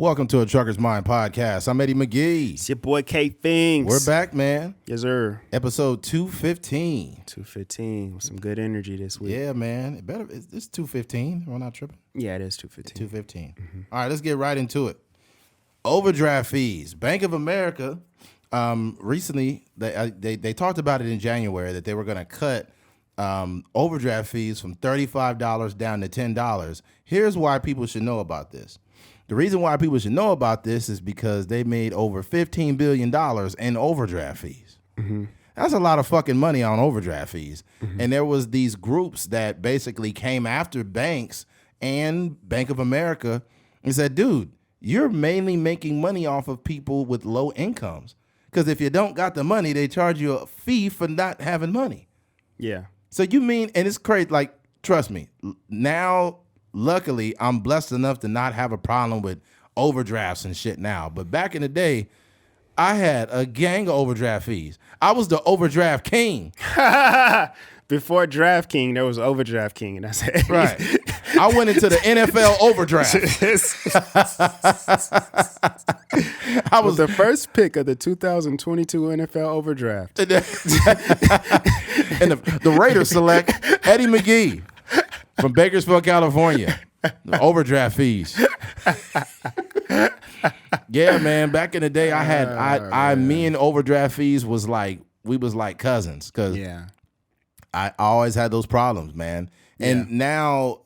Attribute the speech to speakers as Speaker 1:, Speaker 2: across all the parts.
Speaker 1: Welcome to a Trucker's Mind podcast. I'm Eddie McGee.
Speaker 2: It's your boy K Things.
Speaker 1: We're back, man.
Speaker 2: Yes, sir.
Speaker 1: Episode 215.
Speaker 2: 215 with some good energy this week.
Speaker 1: Yeah, man. It's 215. We're not tripping.
Speaker 2: Yeah, it is 215.
Speaker 1: 215. Mm-hmm. All right, let's get right into it. Overdraft fees. Bank of America recently they talked about it in January that they were going to cut overdraft fees from $35 down to $10. Here's why people should know about this. The reason why people should know about this is because they made over $15 billion in overdraft fees. Mm-hmm. That's a lot of fucking money on overdraft fees. Mm-hmm. And there was these groups that basically came after banks and Bank of America and said, dude, you're mainly making money off of people with low incomes. Because if you don't got the money, they charge you a fee for not having money.
Speaker 2: Yeah.
Speaker 1: So you mean, and it's crazy, like, trust me, now, luckily, I'm blessed enough to not have a problem with overdrafts and shit now. But back in the day, I had a gang of overdraft fees. I was the overdraft king.
Speaker 2: Before Draft King, there was Overdraft King, and that's it.
Speaker 1: Right. I went into the NFL overdraft.
Speaker 2: I was the first pick of the 2022 NFL Overdraft.
Speaker 1: And the Raiders select Eddie McGee from Bakersfield, California. The overdraft fees. Yeah, man. Back in the day, me and overdraft fees was like, we was like cousins. Cause
Speaker 2: yeah.
Speaker 1: I always had those problems, man. And now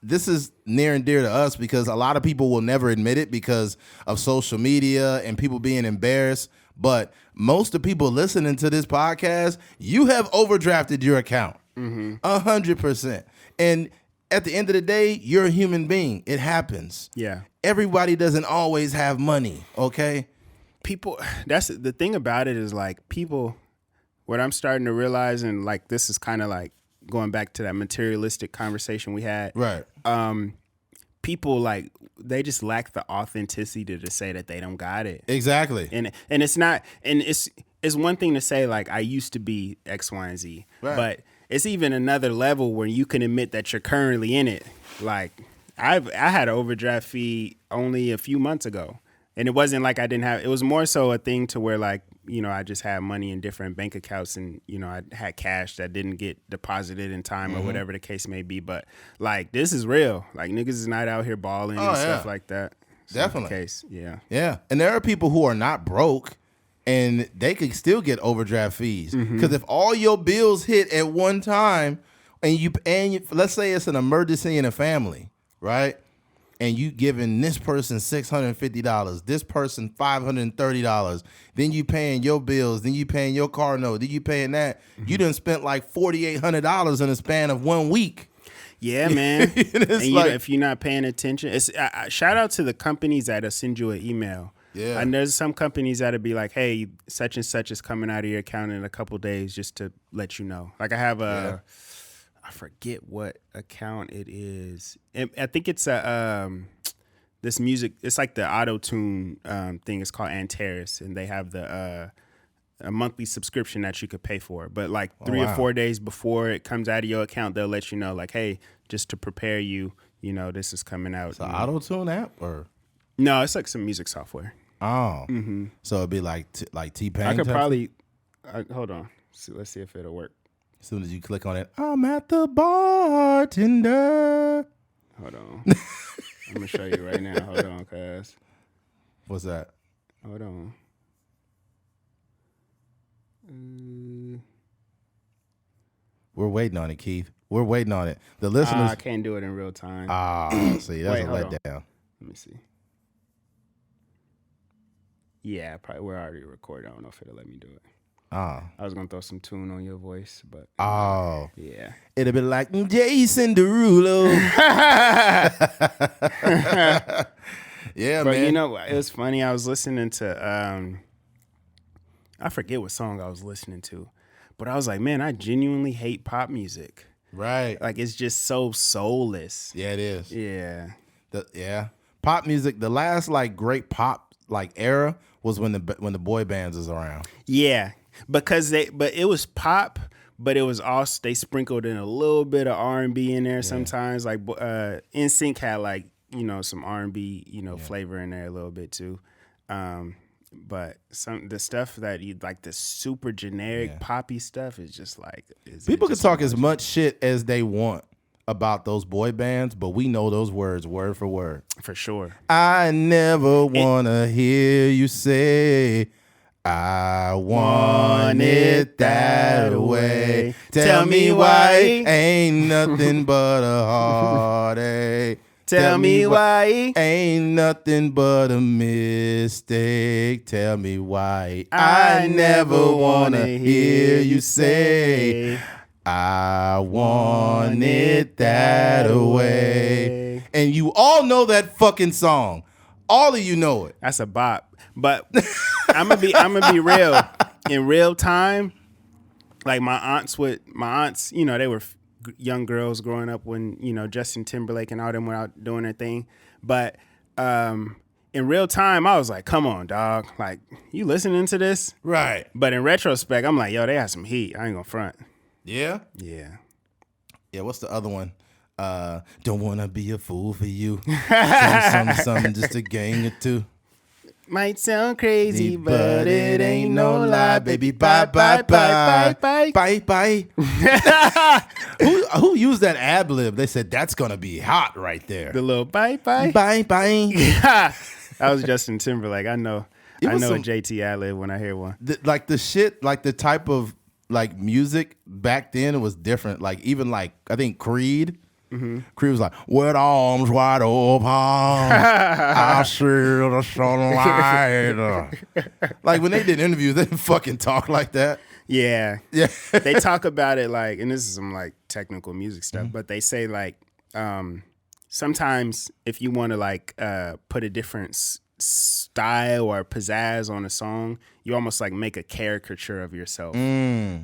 Speaker 1: this is near and dear to us because a lot of people will never admit it because of social media and people being embarrassed. But most of the people listening to this podcast, you have overdrafted your account 100%. And at the end of the day, you're a human being. It happens.
Speaker 2: Yeah.
Speaker 1: Everybody doesn't always have money, okay?
Speaker 2: People, that's the thing about it is like people, what I'm starting to realize, and like this is kind of like going back to that materialistic conversation we had.
Speaker 1: Right.
Speaker 2: People like they just lack the authenticity to say that they don't got it.
Speaker 1: Exactly.
Speaker 2: And it's not, and it's one thing to say like I used to be X, Y, and Z,
Speaker 1: right.
Speaker 2: But it's even another level where you can admit that you're currently in it. Like I had an overdraft fee only a few months ago. And it wasn't like I didn't have, it was more so a thing to where like, you know, I just had money in different bank accounts and, you know, I had cash that didn't get deposited in time or whatever the case may be. But like, this is real. Like niggas is not out here balling and stuff like that. So
Speaker 1: definitely.
Speaker 2: The case. Yeah.
Speaker 1: Yeah. And there are people who are not broke and they could still get overdraft fees. Because if all your bills hit at one time and you let's say it's an emergency in a family, right? And you giving this person $650, this person $530, then you paying your bills, then you paying your car note, then you paying that. You done spent like $4,800 in a span of 1 week.
Speaker 2: Yeah, man. And
Speaker 1: like,
Speaker 2: if you're not paying attention, it's shout out to the companies that'll send you an email.
Speaker 1: Yeah.
Speaker 2: And there's some companies that'll be like, hey, such and such is coming out of your account in a couple days just to let you know. Like I have a... Yeah. I forget what account it is. I think it's this music. It's like the auto-tune thing. It's called Antares, and they have the a monthly subscription that you could pay for. But like 3 or 4 days before it comes out of your account, they'll let you know, like, hey, just to prepare you, you know, this is coming out.
Speaker 1: It's an auto-tune app, or
Speaker 2: no? It's like some music software.
Speaker 1: Oh, so it'd be like T-Pain.
Speaker 2: I could probably hold on. Let's see if it'll work.
Speaker 1: As soon as you click on it, I'm at the bartender.
Speaker 2: Hold on. I'm going to show you right now. Hold on, cuz.
Speaker 1: What's that?
Speaker 2: Hold on.
Speaker 1: We're waiting on it, Keith. We're waiting on it. The listeners.
Speaker 2: I can't do it in real time.
Speaker 1: See, that's a letdown.
Speaker 2: Let me see. Yeah, probably we're already recording. I don't know if it'll let me do it. I was gonna throw some tune on your voice, but yeah,
Speaker 1: it'd be like Jason Derulo. Yeah,
Speaker 2: but
Speaker 1: man.
Speaker 2: You know, it was funny. I was listening to I forget what song I was listening to, but I was like, man, I genuinely hate pop music.
Speaker 1: Right,
Speaker 2: like it's just so soulless.
Speaker 1: Yeah, it is.
Speaker 2: Yeah,
Speaker 1: pop music. The last like great pop like era was when the boy bands was around.
Speaker 2: Yeah. But it was pop, but it was also they sprinkled in a little bit of R&B in there sometimes. Like NSYNC had like some R&B, flavor in there a little bit too. But the stuff that you like, the super generic poppy stuff is just like
Speaker 1: people can talk as much shit as they want about those boy bands, but we know those words word for word.
Speaker 2: For sure.
Speaker 1: I never wanna hear you say I want it that way. Tell me why ain't nothing but a heartache.
Speaker 2: Tell me why
Speaker 1: ain't nothing but a mistake. Tell me why I never wanna hear you say I want it that way. And you all know that fucking song. All of you know it.
Speaker 2: That's a bop. But I'm gonna be real. In real time, like my aunts, they were young girls growing up when Justin Timberlake and all them were out doing their thing. But in real time, I was like, come on, dog. Like, you listening to this?
Speaker 1: Right.
Speaker 2: But in retrospect, I'm like, yo, they got some heat. I ain't gonna front.
Speaker 1: Yeah?
Speaker 2: Yeah.
Speaker 1: Yeah, what's the other one? Don't wanna be a fool for you. something just a gang or two.
Speaker 2: Might sound crazy, but it ain't no lie, baby. Bye, bye, bye, bye, bye,
Speaker 1: bye, bye. Who used that ad lib? They said that's gonna be hot right there.
Speaker 2: The little bye, bye,
Speaker 1: bye, bye.
Speaker 2: That was Justin Timberlake. I know a JT ad lib when I hear one.
Speaker 1: Like the shit, like the type of like music back then was different. Like even like I think Creed. Mm-hmm. Creed was like, with arms wide open, I see the sunlight. Like when they did interviews, they didn't fucking talk like that.
Speaker 2: Yeah. They talk about it like, and this is some like technical music stuff, but they say like sometimes if you want to like put a different style or pizzazz on a song, you almost like make a caricature of yourself.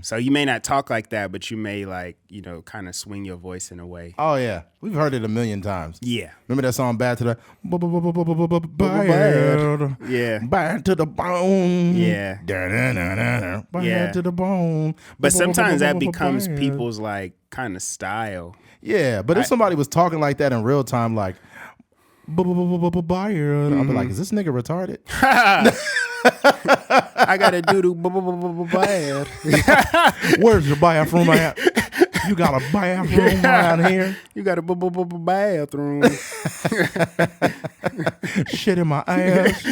Speaker 2: So you may not talk like that, but you may like, kind of swing your voice in a way.
Speaker 1: Oh yeah. We've heard it a million times.
Speaker 2: Yeah.
Speaker 1: Remember that song Bad to the Bad.
Speaker 2: Yeah.
Speaker 1: Bad to the bone.
Speaker 2: Yeah.
Speaker 1: Bad to the bone.
Speaker 2: But sometimes that becomes people's like kind of style.
Speaker 1: Yeah, but if somebody was talking like that in real time, like I'll be like, is this nigga retarded?
Speaker 2: I gotta do bad.
Speaker 1: Where's your bathroom at? You got a bathroom around here?
Speaker 2: You got a bathroom.
Speaker 1: Shit in my ass.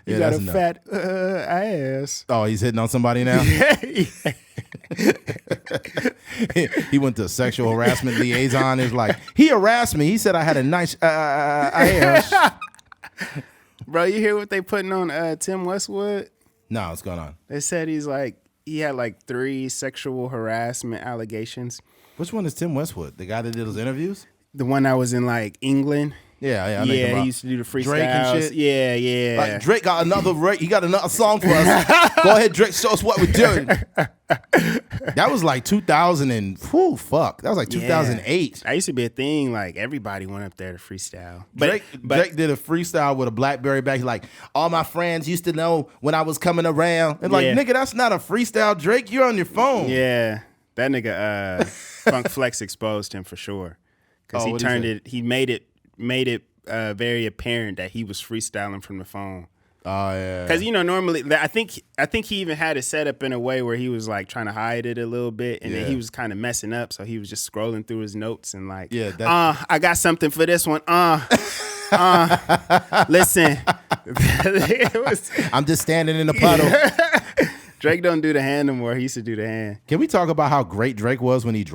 Speaker 2: You got a fat ass.
Speaker 1: Oh, he's hitting on somebody now? He went to sexual harassment liaison. Is like, he harassed me. He said I had a nice ass.
Speaker 2: Bro, you hear what they putting on Tim Westwood?
Speaker 1: No, what's going on?
Speaker 2: They said he had like 3 sexual harassment allegations.
Speaker 1: Which one is Tim Westwood? The guy that did those interviews?
Speaker 2: The one that was in like England.
Speaker 1: Yeah.
Speaker 2: He used to do the freestyles.
Speaker 1: Drake and shit.
Speaker 2: Yeah.
Speaker 1: Like Drake got he got another song for us. Go ahead, Drake, show us what we're doing. That was like 2000 and fuck. That was like 2008.
Speaker 2: That used to be a thing. Like everybody went up there to freestyle.
Speaker 1: Drake did a freestyle with a BlackBerry back. He's like, all my friends used to know when I was coming around. And like, nigga, that's not a freestyle, Drake. You're on your phone.
Speaker 2: Yeah, that nigga Funk Flex exposed him for sure because he made it very apparent that he was freestyling from the phone.
Speaker 1: Oh yeah.
Speaker 2: Because normally I think he even had it set up in a way where he was like trying to hide it a little bit, and then he was kind of messing up, so he was just scrolling through his notes and like, I got something for this one. Listen,
Speaker 1: I'm just standing in the puddle.
Speaker 2: Drake don't do the hand no more. He used to do the hand.
Speaker 1: Can we talk about how great Drake was when he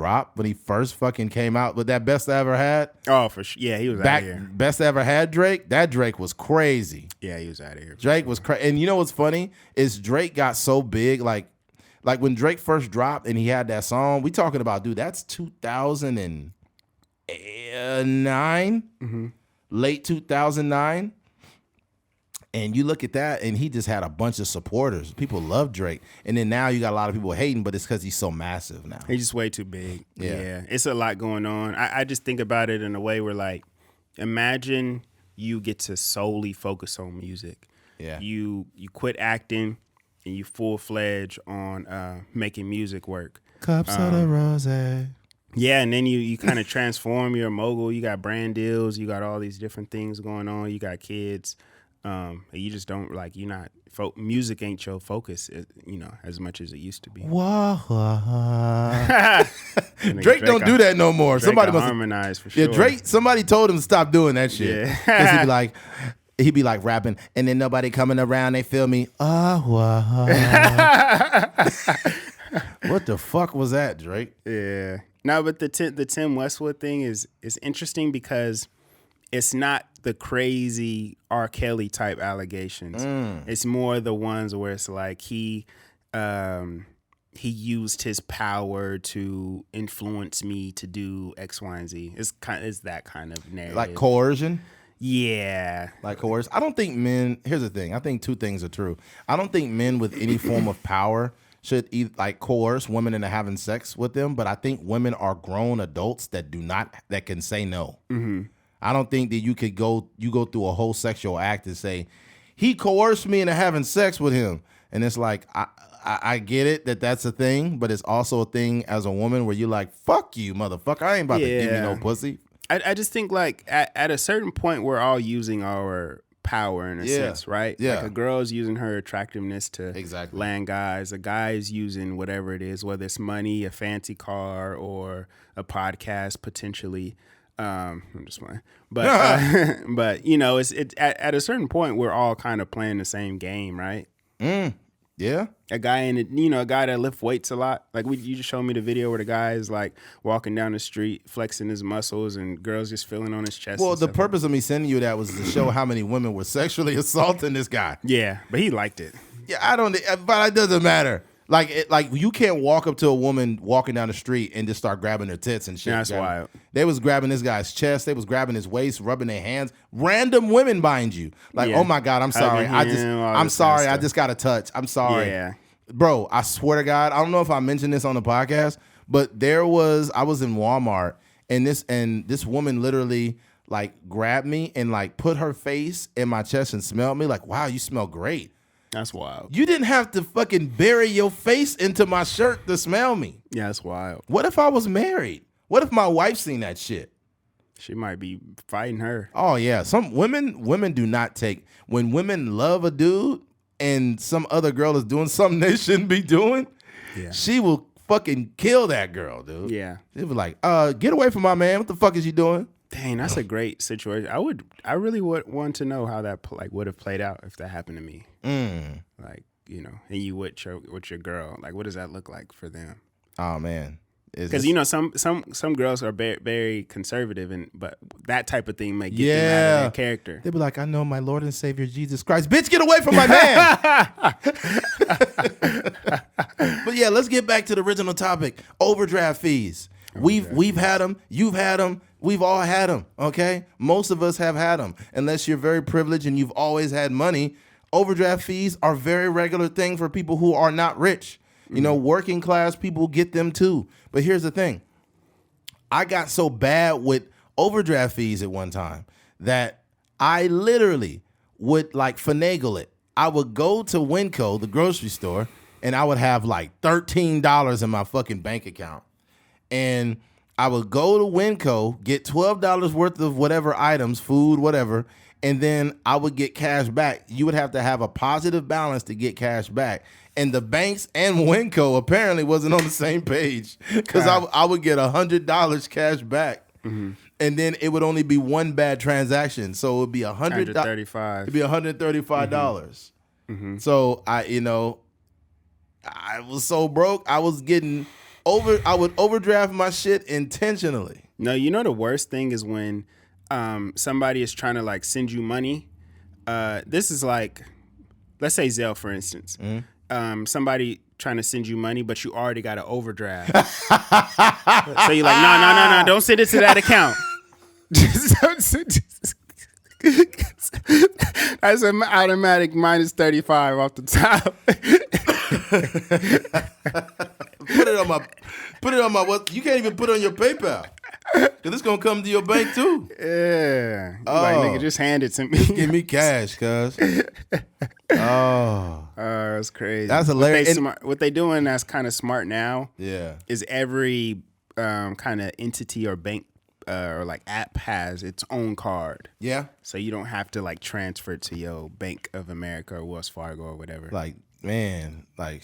Speaker 1: first fucking came out with that Best I Ever Had?
Speaker 2: Oh, for sure. Yeah, he was out of here.
Speaker 1: Best I Ever Had Drake? That Drake was crazy.
Speaker 2: Yeah, he was out of here.
Speaker 1: Drake was crazy. And you know what's funny? Is Drake got so big, like when Drake first dropped and he had that song, we talking about, dude, that's 2009? Late 2009? And you look at that, and he just had a bunch of supporters. People love Drake. And then now you got a lot of people hating, but it's because he's so massive now.
Speaker 2: He's just way too big. Yeah. It's a lot going on. I just think about it in a way where, like, imagine you get to solely focus on music.
Speaker 1: Yeah.
Speaker 2: You quit acting, and you full-fledged on making music work.
Speaker 1: Cups of the rose.
Speaker 2: Yeah, and then you kind of transform. You're a mogul. You got brand deals. You got all these different things going on. You got kids. You just don't like. You're not. Music ain't your focus. As much as it used to be.
Speaker 1: Wah,
Speaker 2: And
Speaker 1: Drake don't do that no more.
Speaker 2: Drake
Speaker 1: Somebody must
Speaker 2: harmonize for sure.
Speaker 1: Yeah, Drake. Somebody told him to stop doing that shit.
Speaker 2: Yeah.
Speaker 1: 'Cause he'd be like rapping, and then nobody coming around. They feel me. What the fuck was that, Drake?
Speaker 2: Yeah. No, but the Tim Westwood thing is interesting because it's not the crazy R. Kelly type allegations. It's more the ones where it's like he used his power to influence me to do X, Y, and Z. It's that kind of narrative.
Speaker 1: Like coercion?
Speaker 2: Yeah.
Speaker 1: Like coercion? I don't think men, here's the thing. I think two things are true. I don't think men with any form of power should coerce women into having sex with them, but I think women are grown adults that can say no. Mm-hmm. I don't think that you go through a whole sexual act and say, he coerced me into having sex with him. And it's like, I get it that's a thing, but it's also a thing as a woman where you're like, fuck you, motherfucker. I ain't about to give you no pussy.
Speaker 2: I just think like at a certain point, we're all using our power in a sense, right?
Speaker 1: Yeah.
Speaker 2: Like a girl's using her attractiveness to
Speaker 1: Exactly.
Speaker 2: land guys. A guy's using whatever it is, whether it's money, a fancy car, or a podcast potentially. I'm just playing, but but it's at a certain point we're all kind of playing the same game, right?
Speaker 1: Yeah.
Speaker 2: A guy a guy that lifts weights a lot. Like you just showed me the video where the guy is like walking down the street flexing his muscles and girls just feeling on his chest.
Speaker 1: Well, the purpose of me sending you that was to show how many women were sexually assaulting this guy.
Speaker 2: Yeah, but he liked it.
Speaker 1: Yeah, but it doesn't matter. Like you can't walk up to a woman walking down the street and just start grabbing her tits and shit.
Speaker 2: That's wild.
Speaker 1: They was grabbing this guy's chest. They was grabbing his waist, rubbing their hands. Random women behind you. Like, oh my God, I'm sorry. I'm sorry. I just got a touch. I'm sorry.
Speaker 2: Yeah.
Speaker 1: Bro, I swear to God, I don't know if I mentioned this on the podcast, but I was in Walmart and this woman literally like grabbed me and like put her face in my chest and smelled me like, wow, you smell great.
Speaker 2: That's wild.
Speaker 1: You didn't have to fucking bury your face into my shirt to smell me.
Speaker 2: Yeah, that's wild.
Speaker 1: What if I was married? What if my wife seen that shit?
Speaker 2: She might be fighting her.
Speaker 1: Oh yeah, some women do not take when women love a dude and some other girl is doing something they shouldn't be doing. Yeah. She will fucking kill that girl, dude.
Speaker 2: Yeah.
Speaker 1: She was like, get away from my man. What the fuck is you doing?
Speaker 2: Dang, that's a great situation. I really would want to know how that would have played out if that happened to me. Like, and you with your girl, like, what does that look like for them?
Speaker 1: Oh man,
Speaker 2: because some girls are very, very conservative, but that type of thing may get them out of their character.
Speaker 1: They'd be like, I know my Lord and Savior Jesus Christ, bitch, get away from my man. But yeah, let's get back to the original topic: overdraft fees. We've had them. You've had them. We've all had them, okay? Most of us have had them. Unless you're very privileged and you've always had money, overdraft fees are a very regular thing for people who are not rich. Working class people get them too. But here's the thing. I got so bad with overdraft fees at one time that I literally would like finagle it. I would go to Winco, the grocery store, and I would have like $13 in my fucking bank account. And I would go to Winco, get $12 worth of whatever items, food, whatever, and then I would get cash back. You would have to have a positive balance to get cash back. And the banks and Winco apparently wasn't on the same page because I would get $100 cash back. Mm-hmm. And then it would only be one bad transaction. So it would be
Speaker 2: $135.
Speaker 1: It'd be $135. Mm-hmm. So I was so broke. I was getting I would overdraft my shit intentionally.
Speaker 2: No, the worst thing is when somebody is trying to like send you money. This is like, let's say Zelle, for instance. Mm-hmm. Somebody trying to send you money, but you already got an overdraft. So you're like, no, don't send it to that account. That's an automatic minus 35 off the top.
Speaker 1: Put it on my what? You can't even put it on your PayPal because it's gonna come to your bank too.
Speaker 2: Yeah. Like, nigga, just hand it to me.
Speaker 1: Just give me cash, cuz.
Speaker 2: That's crazy.
Speaker 1: That's hilarious.
Speaker 2: What they doing that's kind of smart now.
Speaker 1: Yeah.
Speaker 2: Is every kind of entity or bank or like app has its own card.
Speaker 1: Yeah.
Speaker 2: So you don't have to like transfer it to your Bank of America or Wells Fargo or whatever.
Speaker 1: Like, man, like,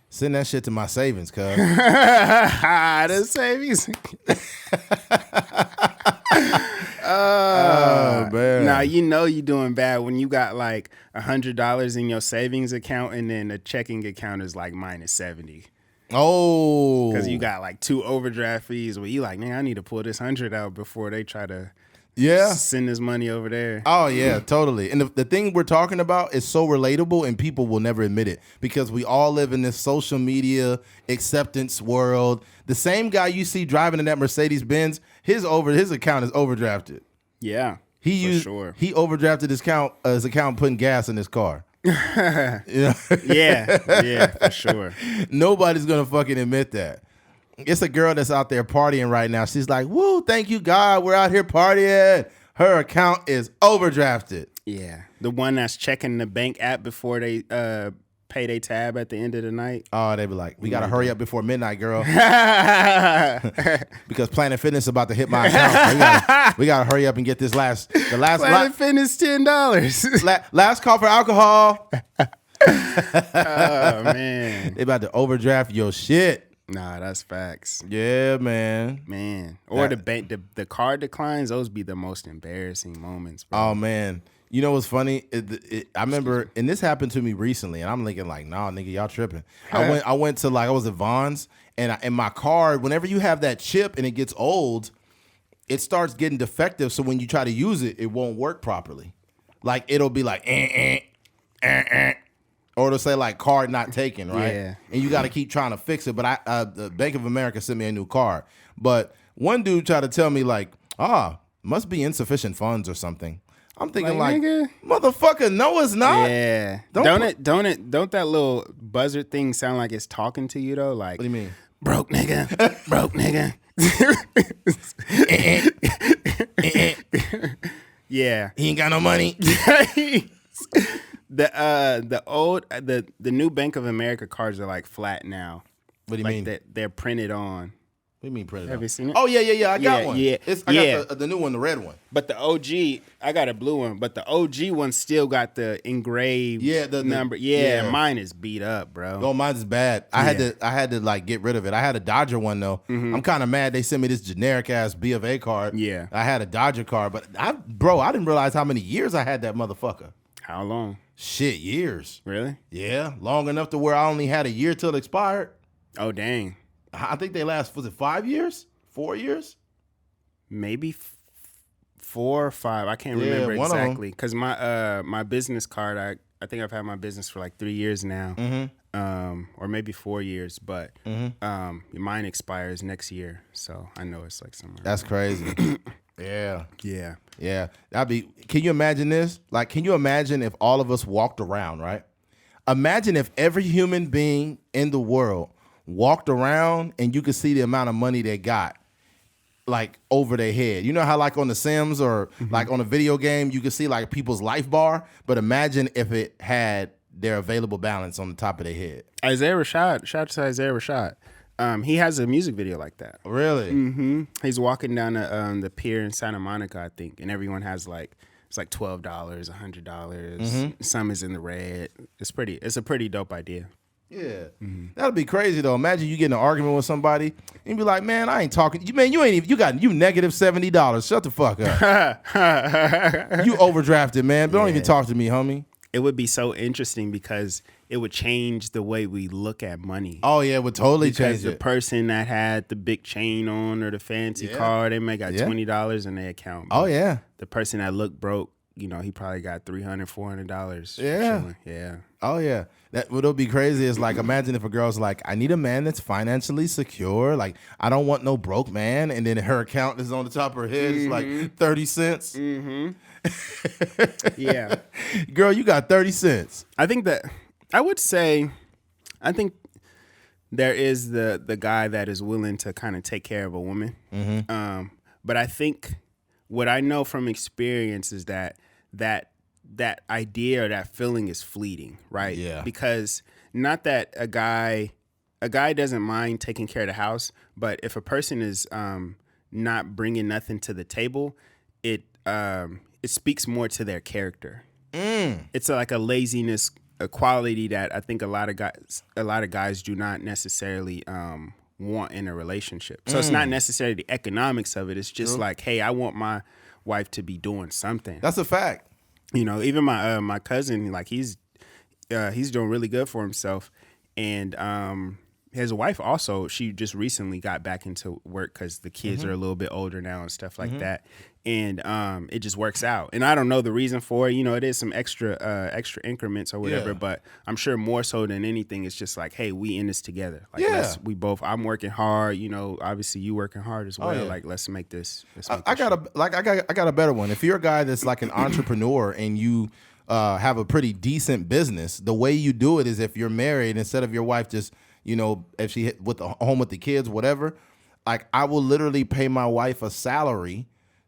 Speaker 1: send that shit to my savings, cuz.
Speaker 2: The savings.
Speaker 1: Oh, man.
Speaker 2: Now you know you're doing bad when you got like $100 in your savings account and then the checking account is like -70.
Speaker 1: Oh.
Speaker 2: Because you got like 2 overdraft fees where you like, man, I need to pull this 100 out before they try to send this money over there.
Speaker 1: Oh, yeah, totally. And the thing we're talking about is so relatable and people will never admit it because we all live in this social media acceptance world. The same guy you see driving in that Mercedes-Benz, his account is overdrafted.
Speaker 2: Yeah,
Speaker 1: He overdrafted his account putting gas in his car.
Speaker 2: Yeah, for sure.
Speaker 1: Nobody's gonna fucking admit that. It's a girl that's out there partying right now. She's like, "Woo, thank you, God, we're out here partying." Her account is overdrafted.
Speaker 2: Yeah, the one that's checking the bank app before they pay their tab at the end of the night.
Speaker 1: Oh, they be like, "We gotta hurry up before midnight, girl," because Planet Fitness is about to hit my account. We gotta hurry up and get this last
Speaker 2: Planet Fitness $10.
Speaker 1: last call for alcohol.
Speaker 2: Oh man,
Speaker 1: They about to overdraft your shit.
Speaker 2: Nah, that's facts.
Speaker 1: Yeah, man.
Speaker 2: Or the card declines. Those be the most embarrassing moments, bro.
Speaker 1: Oh man. You know what's funny? I remember, and this happened to me recently, and I'm thinking like, nah, nigga, y'all tripping. I went to I was at Vaughn's, and in my card, whenever you have that chip and it gets old, it starts getting defective. So when you try to use it, it won't work properly. Like it'll be like, or it'll say like card not taken, right?
Speaker 2: Yeah.
Speaker 1: And you got to keep trying to fix it. But the Bank of America sent me a new card. But one dude tried to tell me like, must be insufficient funds or something. I'm thinking like motherfucker, no, it's not.
Speaker 2: Yeah. Don't that little buzzer thing sound like it's talking to you though? Like,
Speaker 1: what do you mean?
Speaker 2: Broke nigga. Broke nigga. Yeah.
Speaker 1: He ain't got no money.
Speaker 2: The new Bank of America cards are like flat now.
Speaker 1: What do you mean?
Speaker 2: They're printed on.
Speaker 1: What do you mean printed
Speaker 2: Have
Speaker 1: on?
Speaker 2: you seen it?
Speaker 1: Oh yeah. I got one.
Speaker 2: Yeah.
Speaker 1: I got the new one, the red one.
Speaker 2: But the OG, I got a blue one, but the OG one still got the engraved number. Yeah, mine is beat up, bro.
Speaker 1: Oh, mine's bad. I had to like get rid of it. I had a Dodger one though. I'm kind of mad they sent me this generic ass B of A card.
Speaker 2: Yeah.
Speaker 1: I had a Dodger card, but I didn't realize how many years I had that motherfucker.
Speaker 2: How long?
Speaker 1: Shit, years.
Speaker 2: Really?
Speaker 1: Yeah, long enough to where I only had a year till it expired.
Speaker 2: Oh, dang.
Speaker 1: I think they last, was it 5 years? 4 years?
Speaker 2: Maybe 4 or 5. I can't remember exactly. Because my business card, I think I've had my business for like 3 years now. Or maybe 4 years. But mine expires next year. So I know it's like somewhere.
Speaker 1: That's crazy. Yeah. Can you imagine this? Like, can you imagine if all of us walked around, right? Imagine if every human being in the world walked around and you could see the amount of money they got like over their head. You know how like on The Sims or like on a video game, you could see like people's life bar, but imagine if it had their available balance on the top of their head.
Speaker 2: Isaiah Rashad, shout out to Isaiah Rashad. He has a music video like that.
Speaker 1: Really?
Speaker 2: Mm-hmm. He's walking down the pier in Santa Monica, I think, and everyone has like, it's like $12, $100. Some is in the red. It's a pretty dope idea.
Speaker 1: Yeah, that'd be crazy though. Imagine you get in an argument with somebody and be like, "Man, I ain't talking. You, man, you ain't even. You negative $70. Shut the fuck up. You overdrafted, man. Don't even talk to me, homie."
Speaker 2: It would be so interesting because it would change the way we look at money.
Speaker 1: Oh yeah, it would totally change
Speaker 2: the person that had the big chain on or the fancy car, they may got $20 in their account.
Speaker 1: Oh yeah,
Speaker 2: the person that looked broke, you know, he probably got $300, $400.
Speaker 1: Yeah. Oh yeah. That what'll be crazy is like, imagine if a girl's like, I need a man that's financially secure. Like, I don't want no broke man. And then her account is on the top of her head. It's like 30 cents.
Speaker 2: Yeah.
Speaker 1: Girl, you got 30 cents.
Speaker 2: I think there is the guy that is willing to kind of take care of a woman. But I think what I know from experience is that idea or that feeling is fleeting, right?
Speaker 1: Yeah.
Speaker 2: Because not that a guy a guy doesn't mind taking care of the house, but if a person is not bringing nothing to the table, it speaks more to their character. It's like a laziness, a quality that I think a lot of guys do not necessarily want in a relationship. So it's not necessarily the economics of it. It's just like, hey, I want my wife to be doing something.
Speaker 1: That's a fact.
Speaker 2: You know, even my cousin, like he's doing really good for himself, and his wife also, she just recently got back into work because the kids are a little bit older now and stuff like that, and it just works out. And I don't know the reason for it. You know, it is some extra increments or whatever, but I'm sure more so than anything, it's just like, hey, we in this together. Like, I'm working hard. You know, obviously you working hard as well. Like, let's make this.
Speaker 1: I got a better one. If you're a guy that's like an entrepreneur and you have a pretty decent business, the way you do it is if you're married, instead of your wife just, you know, if she hit with the home with the kids, whatever, like I will literally pay my wife a salary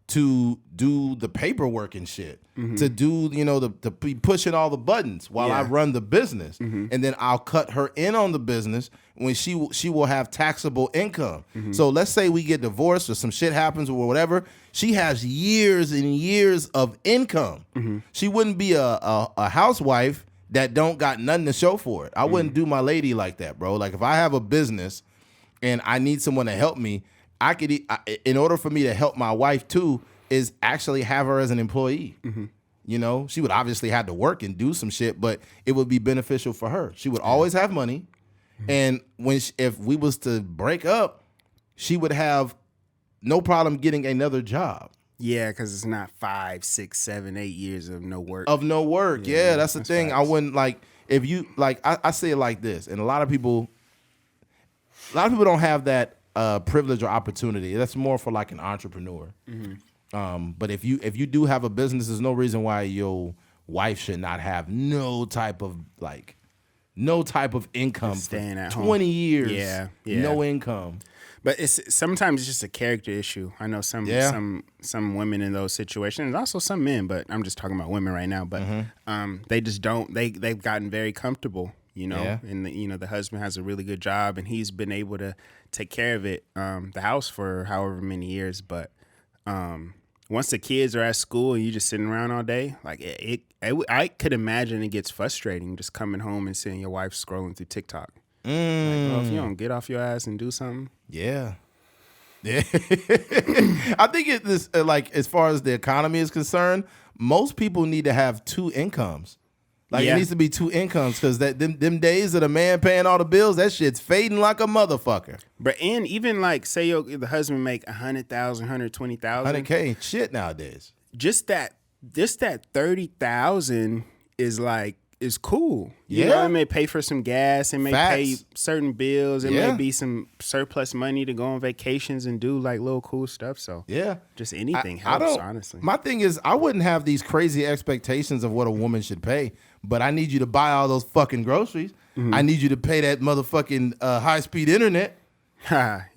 Speaker 1: to do the paperwork and shit, to do, you know, to be pushing all the buttons while I run the business. And then I'll cut her in on the business when she will have taxable income. So let's say we get divorced or some shit happens or whatever. She has years and years of income. She wouldn't be a housewife that don't got nothing to show for it. I wouldn't do my lady like that, bro. Like if I have a business and I need someone to help me, in order for me to help my wife too, is actually have her as an employee. You know, she would obviously have to work and do some shit, but it would be beneficial for her. She would always have money, and if we was to break up, she would have no problem getting another job.
Speaker 2: Yeah, because it's not 5, 6, 7, 8 years of no work.
Speaker 1: Yeah, that's the thing. Facts. I wouldn't like if you like. I say it like this, and a lot of people don't have that privilege or opportunity. That's more for like an entrepreneur. But if you do have a business, there's no reason why your wife should not have no type of income.
Speaker 2: Staying at
Speaker 1: 20
Speaker 2: home.
Speaker 1: years, no income.
Speaker 2: But sometimes it's just a character issue. I know some women in those situations, and also some men, but I'm just talking about women right now. But they just don't. They've gotten very comfortable, you know. And the husband has a really good job, and he's been able to take care of it, the house for however many years. But once the kids are at school and you just sitting around all day, like I could imagine it gets frustrating just coming home and seeing your wife scrolling through TikTok. Like, bro, if you don't get off your ass and do something. Yeah.
Speaker 1: I think it is like, as far as the economy is concerned, most people need to have two incomes. Like it needs to be two incomes, because them days of the man paying all the bills, that shit's fading like a motherfucker.
Speaker 2: But and even like say the husband make $100,000, $120,000,
Speaker 1: $100K shit nowadays.
Speaker 2: Just that 30,000 is cool. You know, it may pay for some gas, it may pay certain bills, it may be some surplus money to go on vacations and do like little cool stuff. So just anything helps, honestly.
Speaker 1: My thing is, I wouldn't have these crazy expectations of what a woman should pay, but I need you to buy all those fucking groceries. I need you to pay that motherfucking high-speed internet.
Speaker 2: Pay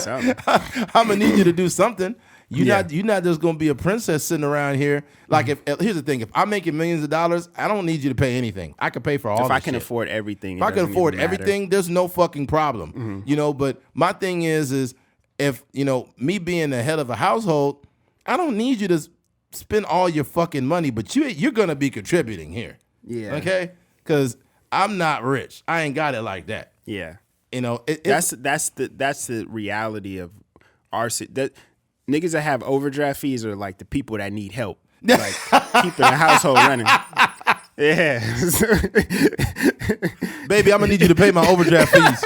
Speaker 2: something.
Speaker 1: I'm gonna need you to do something. You're not just gonna be a princess sitting around here. Like here's the thing: if I'm making millions of dollars, I don't need you to pay anything. I can pay for all.
Speaker 2: If I can afford everything,
Speaker 1: if I can afford everything, there's no fucking problem. You know. But my thing is if me being the head of a household, I don't need you to spend all your fucking money, but you're gonna be contributing here. Yeah. Okay. Because I'm not rich. I ain't got it like that.
Speaker 2: Yeah.
Speaker 1: You know.
Speaker 2: That's the reality of our that. Niggas that have overdraft fees are like the people that need help, like keeping the household running. Yeah,
Speaker 1: baby, I'm gonna need you to pay my overdraft fees.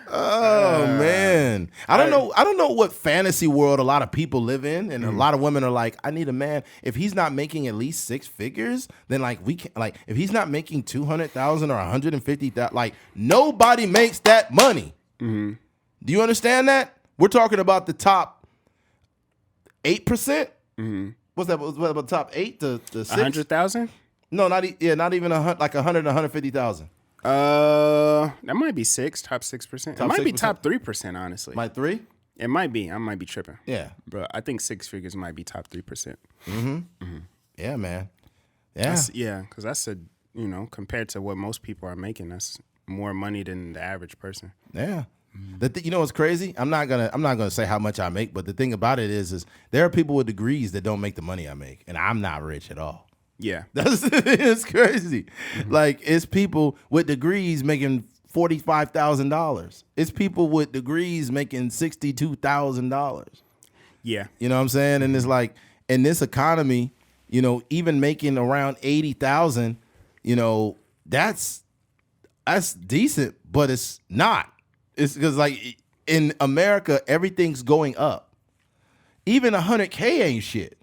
Speaker 1: Oh man, I don't know what fantasy world a lot of people live in, and a lot of women are like, I need a man. If he's not making at least 6 figures, then like we can like if he's not making 200,000 or 150,000, like nobody makes that money. Do you understand that? We're talking about the top 8%. What's that? What about top 8 to 6?
Speaker 2: 100,000?
Speaker 1: No, not even like 100 to 150,000.
Speaker 2: That might be top 6%. It might
Speaker 1: 6%?
Speaker 2: be top 3%, honestly.
Speaker 1: Might 3?
Speaker 2: It might be. I might be tripping.
Speaker 1: Yeah,
Speaker 2: but I think 6 figures might be top 3%.
Speaker 1: Yeah, man. Yeah,
Speaker 2: because you know, compared to what most people are making, that's more money than the average person.
Speaker 1: Yeah. You know what's crazy? I'm not gonna say how much I make, but the thing about it is there are people with degrees that don't make the money I make, and I'm not rich at all.
Speaker 2: Yeah.
Speaker 1: It's crazy. Like, it's people with degrees making $45,000. It's people with degrees making $62,000.
Speaker 2: Yeah.
Speaker 1: You know what I'm saying? And it's like, in this economy, you know, even making around 80,000, you know, that's decent, but it's not. It's because, like, in America, everything's going up. Even 100K ain't shit.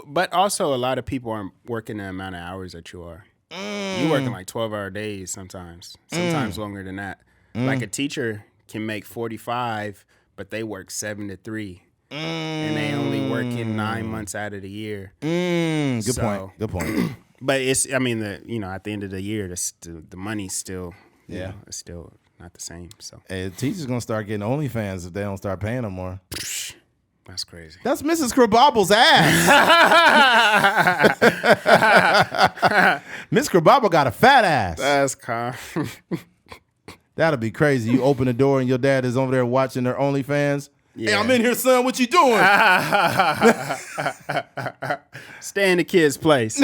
Speaker 2: But also a lot of people aren't working the amount of hours that you are. You're working like 12-hour days sometimes longer than that. Like a teacher can make 45, but they work 7 to 3. And they only work in 9 months out of the year.
Speaker 1: Good point.
Speaker 2: But it's, I mean, at the end of the year, the money's still, it's still not the same. So,
Speaker 1: hey, the teacher's gonna start getting OnlyFans if they don't start paying them more.
Speaker 2: That's crazy.
Speaker 1: That's Mrs. Krababble's ass. Miss Krababble got a fat ass.
Speaker 2: That's calm.
Speaker 1: That'll be crazy. You open the door and your dad is over there watching their OnlyFans. Yeah. Hey, I'm in here, son. What you doing?
Speaker 2: Stay in the kid's place.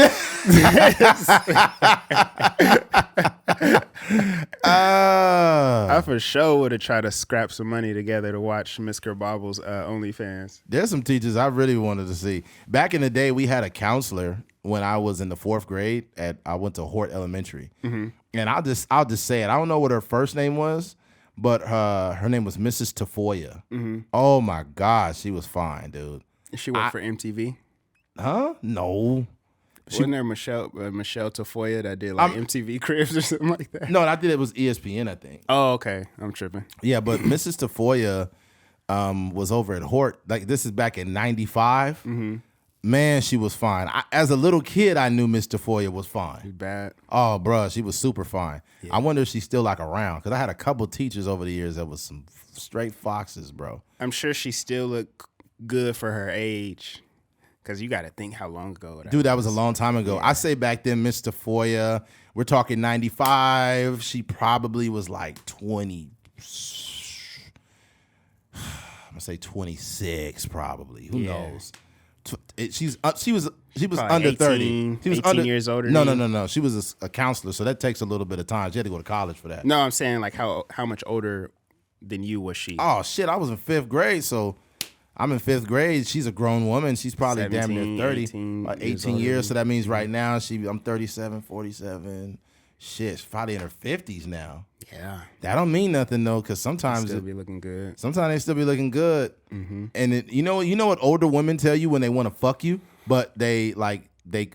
Speaker 2: I for sure would have tried to scrap some money together to watch Miss Kerbobble's OnlyFans.
Speaker 1: There's some teachers I really wanted to see. Back in the day, we had a counselor when I was in the 4th grade. I went to Hort Elementary. And I'll just say it. I don't know what her first name was, but her name was Mrs. Tafoya. Oh my God, she was fine, dude.
Speaker 2: She worked for MTV?
Speaker 1: Huh? No.
Speaker 2: Wasn't there Michelle Tafoya that did like MTV Cribs or something like that?
Speaker 1: No, I think it was ESPN, I think.
Speaker 2: Oh, okay. I'm tripping.
Speaker 1: Yeah, but Mrs. Tafoya was over at Hort. Like, this is back in 95. Man, she was fine. As a little kid, I knew Miss Tafoya was fine.
Speaker 2: You bad?
Speaker 1: Oh, bro, she was super fine. Yeah. I wonder if she's still like around, because I had a couple teachers over the years that was some straight foxes, bro.
Speaker 2: I'm sure she still looked good for her age, because you got to think how long ago
Speaker 1: that was a long time ago. Yeah. I say back then, Miss Tafoya, we're talking 95. She probably was like 20. I'm gonna say 26, probably. Who knows? She was under
Speaker 2: 18,
Speaker 1: 30. She was
Speaker 2: 18 years older.
Speaker 1: No. She was a counselor, so that takes a little bit of time. She had to go to college for that.
Speaker 2: No, I'm saying like how much older than you was she?
Speaker 1: Oh shit, I was in 5th grade, so I'm in 5th grade. She's a grown woman. She's probably
Speaker 2: 17,
Speaker 1: damn near 30, 18 years. So that means right now I'm 37, 47. Shit, she's probably in her 50s now.
Speaker 2: Yeah, that
Speaker 1: don't mean nothing though, because sometimes
Speaker 2: still be looking good.
Speaker 1: Sometimes they still be looking good. And you know what older women tell you when they want to fuck you, but they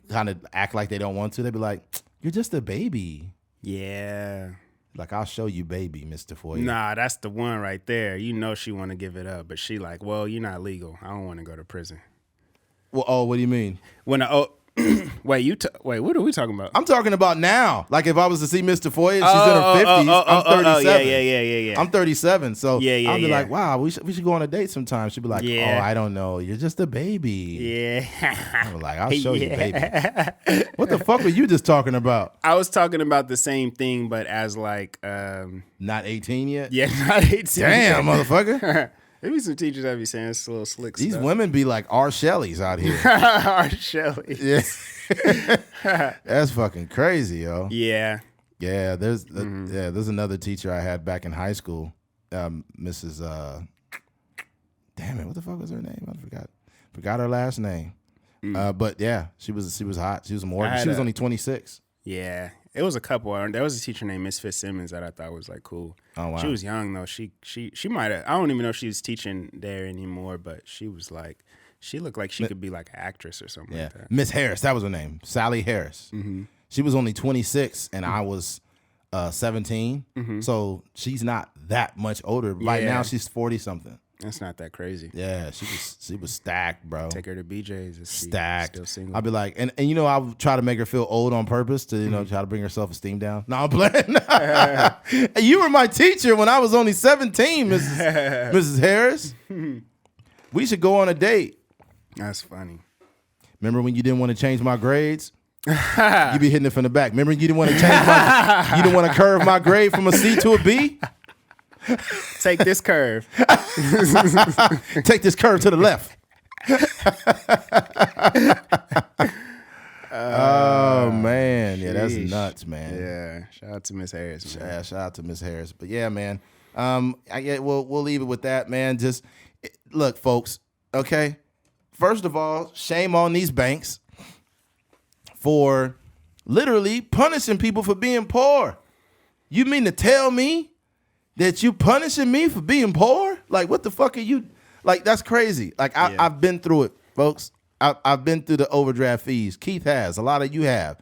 Speaker 1: kind of act like they don't want to. They be like, "You're just a baby."
Speaker 2: Yeah.
Speaker 1: Like, I'll show you, baby, Mr. Foyer.
Speaker 2: Nah, that's the one right there. You know she want to give it up, but she like, well, you're not legal. I don't want to go to prison.
Speaker 1: Well, what do you mean?
Speaker 2: Wait, what are we talking about?
Speaker 1: I'm talking about now. Like, if I was to see Mr. Foyer, she's in her 50s. I'm 37.
Speaker 2: Yeah.
Speaker 1: I'm 37. So I'll be like, wow, we should go on a date sometime. She'd be like, oh, I don't know. You're just a baby.
Speaker 2: Yeah.
Speaker 1: I'm like, I'll show you, baby. What the fuck were you just talking about?
Speaker 2: I was talking about the same thing, but as like...
Speaker 1: not 18 yet?
Speaker 2: Yeah, not 18
Speaker 1: Damn, motherfucker.
Speaker 2: Maybe some teachers that be saying it's a little slick
Speaker 1: These
Speaker 2: stuff.
Speaker 1: women be like R. Shelleys out here.
Speaker 2: R. Shelley.
Speaker 1: Yeah. That's fucking crazy, yo.
Speaker 2: Yeah.
Speaker 1: Yeah, there's another teacher I had back in high school, Mrs. Damn it, what the fuck was her name? I forgot her last name. But yeah, she was hot. She was more. She was only 26.
Speaker 2: Yeah, it was a couple. There was a teacher named Miss Fitzsimmons that I thought was like cool.
Speaker 1: Oh wow.
Speaker 2: She was young though. She might have. I don't even know if she's teaching there anymore. But she was like, she looked like she could be like an actress or something like that.
Speaker 1: Miss Harris, that was her name. Sally Harris. She was only 26 and I was 17. So she's not that much older. Right now she's 40 something.
Speaker 2: That's not that crazy.
Speaker 1: Yeah, she was stacked, bro.
Speaker 2: Take her to BJ's.
Speaker 1: Stacked.
Speaker 2: Still single.
Speaker 1: I'll be like, and you know, I'll try to make her feel old on purpose to try to bring her self-esteem down. No, I'm playing. You were my teacher when I was only 17, Mrs. Harris. We should go on a date.
Speaker 2: That's funny.
Speaker 1: Remember when you didn't want to change my grades? You be hitting it from the back. Remember, you didn't want to you didn't want to curve my grade from a C to a B?
Speaker 2: Take this curve.
Speaker 1: Take this curve to the left. Oh man, yeah, that's nuts, man.
Speaker 2: Yeah, shout out to Miss Harris, man.
Speaker 1: Yeah, shout out to Miss Harris. But yeah, man, we'll leave it with that, man. Just look, folks. Okay, first of all, shame on these banks for literally punishing people for being poor. You mean to tell me that you punishing me for being poor? Like, what the fuck are you? Like, that's crazy. Like, I've been through it, folks. I've been through the overdraft fees. Keith has. A lot of you have.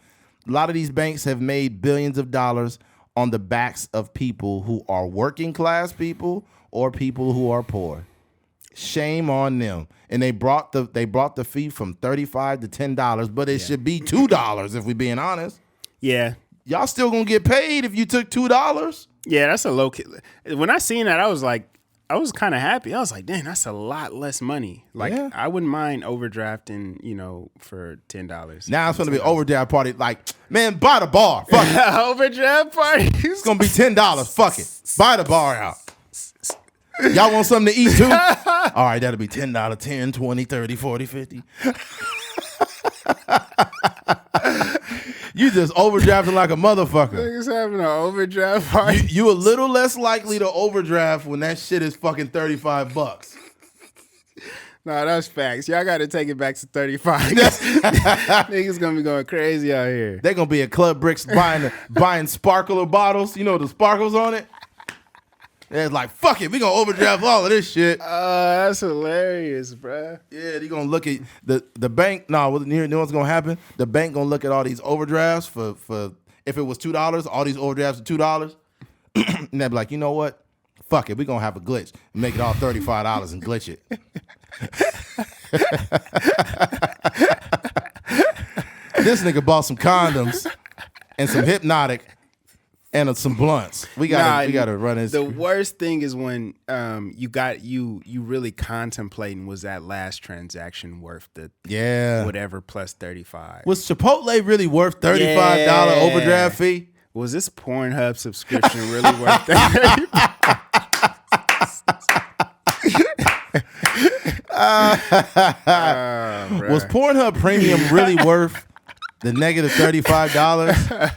Speaker 1: A lot of these banks have made billions of dollars on the backs of people who are working class people or people who are poor. Shame on them. And they brought the fee from $35 to $10, but it should be $2 if we're being honest.
Speaker 2: Yeah.
Speaker 1: Y'all still gonna get paid if you took $2?
Speaker 2: Yeah, that's a low key. When I seen that, I was kind of happy. I was like, dang, that's a lot less money. Like, I wouldn't mind overdrafting, for $10.
Speaker 1: Now it's going to be an overdraft party. Like, man, buy the bar. Fuck it.
Speaker 2: Overdraft party?
Speaker 1: It's going to be $10. Fuck it. Buy the bar out. Y'all want something to eat too? All right, that'll be $10, 10, 20, 30, 40, 50. You just overdrafting like a motherfucker.
Speaker 2: Niggas having an overdraft party.
Speaker 1: You a little less likely to overdraft when that shit is fucking $35.
Speaker 2: Nah, that's facts. Y'all got to take it back to 35. Niggas gonna be going crazy out here.
Speaker 1: They gonna be at Club Bricks buying sparkler bottles. You know the sparkles on it. It's like, fuck it, we gonna overdraft all of this shit.
Speaker 2: That's hilarious, bruh.
Speaker 1: Yeah, they gonna look at the bank. No, you know what's gonna happen? The bank gonna look at all these overdrafts for if it was $2, all these overdrafts are $2, and they be like, you know what? Fuck it, we gonna have a glitch and make it all $35 and glitch it. This nigga bought some condoms and some Hypnotic. And some blunts. We gotta run this.
Speaker 2: The worst thing is when you really contemplating, was that last transaction worth the whatever plus 35?
Speaker 1: Was Chipotle really worth $35 overdraft fee?
Speaker 2: Was this Pornhub subscription really worth that?
Speaker 1: Was Pornhub Premium really worth the negative $35?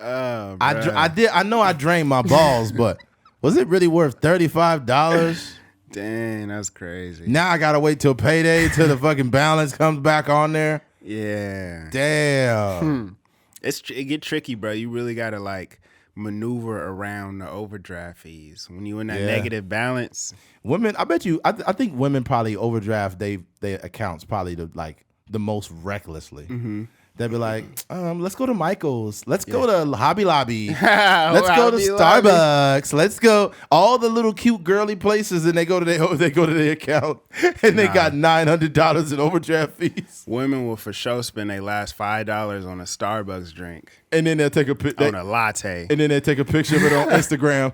Speaker 1: I know I drained my balls, but was it really worth $35?
Speaker 2: Dang, that's crazy.
Speaker 1: Now I gotta wait till payday till the fucking balance comes back on there.
Speaker 2: Yeah.
Speaker 1: Damn.
Speaker 2: It get tricky, bro. You really gotta like maneuver around the overdraft fees when you in that negative balance.
Speaker 1: Women, I bet you. I think women probably overdraft their accounts probably the most recklessly. Mm-hmm. They'd be like, let's go to Michael's. Let's go to Hobby Lobby. Let's go to Starbucks. Let's go all the little cute girly places, and they go to their account, and they got $900 in overdraft fees.
Speaker 2: Women will for sure spend their last $5 on a Starbucks drink,
Speaker 1: and then they'll take
Speaker 2: on a latte,
Speaker 1: and then they take a picture of it on Instagram.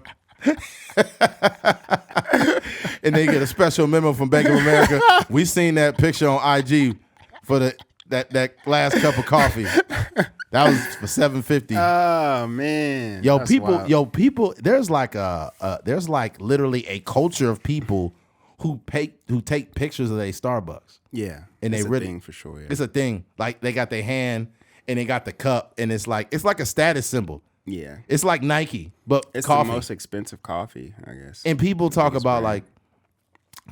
Speaker 1: And they get a special memo from Bank of America. We seen that picture on IG for that last cup of coffee. That was for $7.50.
Speaker 2: Oh man.
Speaker 1: People, there's like literally a culture of people who take pictures of their Starbucks.
Speaker 2: Yeah.
Speaker 1: And
Speaker 2: it's a thing for sure. Yeah.
Speaker 1: It's a thing. Like they got their hand and they got the cup, and it's like a status symbol.
Speaker 2: Yeah.
Speaker 1: It's like Nike, but
Speaker 2: it's
Speaker 1: coffee.
Speaker 2: The most expensive coffee, I guess.
Speaker 1: And people talk about like,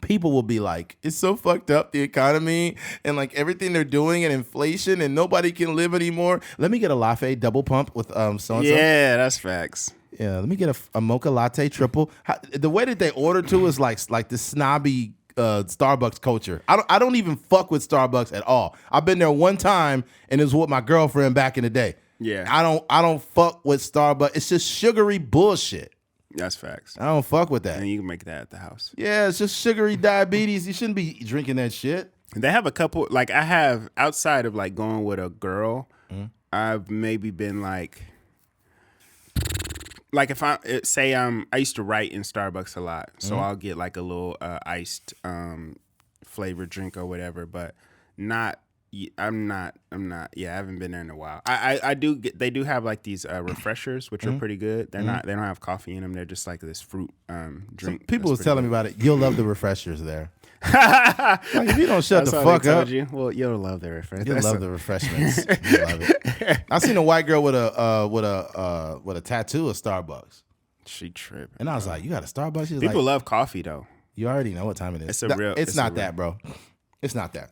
Speaker 1: people will be like, it's so fucked up, the economy and like everything they're doing and inflation, and nobody can live anymore. Let me get a latte double pump with so-and-so.
Speaker 2: Yeah, that's facts.
Speaker 1: Yeah, let me get a mocha latte triple. The way that they order to is like this snobby Starbucks culture. I don't even fuck with Starbucks at all. I've been there one time, and it was with my girlfriend back in the day.
Speaker 2: Yeah.
Speaker 1: I don't fuck with Starbucks. It's just sugary bullshit.
Speaker 2: That's facts.
Speaker 1: I don't fuck with that.
Speaker 2: And you can make that at the house.
Speaker 1: Yeah, it's just sugary diabetes. You shouldn't be drinking that shit.
Speaker 2: They have a couple, like I have, outside of like going with a girl, I've maybe been like if I say I used to write in Starbucks a lot, so I'll get like a little iced flavored drink or whatever, but not I'm not. Yeah, I haven't been there in a while. I do get. They do have like these refreshers, which are pretty good. They're not. They don't have coffee in them. They're just like this fruit drink.
Speaker 1: Some people was telling me about it. You'll love the refreshers there. Like, if you don't shut the fuck up,
Speaker 2: well, you'll love the refreshments.
Speaker 1: You'll love the refreshments. You love it. I seen a white girl with a tattoo of Starbucks.
Speaker 2: She tripping.
Speaker 1: And I was like, "You got a Starbucks?" She was
Speaker 2: People
Speaker 1: like,
Speaker 2: love coffee though.
Speaker 1: You already know what time it is.
Speaker 2: It's
Speaker 1: not that, bro. It's not that.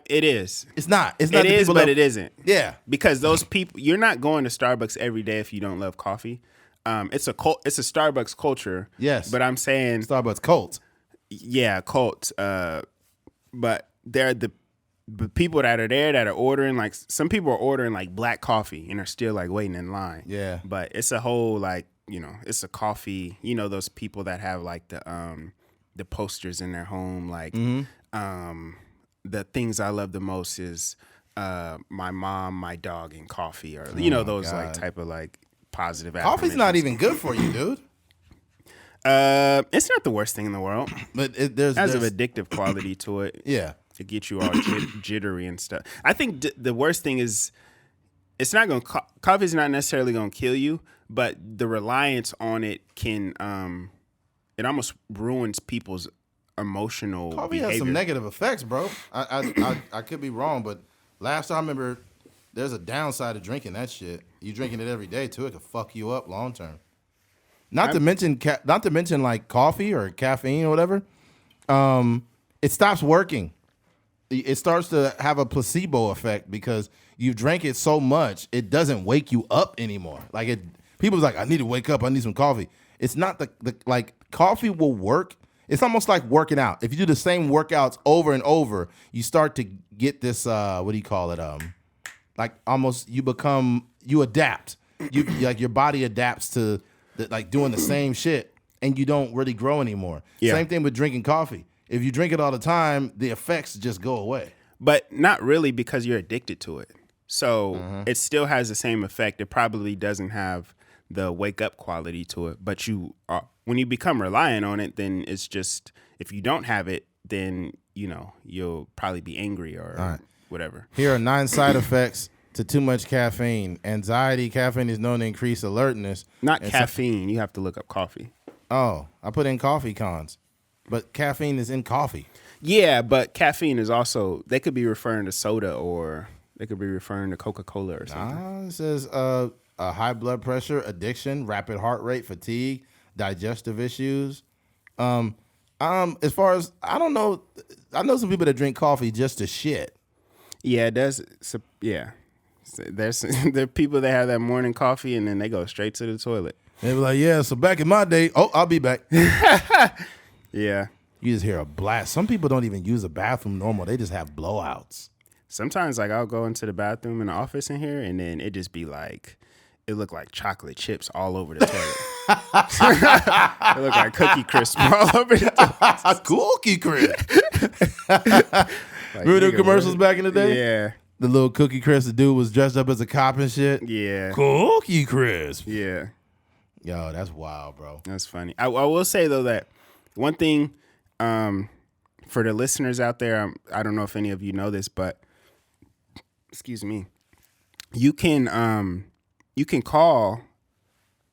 Speaker 2: It is.
Speaker 1: It's not. It's not.
Speaker 2: It is, but it isn't.
Speaker 1: Yeah.
Speaker 2: Because those people, you're not going to Starbucks every day if you don't love coffee. It's a Starbucks culture.
Speaker 1: Yes.
Speaker 2: But I'm saying
Speaker 1: Starbucks cult.
Speaker 2: Yeah, cult. But they're the people that are there that are ordering, like some people are ordering like black coffee and are still like waiting in line.
Speaker 1: Yeah.
Speaker 2: But it's a whole like, it's a coffee, those people that have like the posters in their home, like the things I love the most is my mom, my dog, and coffee, or those God. Like type of like positive.
Speaker 1: Coffee's not even good for you, dude.
Speaker 2: It's not the worst thing in the world,
Speaker 1: but
Speaker 2: there's an addictive quality to it.
Speaker 1: Yeah,
Speaker 2: to get you all jittery and stuff. I think the worst thing is it's not going. Coffee's not necessarily going to kill you, but the reliance on it can. It almost ruins people's emotional
Speaker 1: Coffee
Speaker 2: behavior.
Speaker 1: has some negative effects, bro. I could be wrong, but last time I remember, there's a downside to drinking that shit. You drinking it every day too, it could fuck you up long term. Not to mention like coffee or caffeine or whatever. It stops working. It starts to have a placebo effect because you've drank it so much, it doesn't wake you up anymore. Like people's like, I need to wake up. I need some coffee. It's not the like coffee will work. It's almost like working out. If you do the same workouts over and over, you start to get this, what do you call it? Like almost you adapt. Like your body adapts to like doing the same shit and you don't really grow anymore. Yeah. Same thing with drinking coffee. If you drink it all the time, the effects just go away.
Speaker 2: But not really because you're addicted to it. So it still has the same effect. It probably doesn't have the wake up quality to it, but when you become reliant on it, then it's just, if you don't have it, then you'll probably be angry or whatever.
Speaker 1: Here are 9 side effects to too much caffeine. Anxiety. Caffeine is known to increase alertness.
Speaker 2: Not caffeine. You have to look up coffee.
Speaker 1: Oh, I put in coffee cons, but caffeine is in coffee.
Speaker 2: Yeah, but caffeine is also, they could be referring to soda or they could be referring to Coca-Cola or something.
Speaker 1: It says high blood pressure, addiction, rapid heart rate, fatigue, digestive issues. As far as, I don't know, I know some people that drink coffee just to shit.
Speaker 2: Yeah, yeah. There are people that have that morning coffee and then they go straight to the toilet.
Speaker 1: They be like, yeah, so back in my day, I'll be back.
Speaker 2: Yeah.
Speaker 1: You just hear a blast. Some people don't even use a bathroom normal. They just have blowouts.
Speaker 2: Sometimes like I'll go into the bathroom in the office in here and then it just be like, it look like chocolate chips all over the toilet. It look like Cookie Crisp all over the toilet.
Speaker 1: Cookie Crisp. Remember the commercials back in the day?
Speaker 2: Yeah.
Speaker 1: The little Cookie Crisp, the dude was dressed up as a cop and shit.
Speaker 2: Yeah.
Speaker 1: Cookie Crisp.
Speaker 2: Yeah.
Speaker 1: Yo, that's wild, bro.
Speaker 2: That's funny. I will say though that one thing for the listeners out there, I don't know if any of you know this, but excuse me, you can call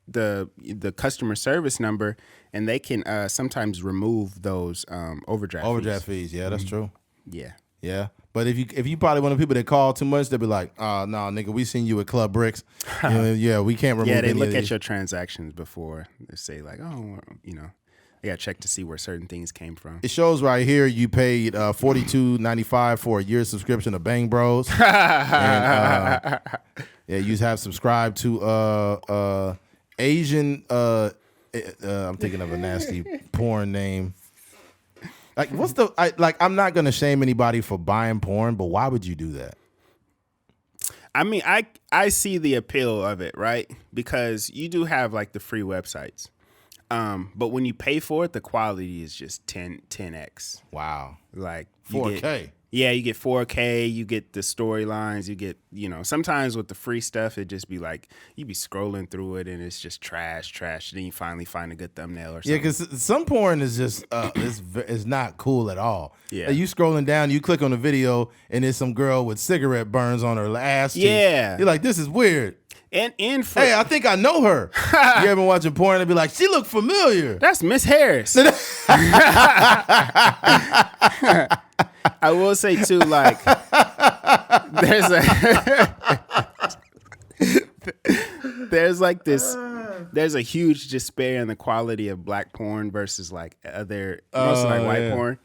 Speaker 2: the customer service number and they can sometimes remove those overdraft fees.
Speaker 1: Yeah, that's true.
Speaker 2: Yeah.
Speaker 1: But if you probably one of the people that call too much, they'll be like, no, nigga, we seen you at Club Bricks. Yeah, we can't remove.
Speaker 2: Yeah, they look at your transactions before they say like, oh, they got to check to see where certain things came from.
Speaker 1: It shows right here you paid $42.95 for a year subscription to Bang Bros. And, yeah, you have subscribed to Asian. I'm thinking of a nasty porn name. Like, I'm not gonna shame anybody for buying porn, but why would you do that?
Speaker 2: I mean, I see the appeal of it, right? Because you do have like the free websites. But when you pay for it, the quality is just 10x.
Speaker 1: Wow.
Speaker 2: Like
Speaker 1: 4K.
Speaker 2: You get 4K, you get the storylines, you get, sometimes with the free stuff, it just be like, you be scrolling through it and it's just trash. Then you finally find a good thumbnail or something.
Speaker 1: Yeah, because some porn is just, it's not cool at all.
Speaker 2: Yeah.
Speaker 1: Like you scrolling down, you click on the video, and there's some girl with cigarette burns on her ass cheek.
Speaker 2: Yeah.
Speaker 1: You're like, this is weird.
Speaker 2: And for,
Speaker 1: Hey, I think I know her. You ever watching porn and be like, she look familiar.
Speaker 2: That's Miss Harris. I will say too, like, there's a huge despair in the quality of black porn versus like other, mostly like white porn.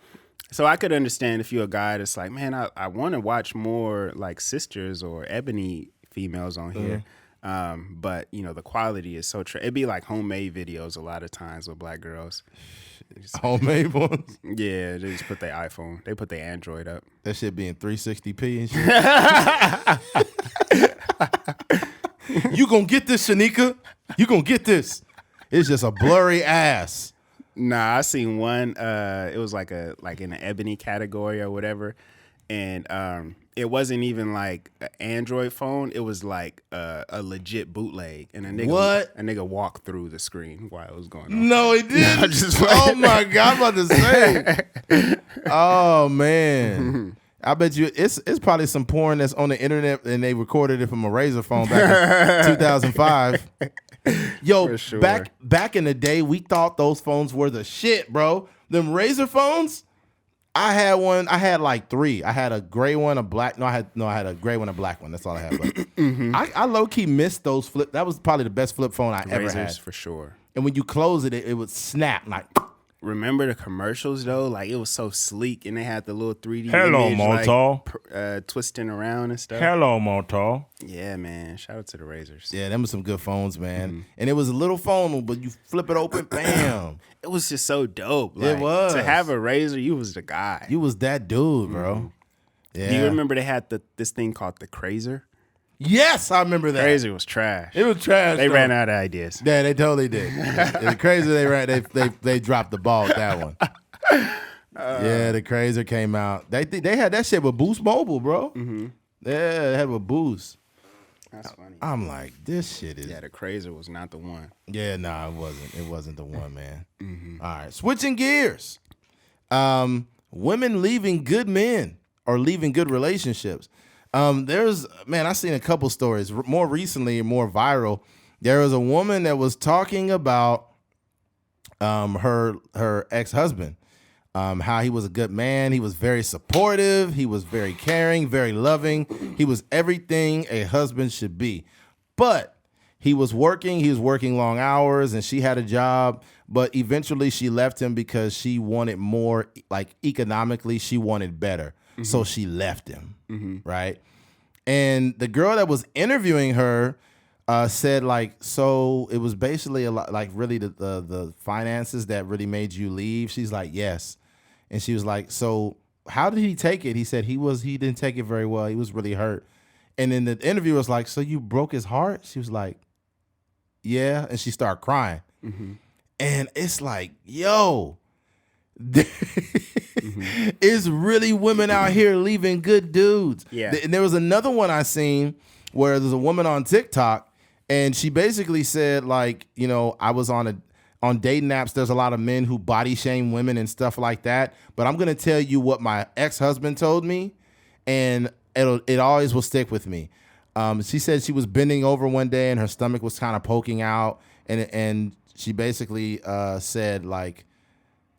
Speaker 2: So I could understand if you're a guy that's like, man, I want to watch more like sisters or ebony females on here. But the quality is so it'd be like homemade videos a lot of times with black girls.
Speaker 1: Homemade ones?
Speaker 2: Yeah, they just put their iPhone. They put their Android up.
Speaker 1: That shit being 360p and shit. You gonna get this, Shanika? You gonna get this? It's just a blurry ass.
Speaker 2: Nah, I seen one. It was like in the ebony category or whatever, and it wasn't even like an Android phone. It was like a legit bootleg, and a nigga walked through the screen while it was going on.
Speaker 1: No, he didn't. Oh my God, I'm about to say. Oh man, I bet you it's probably some porn that's on the internet and they recorded it from a Razor phone back in 2005. Yo,
Speaker 2: sure.
Speaker 1: back in the day, we thought those phones were the shit, bro. Them Razor phones. I had one. I had like three. I had a gray one, a black. I had a gray one, a black one. That's all I had. But I low key missed those flip. That was probably the best flip phone I ever had
Speaker 2: for sure.
Speaker 1: And when you close it, it would snap like.
Speaker 2: Remember the commercials though? Like it was so sleek, and they had the little 3D
Speaker 3: Hello,
Speaker 2: image,
Speaker 3: Moto.
Speaker 2: Twisting around and stuff.
Speaker 3: Hello, Moto.
Speaker 2: Yeah, man. Shout out to the Razors.
Speaker 1: Yeah, them were some good phones, man. And it was a little phone, but you flip it open, bam.
Speaker 2: It was just so dope. Like,
Speaker 1: it was.
Speaker 2: To have a Razor, you was the guy.
Speaker 1: You was that dude, bro. Yeah.
Speaker 2: Do you remember they had this thing called the Crazer?
Speaker 1: Yes, I remember that.
Speaker 2: Crazer was trash.
Speaker 1: It was trash.
Speaker 2: They ran out of ideas.
Speaker 1: Yeah, they totally did. The Crazer, they dropped the ball with that one. Yeah, the Crazer came out. They had that shit with Boost Mobile, bro. Yeah, they had with Boost.
Speaker 2: That's funny.
Speaker 1: I'm like, this shit is.
Speaker 2: Yeah, the Crazer was not the one.
Speaker 1: Yeah, nah, it wasn't. It wasn't the one, man. All right, switching gears. Women leaving good men or leaving good relationships. I seen a couple stories more recently, more viral. There was a woman that was talking about her ex-husband, how he was a good man. He was very supportive. He was very caring, very loving. He was everything a husband should be. But he was working long hours, and she had a job. But eventually she left him because she wanted more, like economically, she wanted better. So she left him, right? And the girl that was interviewing her said, like, so it was basically a lot, like really the finances that really made you leave. She's like, yes. And she was like, so how did he take it? He said he didn't take it very well. He was really hurt. And then the interviewer was like, so you broke his heart? She was like, yeah. And she started crying. And it's like, yo, it's really women out here leaving good dudes.
Speaker 2: Yeah.
Speaker 1: And there was another one I seen where there's a woman on TikTok, and she basically said, like, I was on dating apps. There's a lot of men who body shame women and stuff like that. But I'm gonna tell you what my ex-husband told me, and it always will stick with me. She said she was bending over one day and her stomach was kind of poking out, and she basically said, like,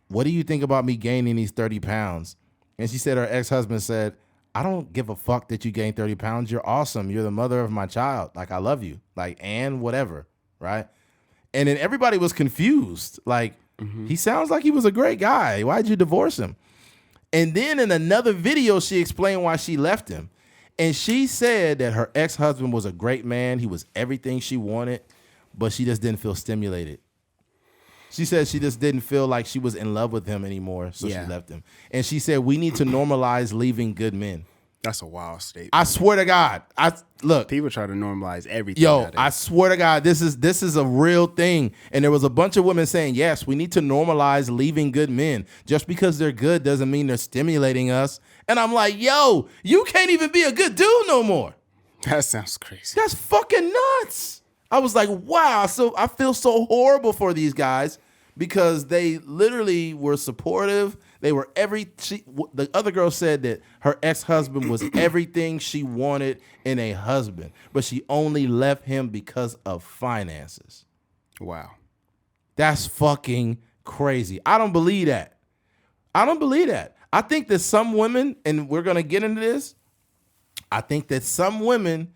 Speaker 1: what do you think about me gaining these 30 pounds? And she said her ex-husband said, I don't give a fuck that you gained 30 pounds. You're awesome. You're the mother of my child. Like, I love you. Like, and whatever, right? And then everybody was confused. Like, he sounds like he was a great guy. Why'd you divorce him? And then in another video, she explained why she left him. And she said that her ex-husband was a great man. He was everything she wanted, but she just didn't feel stimulated. She said she just didn't feel like she was in love with him anymore, so she left him. And she said we need to normalize leaving good men.
Speaker 2: That's a wild statement.
Speaker 1: I swear to God. Look.
Speaker 2: People try to normalize everything.
Speaker 1: Yo,
Speaker 2: nowadays.
Speaker 1: I swear to God, this is a real thing. And there was a bunch of women saying, yes, we need to normalize leaving good men. Just because they're good doesn't mean they're stimulating us. And I'm like, yo, you can't even be a good dude no more.
Speaker 2: That sounds crazy.
Speaker 1: That's fucking nuts. I was like, wow. So I feel so horrible for these guys because they literally were supportive. They were the other girl said that her ex-husband was everything she wanted in a husband, but she only left him because of finances.
Speaker 2: Wow.
Speaker 1: That's fucking crazy. I don't believe that. I think that some women, and we're going to get into this, I think that some women,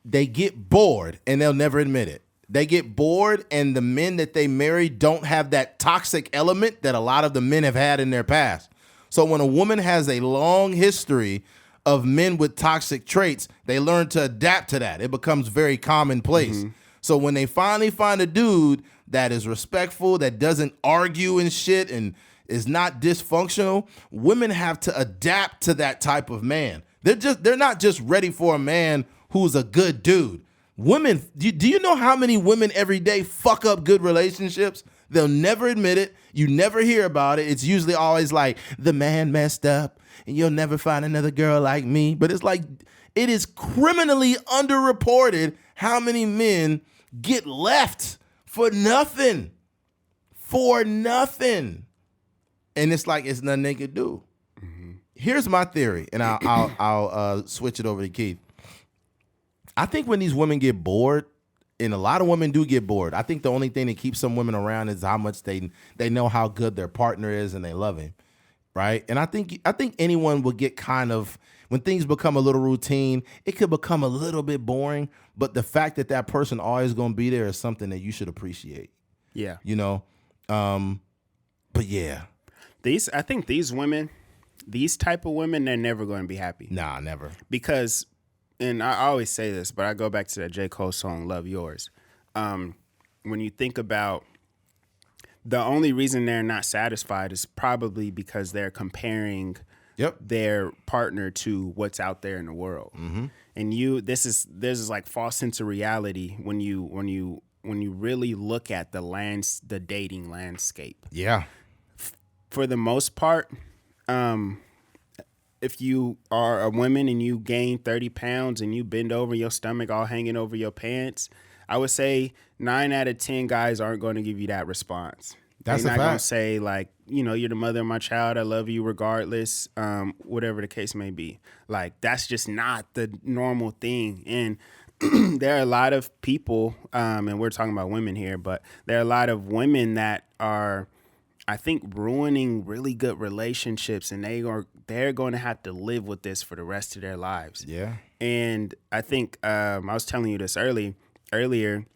Speaker 1: they get bored and they'll never admit it. They get bored and the men that they marry don't have that toxic element that a lot of the men have had in their past. So when a woman has a long history of men with toxic traits, they learn to adapt to that. It becomes very commonplace. Mm-hmm. So when they finally find a dude that is respectful, that doesn't argue and shit and is not dysfunctional, women have to adapt to that type of man. They're not just ready for a man who's a good dude. Women, do you know how many women every day fuck up good relationships? They'll never admit it. You never hear about it. It's usually always like, the man messed up and you'll never find another girl like me. But it's like, it is criminally underreported how many men get left for nothing. For nothing. And it's like, it's nothing they could do. Mm-hmm. Here's my theory, and I'll switch it over to Keith. I think when these women get bored, and a lot of women do get bored, I think the only thing that keeps some women around is how much they know how good their partner is and they love him, right? And I think anyone will get kind of, when things become a little routine, it could become a little bit boring, but the fact that that person always going to be there is something that you should appreciate.
Speaker 2: Yeah.
Speaker 1: You know? But yeah.
Speaker 2: I think these women, these type of women, they're never going to be happy.
Speaker 1: Nah, never.
Speaker 2: Because, and I always say this, but I go back to that J. Cole song, Love Yours. When you think about the only reason they're not satisfied is probably because they're comparing their partner to what's out there in the world. Mm-hmm. And this is like false sense of reality when you really look at the dating landscape.
Speaker 1: Yeah.
Speaker 2: For the most part, if you are a woman and you gain 30 pounds and you bend over, your stomach all hanging over your pants, I would say 9 out of 10 guys aren't going to give you that response.
Speaker 1: That's
Speaker 2: They're
Speaker 1: a
Speaker 2: not
Speaker 1: fact.
Speaker 2: going to say, like, you're the mother of my child. I love you regardless, whatever the case may be. Like, that's just not the normal thing. And there are a lot of people, and we're talking about women here, but there are a lot of women that are, I think, ruining really good relationships, and they're going to have to live with this for the rest of their lives. Yeah. And I think I was telling you this earlier.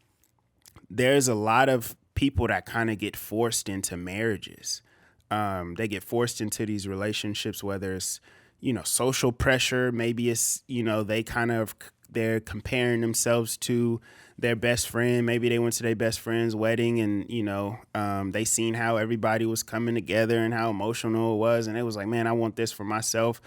Speaker 2: There's a lot of people that kind of get forced into marriages. They get forced into these relationships, whether it's social pressure. Maybe it's they're comparing themselves to their best friend. Maybe they went to their best friend's wedding and, they seen how everybody was coming together and how emotional it was. And it was like, man, I want this for myself.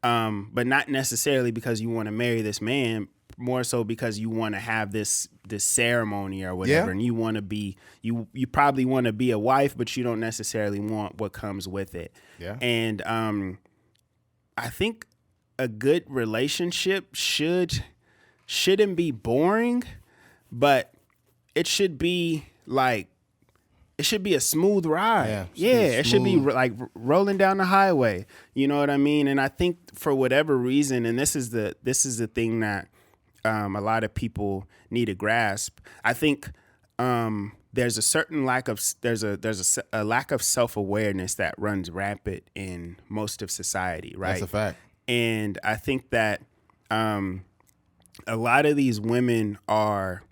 Speaker 2: But not necessarily because you want to marry this man, more so because you want to have this ceremony or whatever. Yeah. And you want to be, you probably want to be a wife, but you don't necessarily want what comes with it. Yeah. And I think a good relationship shouldn't be boring, but it should be like, it should be a smooth ride. Yeah, it should be like rolling down the highway. You know what I mean? And I think for whatever reason, and this is the thing that a lot of people need to grasp. I think there's a certain lack of a lack of self-awareness that runs rampant in most of society, right?
Speaker 1: That's a fact.
Speaker 2: And I think that a lot of these women are,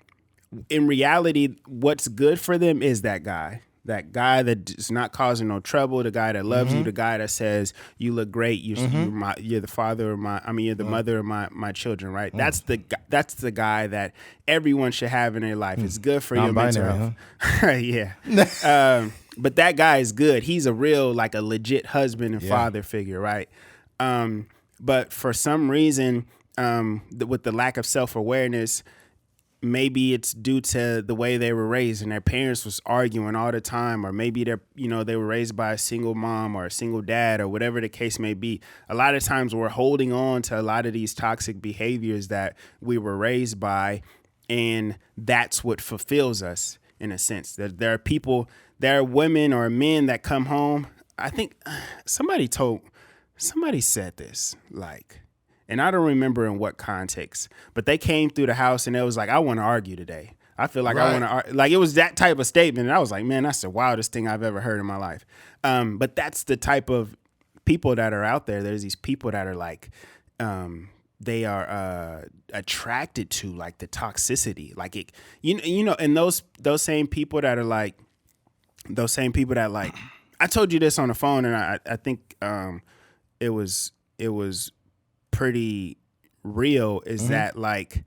Speaker 2: in reality, what's good for them is that guy that is not causing no trouble, the guy that loves you, the guy that says you look great, you're the father of you're the mother of my children, right? That's the guy that everyone should have in their life. It's good for your mental health. Huh? Yeah. But that guy is good. He's a real, like a legit husband and father figure, right? But for some reason, with the lack of self-awareness, maybe it's due to the way they were raised and their parents was arguing all the time, or maybe they were raised by a single mom or a single dad or whatever the case may be. A lot of times we're holding on to a lot of these toxic behaviors that we were raised by, and that's what fulfills us in a sense. There are women or men that come home. I think somebody said this, like, and I don't remember in what context, but they came through the house and it was like, I want to argue today. I feel like I want to argue. Like, it was that type of statement. And I was like, man, that's the wildest thing I've ever heard in my life. But that's the type of people that are out there. There's these people that are like, they are attracted to like the toxicity. Like, it, and those same people that are like, I told you this on the phone, and I think it was pretty real, is that like,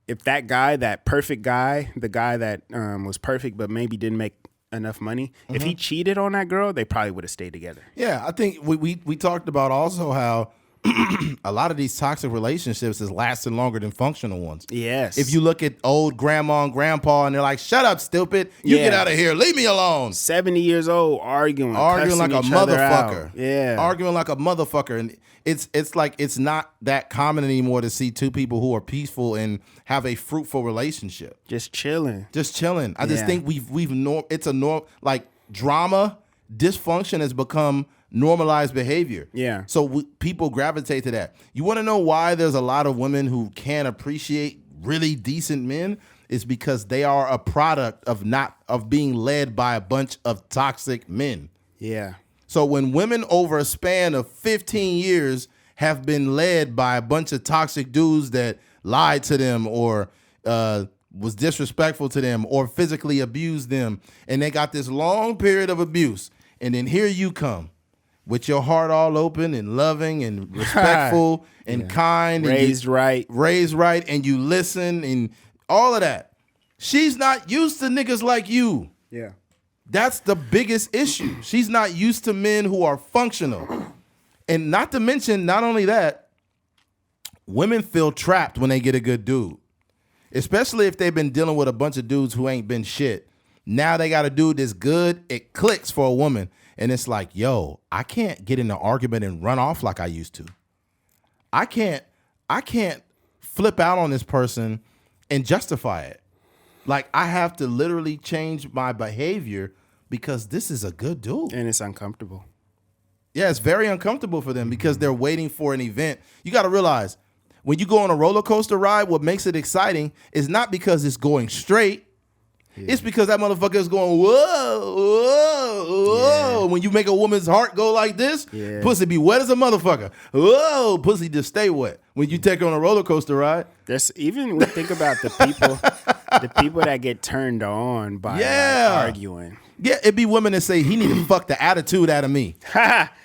Speaker 2: if that perfect guy, the guy that was perfect but maybe didn't make enough money, if he cheated on that girl, they probably would have stayed together.
Speaker 1: Yeah, I think we talked about also how a lot of these toxic relationships is lasting longer than functional ones.
Speaker 2: Yes.
Speaker 1: If you look at old grandma and grandpa and they're like, shut up, stupid. You get out of here. Leave me alone.
Speaker 2: 70 years old, arguing
Speaker 1: like a motherfucker.
Speaker 2: Yeah.
Speaker 1: Arguing like a motherfucker. And it's like, it's not that common anymore to see two people who are peaceful and have a fruitful relationship.
Speaker 2: Just chilling.
Speaker 1: I just think like drama, dysfunction has become normalized behavior.
Speaker 2: Yeah.
Speaker 1: So people gravitate to that. You want to know why there's a lot of women who can't appreciate really decent men? It's because they are a product of being led by a bunch of toxic men.
Speaker 2: Yeah.
Speaker 1: So when women over a span of 15 years have been led by a bunch of toxic dudes that lied to them or was disrespectful to them or physically abused them, and they got this long period of abuse, and then here you come with your heart all open and loving and respectful and kind.
Speaker 2: Raised right,
Speaker 1: and you listen and all of that. She's not used to niggas like you.
Speaker 2: Yeah.
Speaker 1: That's the biggest issue. She's not used to men who are functional. And not to mention, not only that, women feel trapped when they get a good dude. Especially if they've been dealing with a bunch of dudes who ain't been shit. Now they got a dude that's good. It clicks for a woman. And it's like, yo, I can't get in an argument and run off like I used to. I can't flip out on this person and justify it. Like, I have to literally change my behavior because this is a good dude.
Speaker 2: And it's uncomfortable.
Speaker 1: Yeah, it's very uncomfortable for them because they're waiting for an event. You got to realize, when you go on a roller coaster ride, what makes it exciting is not because it's going straight. Yeah. It's because that motherfucker is going, whoa, whoa, whoa. Yeah. When you make a woman's heart go like this, pussy be wet as a motherfucker. Whoa, pussy just stay wet. When you take her on a roller coaster ride.
Speaker 2: There's even, we think about the people that get turned on by arguing.
Speaker 1: Yeah, it'd be women that say, he need to fuck the attitude out of me.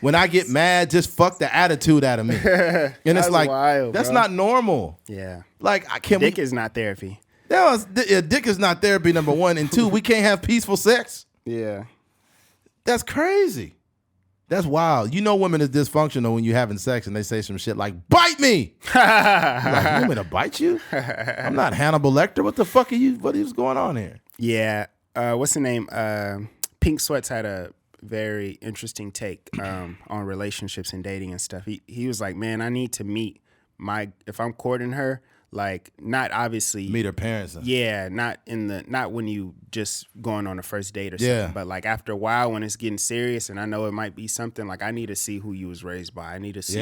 Speaker 1: When I get mad, just fuck the attitude out of me. And it's like, wild, that's not normal.
Speaker 2: Yeah.
Speaker 1: Like,
Speaker 2: Dick is not therapy.
Speaker 1: Dick is not therapy, number one. And two, we can't have peaceful sex.
Speaker 2: Yeah.
Speaker 1: That's crazy. That's wild. You know women is dysfunctional when you're having sex and they say some shit like, bite me. Like, you want me to bite you? I'm not Hannibal Lecter. What the fuck are you? What is going on here?
Speaker 2: Yeah. What's the name? Pink Sweats had a very interesting take on relationships and dating and stuff. He was like, man, I need to meet if I'm courting her, like, not obviously
Speaker 1: meet her parents.
Speaker 2: Yeah, not when you just going on a first date or something, but like after a while when it's getting serious and I know it might be something, like, I need to see who you was raised by. I need to see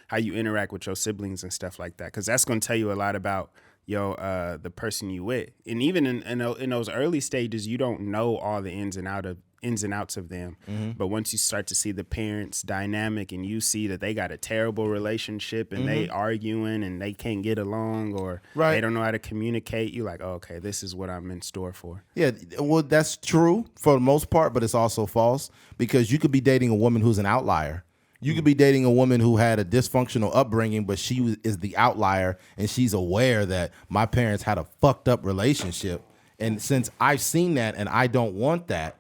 Speaker 2: how you interact with your siblings and stuff like that, because that's going to tell you a lot about the person you with. And even in those early stages, you don't know all the ins and outs of them. Mm-hmm. But once you start to see the parents' dynamic and you see that they got a terrible relationship and they arguing and they can't get along or they don't know how to communicate, you're like, oh, okay, this is what I'm in store for. Yeah,
Speaker 1: well, that's true for the most part, but it's also false, because you could be dating a woman who's an outlier. You could be dating a woman who had a dysfunctional upbringing, but she is the outlier, and she's aware that my parents had a fucked up relationship. And since I've seen that and I don't want that,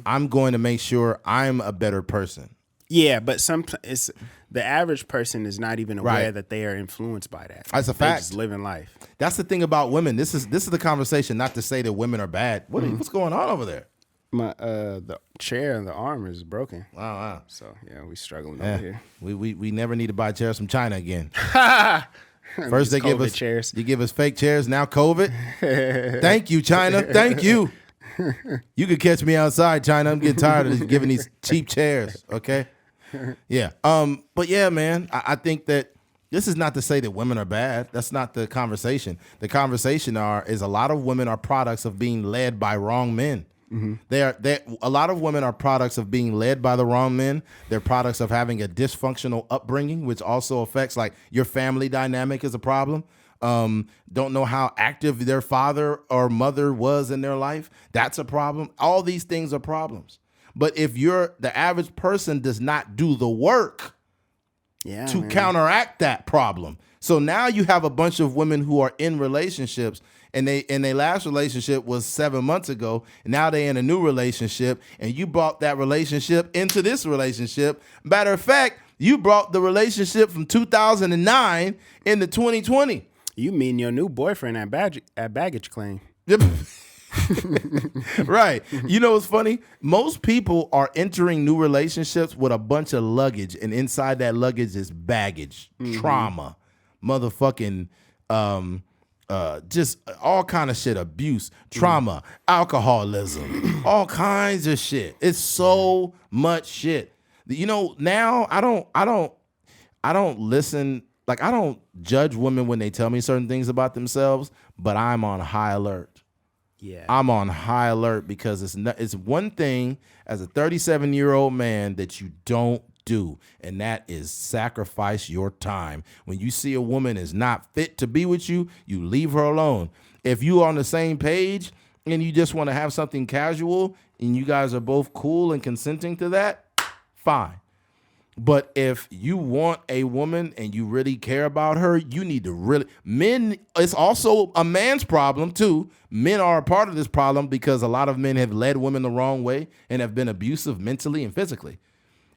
Speaker 1: I'm going to make sure I'm a better person.
Speaker 2: Yeah, but sometimes the average person is not even aware
Speaker 1: Right.
Speaker 2: that they are influenced by that.
Speaker 1: That's a
Speaker 2: They're
Speaker 1: fact.
Speaker 2: just living life.
Speaker 1: That's the thing about women. This is the conversation. Not to say that women are bad. What's going on over there?
Speaker 2: My the chair and the arm is broken.
Speaker 1: Wow.
Speaker 2: So yeah, we struggling over here.
Speaker 1: We never need to buy chairs from China again. First they give
Speaker 2: COVID
Speaker 1: us
Speaker 2: chairs.
Speaker 1: You give us fake chairs. Now COVID. Thank you, China. Thank you. You could catch me outside, China. I'm getting tired of giving these cheap chairs. Okay. Yeah. But yeah, man. I think that this is not to say that women are bad. That's not the conversation. The conversation is a lot of women are products of being led by wrong men. Mm-hmm. A lot of women are products of being led by the wrong men. They're products of having a dysfunctional upbringing, which also affects like your family dynamic is a problem. Don't know how active their father or mother was in their life. That's a problem. All these things are problems. But if the average person does not do the work to counteract that problem. So now you have a bunch of women who are in relationships and their last relationship was 7 months ago. And now they in a new relationship and you brought that relationship into this relationship. Matter of fact, you brought the relationship from 2009 into 2020.
Speaker 2: You mean your new boyfriend at baggage claim?
Speaker 1: Right. You know what's funny? Most people are entering new relationships with a bunch of luggage, and inside that luggage is baggage, trauma, motherfucking, just all kind of shit, abuse, trauma, alcoholism, all kinds of shit. It's so much shit. You know, now I don't listen. Like I don't judge women when they tell me certain things about themselves, but I'm on high alert.
Speaker 2: Yeah,
Speaker 1: I'm on high alert because it's one thing as a 37-year-old man that you don't do, and that is sacrifice your time. When you see a woman is not fit to be with you, you leave her alone. If you are on the same page and you just want to have something casual and you guys are both cool and consenting to that, fine. But if you want a woman and you really care about her, you need to men, it's also a man's problem too. Men are a part of this problem because a lot of men have led women the wrong way and have been abusive mentally and physically.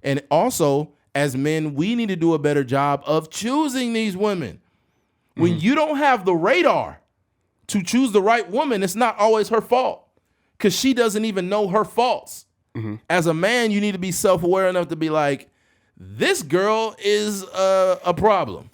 Speaker 1: And also, as men, we need to do a better job of choosing these women. When you don't have the radar to choose the right woman, it's not always her fault because she doesn't even know her faults. As a man, you need to be self-aware enough to be like, this girl is a problem.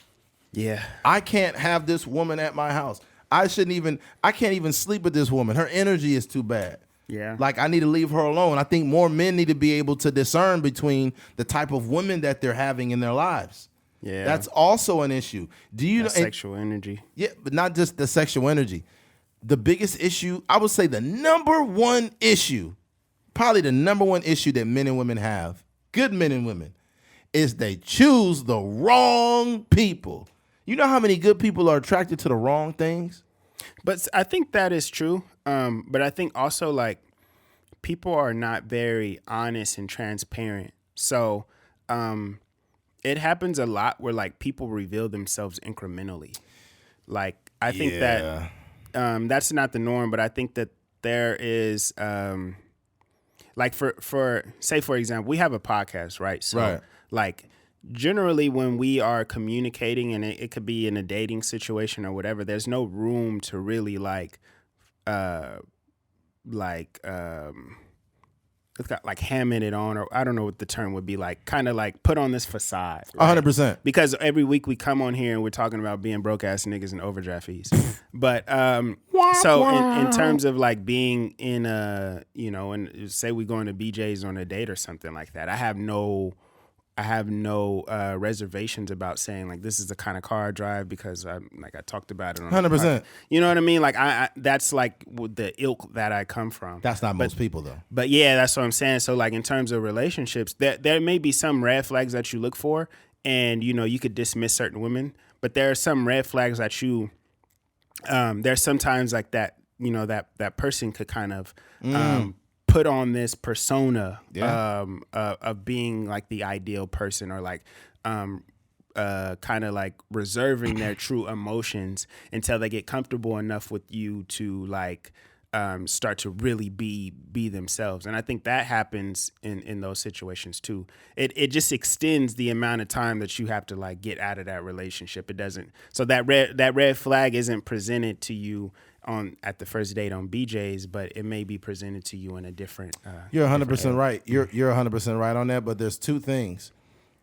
Speaker 2: Yeah.
Speaker 1: I can't have this woman at my house. I can't even sleep with this woman. Her energy is too bad.
Speaker 2: Yeah.
Speaker 1: Like I need to leave her alone. I think more men need to be able to discern between the type of women that they're having in their lives.
Speaker 2: Yeah.
Speaker 1: That's also an issue. Do you know
Speaker 2: sexual energy?
Speaker 1: Yeah, but not just the sexual energy. The biggest issue, I would say the number one issue, probably the number one issue that men and women have, good men and women, is they choose the wrong people. You know how many good people are attracted to the wrong things?
Speaker 2: But I think that is true. But I think also like people are not very honest and transparent. So it happens a lot where like people reveal themselves incrementally. Like I think that that's not the norm, but I think that there is like for say for example, we have a podcast, right? So
Speaker 1: Right.
Speaker 2: like generally when we are communicating and it could be in a dating situation or whatever, there's no room to really it's got like hamming it on, or I don't know what the term would be, like kind of like put on this facade. Right?
Speaker 1: 100%.
Speaker 2: Because every week we come on here and we're talking about being broke ass niggas and overdraft fees. But so in terms of like being in a, you know, and say we going to BJ's on a date or something like that, I have no reservations about saying like this is the kind of car I drive because I talked about it on
Speaker 1: 100%.
Speaker 2: You know what I mean? Like I that's like the ilk that I come from.
Speaker 1: That's not most people though.
Speaker 2: But yeah, that's what I'm saying. So like in terms of relationships, there may be some red flags that you look for, and you know you could dismiss certain women, but there are some red flags that you there's sometimes like that, you know, that person could kind of put on this persona of being like the ideal person, or like kind of like reserving their true emotions until they get comfortable enough with you to like start to really be themselves. And I think that happens in those situations too. It just extends the amount of time that you have to like get out of that relationship. It doesn't. So that red flag isn't presented to you at the first date on BJ's, but it may be presented to you in a different.
Speaker 1: You're 100% right. You're 100% right on that. But there's two things.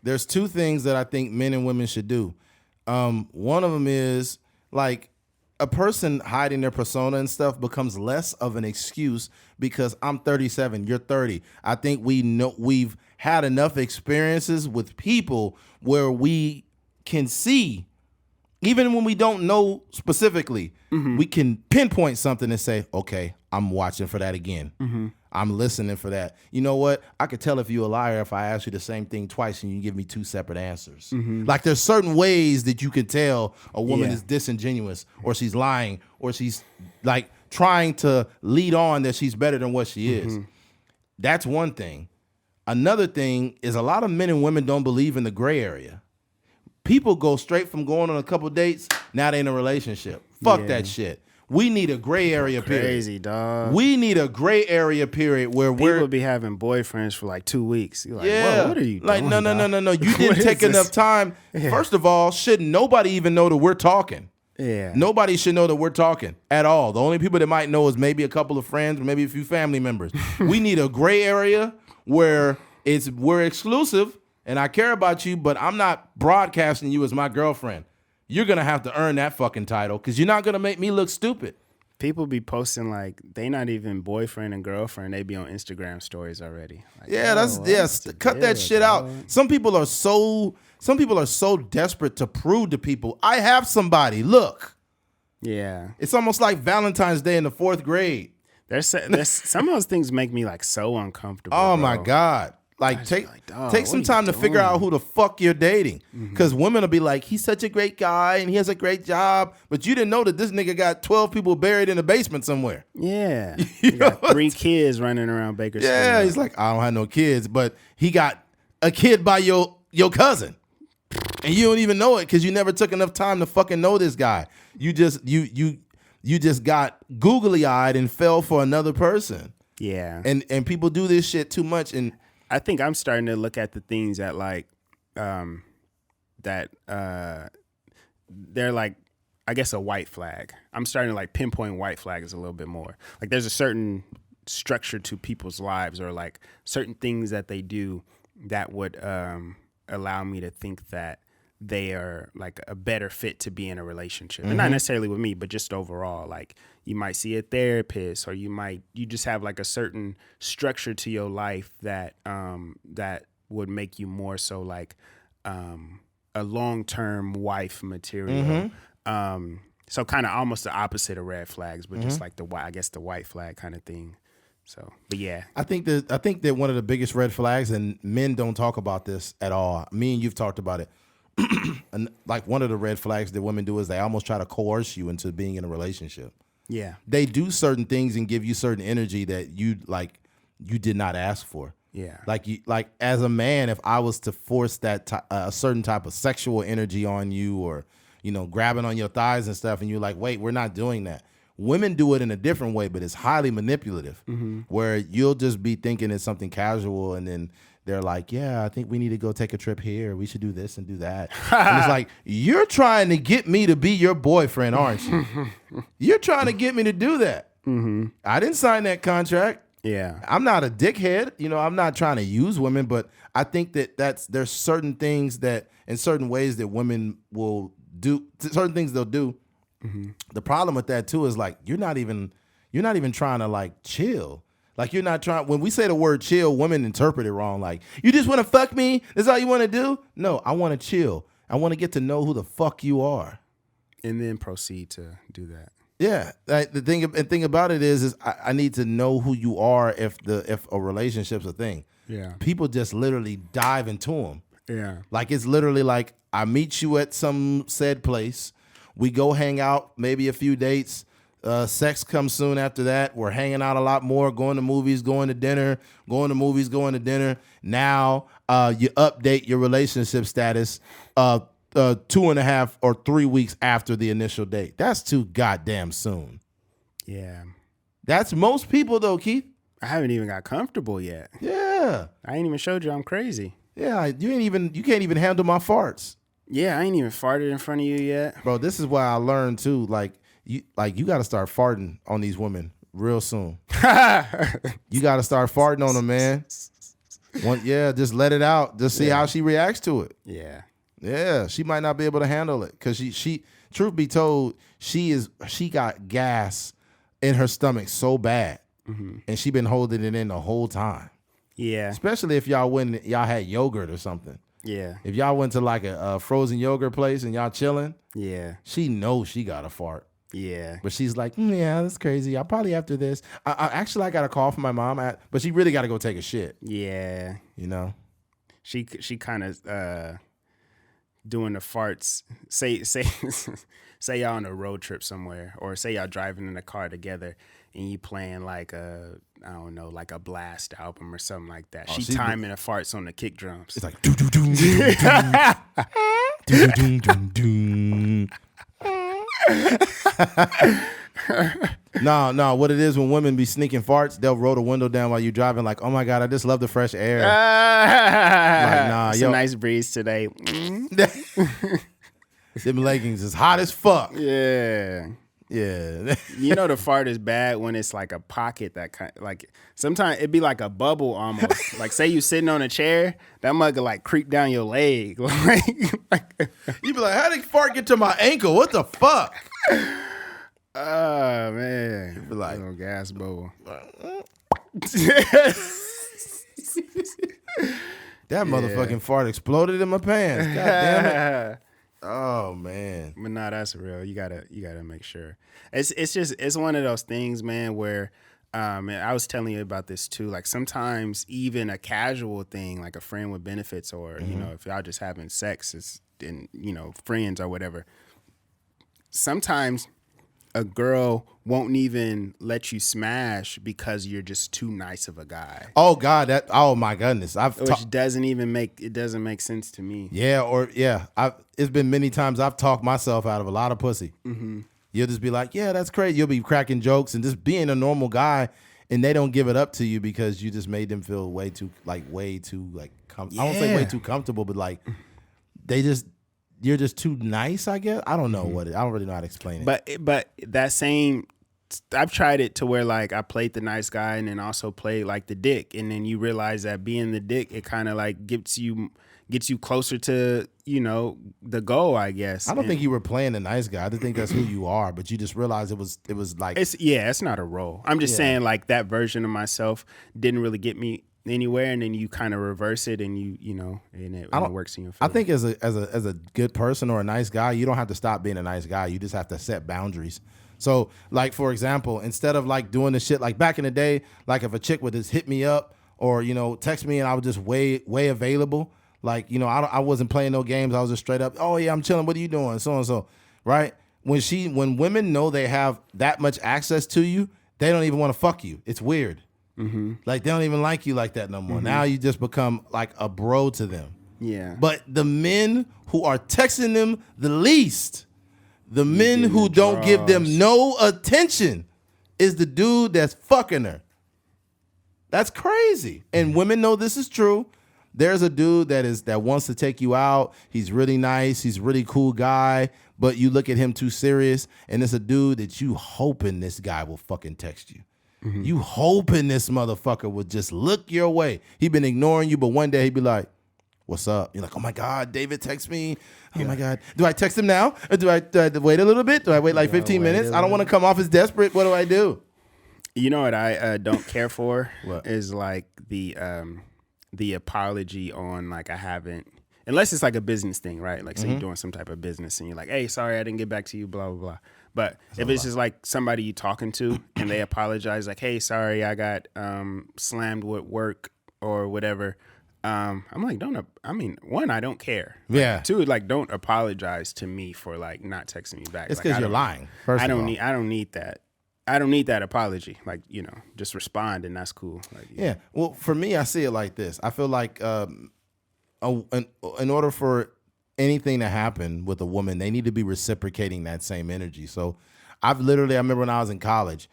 Speaker 1: There's two things that I think men and women should do. One of them is like a person hiding their persona and stuff becomes less of an excuse because I'm 37, you're 30. I think we've had enough experiences with people where we can see, even when we don't know specifically, we can pinpoint something and say, okay, I'm watching for that again. I'm listening for that. You know what? I could tell if you're a liar if I ask you the same thing twice and you give me two separate answers. Like there's certain ways that you can tell a woman is disingenuous or she's lying or she's like trying to lead on that she's better than what she is. That's one thing. Another thing is a lot of men and women don't believe in the gray area. People go straight from going on a couple dates, now they're in a relationship. Fuck that shit. We need a gray area period.
Speaker 2: Crazy, dog.
Speaker 1: We need a gray area period where
Speaker 2: people be having boyfriends for like 2 weeks. You're like, whoa, what are you
Speaker 1: like,
Speaker 2: doing?
Speaker 1: No. You didn't take enough time. First of all, shouldn't nobody even know that we're talking?
Speaker 2: Yeah.
Speaker 1: Nobody should know that we're talking at all. The only people that might know is maybe a couple of friends, maybe a few family members. We need a gray area where we're exclusive and I care about you, but I'm not broadcasting you as my girlfriend. You're going to have to earn that fucking title because you're not going to make me look stupid.
Speaker 2: People be posting like they not even boyfriend and girlfriend. They be on Instagram stories already. Like,
Speaker 1: Cut that shit out. Some people are so desperate to prove to people, I have somebody. Look.
Speaker 2: Yeah.
Speaker 1: It's almost like Valentine's Day in the 4th grade.
Speaker 2: There's some of those things make me like so uncomfortable.
Speaker 1: Oh
Speaker 2: bro.
Speaker 1: my God. Like take some time to figure out who the fuck you're dating. Because women will be like, he's such a great guy and he has a great job. But you didn't know that this nigga got 12 people buried in a basement somewhere.
Speaker 2: Yeah. He got 3 kids running around Bakersfield.
Speaker 1: Yeah, he's like, I don't have no kids. But he got a kid by your cousin. And you don't even know it because you never took enough time to fucking know this guy. You just got googly eyed and fell for another person.
Speaker 2: Yeah.
Speaker 1: And people do this shit too much. And
Speaker 2: I think I'm starting to look at the things that like they're like, I guess, a white flag. I'm starting to like pinpoint white flags a little bit more. Like there's a certain structure to people's lives or like certain things that they do that would allow me to think that they are like a better fit to be in a relationship. And not necessarily with me, but just overall. Like you might see a therapist or you just have like a certain structure to your life that that would make you more so like a long-term wife material. So kind of almost the opposite of red flags, but just like the white flag kind of thing. So, but yeah,
Speaker 1: I think that one of the biggest red flags, and men don't talk about this at all. Me and you've talked about it. And like one of the red flags that women do is they almost try to coerce you into being in a relationship.
Speaker 2: Yeah.
Speaker 1: They do certain things and give you certain energy that you did not ask for.
Speaker 2: Yeah.
Speaker 1: Like as a man, if I was to force that a certain type of sexual energy on you or, grabbing on your thighs and stuff and you're like, wait, we're not doing that. Women do it in a different way, but it's highly manipulative where you'll just be thinking it's something casual and then they're like, yeah, I think we need to go take a trip here. We should do this and do that. And it's like, you're trying to get me to be your boyfriend, aren't you? You're trying to get me to do that. I didn't sign that contract.
Speaker 2: Yeah.
Speaker 1: I'm not a dickhead. I'm not trying to use women, but I think that there's certain things that in certain ways that women will do, certain things they'll do. The problem with that too is like, you're not even trying to like chill. Like you're not trying, when we say the word chill, women interpret it wrong. Like, you just want to fuck me? That's all you want to do? No, I want to chill. I want to get to know who the fuck you are.
Speaker 2: And then proceed to do that.
Speaker 1: Yeah. The thing about it is I need to know who you are if a relationship's a thing.
Speaker 2: Yeah.
Speaker 1: People just literally dive into them.
Speaker 2: Yeah.
Speaker 1: Like it's literally like I meet you at some said place. We go hang out, maybe a few dates. Sex comes soon after that. We're hanging out a lot more, going to movies, going to dinner, going to movies, going to dinner. Now you update your relationship status 2.5 or 3 weeks after the initial date. That's too goddamn soon.
Speaker 2: Yeah.
Speaker 1: That's most people though, Keith.
Speaker 2: I haven't even got comfortable yet.
Speaker 1: Yeah.
Speaker 2: I ain't even showed you I'm crazy.
Speaker 1: Yeah, you can't even handle my farts.
Speaker 2: Yeah, I ain't even farted in front of you yet.
Speaker 1: Bro, this is why I learned too. You got to start farting on these women real soon. You got to start farting on them, man. Just let it out. Just see how she reacts to it.
Speaker 2: Yeah.
Speaker 1: Yeah, she might not be able to handle it because she truth be told, she got gas in her stomach so bad, and she been holding it in the whole time.
Speaker 2: Yeah.
Speaker 1: Especially if y'all had yogurt or something.
Speaker 2: Yeah.
Speaker 1: If y'all went to like a frozen yogurt place and y'all chilling,
Speaker 2: Yeah.
Speaker 1: she knows she got a fart.
Speaker 2: Yeah.
Speaker 1: But she's like, yeah, that's crazy. I'll probably after this. I got a call from my mom, but she really got to go take a shit.
Speaker 2: Yeah.
Speaker 1: You know?
Speaker 2: She kind of doing the farts. Say y'all on a road trip somewhere, or say y'all driving in a car together and you playing like a Blast album or something like that. She timing the farts on the kick drums.
Speaker 1: It's like, do-do-doom, do-do-doom, do-do-doom. No. What it is when women be sneaking farts, they'll roll the window down while you driving. Like, oh my god, I just love the fresh air.
Speaker 2: It's a nice breeze today.
Speaker 1: Them leggings is hot as fuck.
Speaker 2: Yeah.
Speaker 1: Yeah.
Speaker 2: You know the fart is bad when it's like a pocket that kind like sometimes it'd be like a bubble almost. Like say you sitting on a chair, that mug could like creep down your leg.
Speaker 1: You be like, how did fart get to my ankle? What the fuck?
Speaker 2: Oh man.
Speaker 1: You be like,
Speaker 2: little gas bubble.
Speaker 1: That motherfucking fart exploded in my pants. God damn it. Oh man.
Speaker 2: But nah, that's real. You gotta make sure. It's one of those things, man, where and I was telling you about this too. Like sometimes even a casual thing, like a friend with benefits, or you know, if y'all just having sex and friends or whatever. Sometimes a girl won't even let you smash because you're just too nice of a guy.
Speaker 1: Oh God, oh my goodness.
Speaker 2: Which doesn't make sense to me.
Speaker 1: It's been many times I've talked myself out of a lot of pussy. Mm-hmm. You'll just be like, yeah, that's crazy. You'll be cracking jokes and just being a normal guy, and they don't give it up to you because you just made them feel way too I won't say way too comfortable, but like you're just too nice, I guess. I don't know I don't really know how to explain it.
Speaker 2: But that same, I've tried it to where like I played the nice guy and then also played like the dick, and then you realize that being the dick, it kind of like gets you closer to the goal, I guess.
Speaker 1: I don't think you were playing the nice guy. I just think that's who you are, but you just realized it was like
Speaker 2: it's not a role. I'm just saying like that version of myself didn't really get me anywhere, and then you kind of reverse it, and it works in your favor.
Speaker 1: I think as a good person or a nice guy, you don't have to stop being a nice guy. You just have to set boundaries. So, like for example, instead of like doing the shit like back in the day, like if a chick would just hit me up or text me and I was just way available, like I wasn't playing no games. I was just straight up, oh yeah, I'm chilling. What are you doing? So and so, right? When women know they have that much access to you, they don't even want to fuck you. It's weird. Mm-hmm. Like they don't even like you like that no more. Mm-hmm. Now you just become like a bro to them.
Speaker 2: Yeah.
Speaker 1: But the men who are texting them the least, the men who don't give them no attention, is the dude that's fucking her. That's crazy. And women know this is true. There's a dude that wants to take you out. He's really nice. He's a really cool guy. But you look at him too serious, and it's a dude that you hoping this guy will fucking text you. Mm-hmm. You hoping this motherfucker would just look your way. He been ignoring you, but one day he'd be like, what's up? You're like, oh my God, David text me. Oh my God. Do I text him now? Or do I wait a little bit? Do I wait like 15 minutes? I don't want to come off as desperate. What do I do?
Speaker 2: You know what I don't care for
Speaker 1: What?
Speaker 2: Is like the apology on like I haven't, unless it's like a business thing, right? Like say you're doing some type of business and you're like, hey, sorry I didn't get back to you, blah, blah, blah. But if it's just like somebody you talking to and they apologize, like, hey, sorry, I got slammed with work or whatever. I'm like, one, I don't care.
Speaker 1: Yeah.
Speaker 2: Two, like, don't apologize to me for like not texting me back.
Speaker 1: It's
Speaker 2: like,
Speaker 1: because you're lying. First
Speaker 2: I don't
Speaker 1: of all.
Speaker 2: need that. I don't need that apology. Like, just respond and that's cool. Like,
Speaker 1: Yeah. Well, for me, I see it like this. I feel like in order for anything to happen with a woman, they need to be reciprocating that same energy. So I remember when I was in college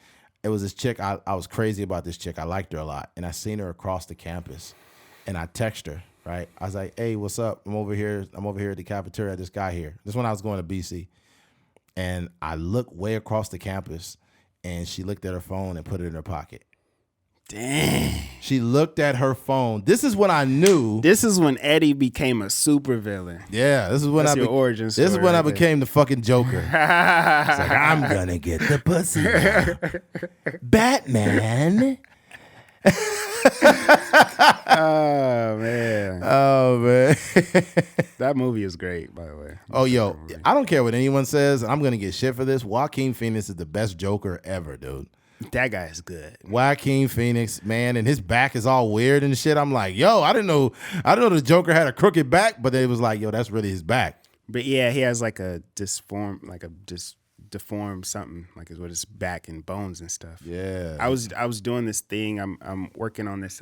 Speaker 1: It was this chick. I was crazy about this chick. I liked her a lot, and I seen her across the campus, and I text her. Right, I was like, "Hey, what's up? I'm over here at the cafeteria. This guy here." This when I was going to BC, and I looked way across the campus, and she looked at her phone and put it in her pocket.
Speaker 2: Dang.
Speaker 1: She looked at her phone. This is when I knew.
Speaker 2: This is when Eddie became a supervillain.
Speaker 1: Yeah, this is when
Speaker 2: That's your origin story.
Speaker 1: This is when I
Speaker 2: right
Speaker 1: became the fucking Joker. It's like, I'm gonna get the pussy now. Batman.
Speaker 2: Oh man.
Speaker 1: Oh man.
Speaker 2: That movie is great, by the way.
Speaker 1: Oh yo, I don't care what anyone says. I'm gonna get shit for this. Joaquin Phoenix is the best Joker ever, dude.
Speaker 2: That guy is good.
Speaker 1: Joaquin Phoenix, man, and his back is all weird and shit. I'm like, yo, I didn't know the Joker had a crooked back, but it was like, yo, that's really his back.
Speaker 2: But yeah, he has like a deformed something, like with his back and bones and stuff.
Speaker 1: Yeah.
Speaker 2: I was doing this thing. I'm working on this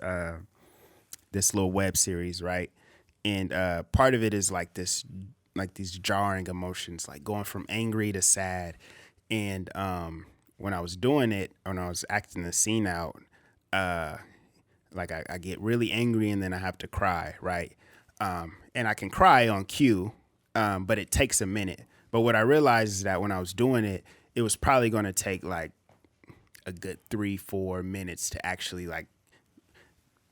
Speaker 2: this little web series, right? And part of it is like these jarring emotions, like going from angry to sad. And when I was doing it, when I was acting the scene out, like I get really angry and then I have to cry, right? And I can cry on cue, but it takes a minute. But what I realized is that when I was doing it, it was probably going to take like a good 3-4 minutes to actually like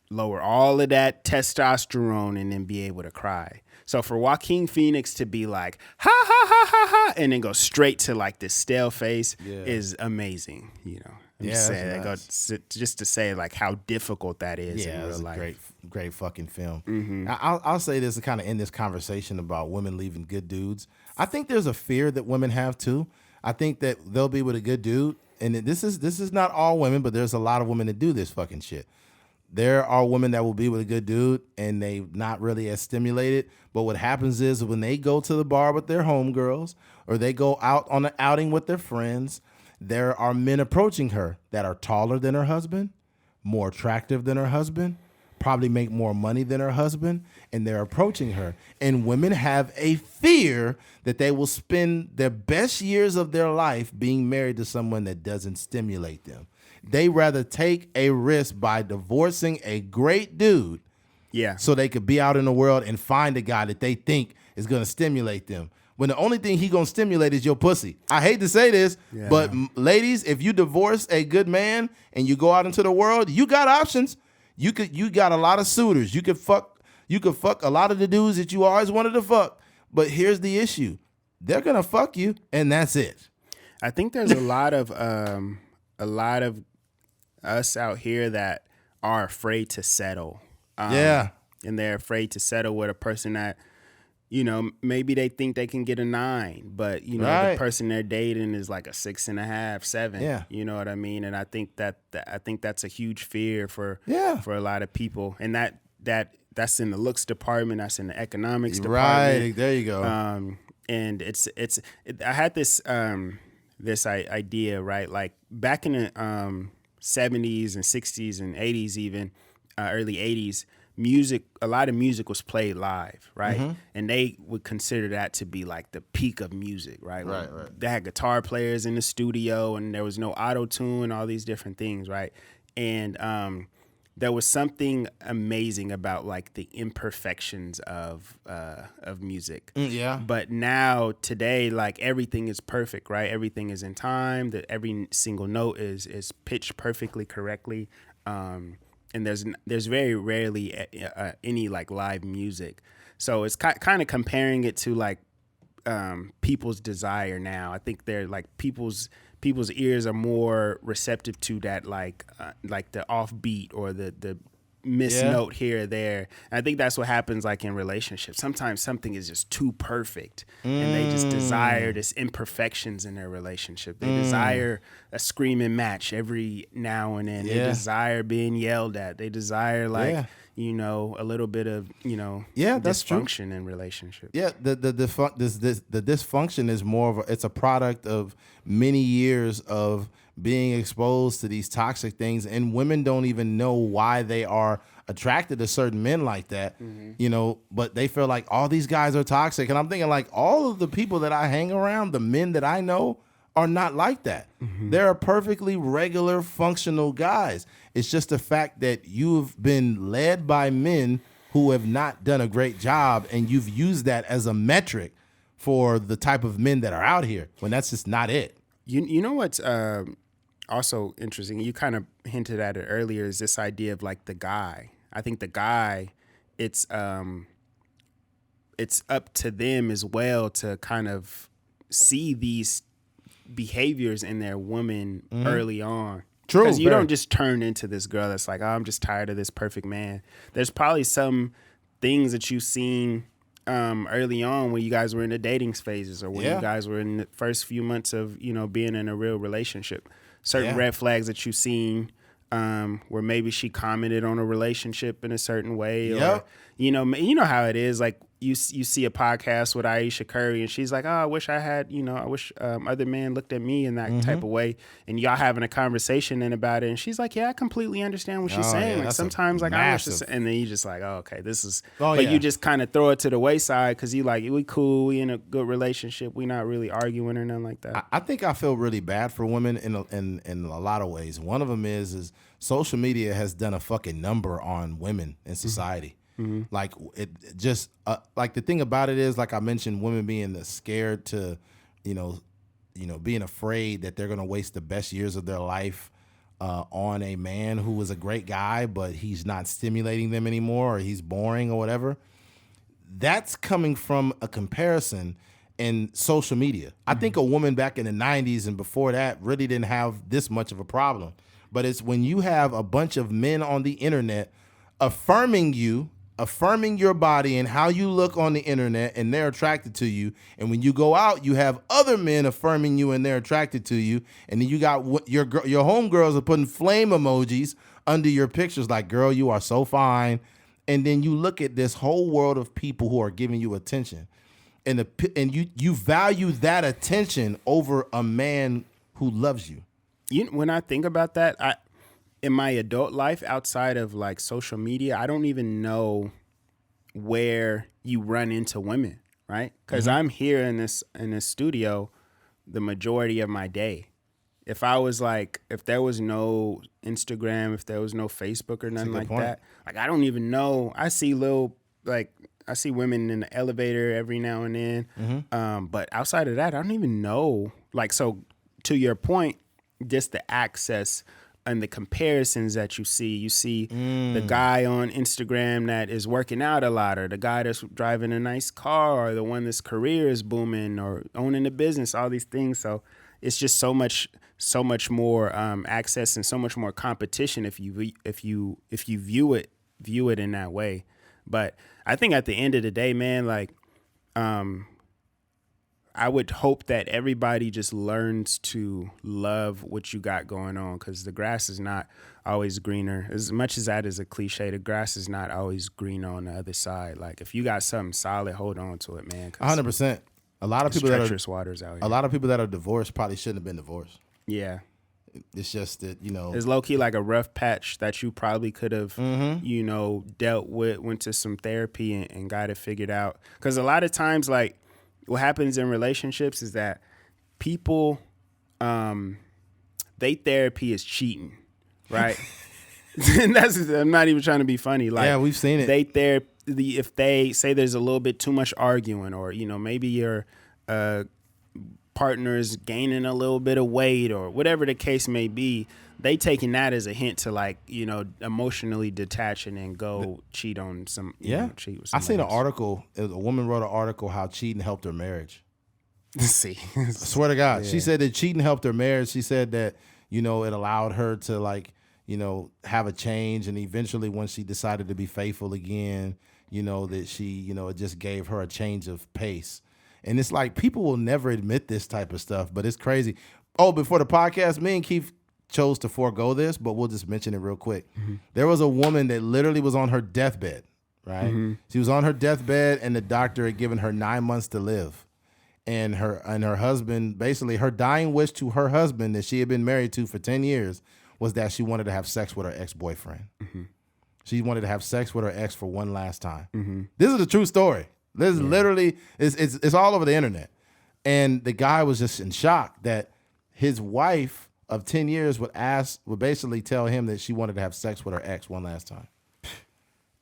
Speaker 2: lower all of that testosterone and then be able to cry. So for Joaquin Phoenix to be like, ha, ha, ha, ha, ha, and then go straight to like this stale face is amazing, you know. I'm just saying, just to say like how difficult that is in real life.
Speaker 1: Great fucking film.
Speaker 2: Mm-hmm.
Speaker 1: I'll say this to kind of end this conversation about women leaving good dudes. I think there's a fear that women have too. I think that they'll be with a good dude, and this is not all women, but there's a lot of women that do this fucking shit. There are women that will be with a good dude and they not really as stimulated. But what happens is when they go to the bar with their homegirls or they go out on an outing with their friends, there are men approaching her that are taller than her husband, more attractive than her husband, probably make more money than her husband, and they're approaching her. And women have a fear that they will spend their best years of their life being married to someone that doesn't stimulate them. They rather take a risk by divorcing a great dude so they could be out in the world and find a guy that they think is going to stimulate them. When the only thing he going to stimulate is your pussy. I hate to say this, but ladies, if you divorce a good man and you go out into the world, you got options. You got a lot of suitors. You could fuck a lot of the dudes that you always wanted to fuck. But here's the issue. They're going to fuck you and that's it.
Speaker 2: I think there's a lot of us out here that are afraid to settle. And they're afraid to settle with a person that, you know, maybe they think they can get a 9, but you know, the person they're dating is like a 6.5, 7.
Speaker 1: Yeah.
Speaker 2: You know what I mean? And I think that's a huge fear for a lot of people. And that's in the looks department, that's in the economics department.
Speaker 1: Right. There you go.
Speaker 2: And I had this idea, right? Like back in the 70s and 60s and 80s, even early 80s, a lot of music was played live, right? Mm-hmm. And they would consider that to be like the peak of music, right?
Speaker 1: Right.
Speaker 2: They had guitar players in the studio and there was no auto-tune and all these different things, right? And there was something amazing about like the imperfections of music. But now today, like everything is perfect, right? Everything is in time. That every single note is pitched perfectly correctly. And there's very rarely any like live music. So it's kind of comparing it to like people's desire now. I think they're like people's ears are more receptive to that like the offbeat or the miss note here or there. And I think that's what happens like in relationships. Sometimes something is just too perfect and they just desire this imperfections in their relationship. They desire a screaming match every now and then. They desire being yelled at. They desire like you know, a little bit of, you know, dysfunction in relationship. Yeah, the
Speaker 1: dysfunction is more of it's a product of many years of being exposed to these toxic things, and women don't even know why they are attracted to certain men like that, you know, but they feel like all these guys are toxic. And I'm thinking like all of the people that I hang around, the men that I know are not like that. They're perfectly regular, functional guys. It's just the fact that you've been led by men who have not done a great job, and you've used that as a metric for the type of men that are out here, when that's just not it.
Speaker 2: You know what's also interesting? You kind of hinted at it earlier, is this idea of like the guy. I think the guy, it's up to them as well to kind of see these behaviors in their woman early on.
Speaker 1: True.
Speaker 2: Because you don't just turn into this girl that's like, oh, I'm just tired of this perfect man. There's probably some things that you've seen early on when you guys were in the dating phases, or when you guys were in the first few months of, being in a real relationship. Certain red flags that you've seen where maybe she commented on a relationship in a certain way. Or, you know how it is. Like you see a podcast with Aisha Curry and she's like, oh, I wish I had, I wish other men looked at me in that type of way. And y'all having a conversation then about it. And she's like, yeah, I completely understand what she's saying. Like sometimes like I wish this, and then you just like, oh, okay, this is, you just kind of throw it to the wayside because you like, we cool, we in a good relationship. We not really arguing or nothing like that.
Speaker 1: I think I feel really bad for women in a lot of ways. One of them is social media has done a fucking number on women in society. Like it just like the thing about it is, like I mentioned, women being scared to, being afraid that they're gonna waste the best years of their life on a man who was a great guy, but he's not stimulating them anymore, or he's boring or whatever. That's coming from a comparison in social media. I think a woman back in the 90s and before that really didn't have this much of a problem. But it's when you have a bunch of men on the internet affirming your body and how you look on the internet, and they're attracted to you. And when you go out, you have other men affirming you and they're attracted to you. And then you got your homegirls are putting flame emojis under your pictures like, girl, you are so fine. And then you look at this whole world of people who are giving you attention. And you value that attention over a man who loves you.
Speaker 2: When I think about that, in my adult life, outside of like social media, I don't even know where you run into women, right? Because I'm here in this studio the majority of my day. If there was no Instagram, if there was no Facebook or nothing like that, like I don't even know. I see women in the elevator every now and then, but outside of that, I don't even know. Like, so to your point, just the access and the comparisons that you see the guy on Instagram that is working out a lot, or the guy that's driving a nice car, or the one that's career is booming, or owning a business, all these things. So it's just so much more access and so much more competition if you view it in that way. But I think at the end of the day, man, like I would hope that everybody just learns to love what you got going on, because the grass is not always greener. As much as that is a cliche, the grass is not always greener on the other side. Like if you got something solid, hold on to it, man.
Speaker 1: 100%. A lot of people
Speaker 2: treacherous waters out here.
Speaker 1: A lot of people that are divorced probably shouldn't have been divorced.
Speaker 2: Yeah.
Speaker 1: It's just that,
Speaker 2: it's low key like a rough patch that you probably could have, dealt with, went to some therapy and got it figured out. Because a lot of times, like, what happens in relationships is that people, they therapy is cheating, right? And I'm not even trying to be funny. Like,
Speaker 1: yeah, we've seen it.
Speaker 2: If they say there's a little bit too much arguing, or maybe your partner is gaining a little bit of weight, or whatever the case may be, they taking that as a hint to, like, emotionally detach and then go cheat on some. Cheat with somebody.
Speaker 1: I seen an
Speaker 2: else.
Speaker 1: article. A woman wrote an article how cheating helped her marriage.
Speaker 2: See,
Speaker 1: I swear to God,
Speaker 2: Yeah.
Speaker 1: She said that cheating helped her marriage. She said that it allowed her to, like, have a change, and eventually when she decided to be faithful again, that she, it just gave her a change of pace. And it's like, people will never admit this type of stuff, but it's crazy. Oh, before the podcast, me and Keith chose to forego this, but we'll just mention it real quick. There was a woman that literally was on her deathbed, right? She was on her deathbed, and the doctor had given her 9 months to live. And her husband, basically her dying wish to her husband that she had been married to for 10 years was that she wanted to have sex with her ex-boyfriend. She wanted to have sex with her ex for one last time. This is a true story. This is literally, it's all over the internet. And the guy was just in shock that his wife of 10 years would basically tell him that she wanted to have sex with her ex one last time.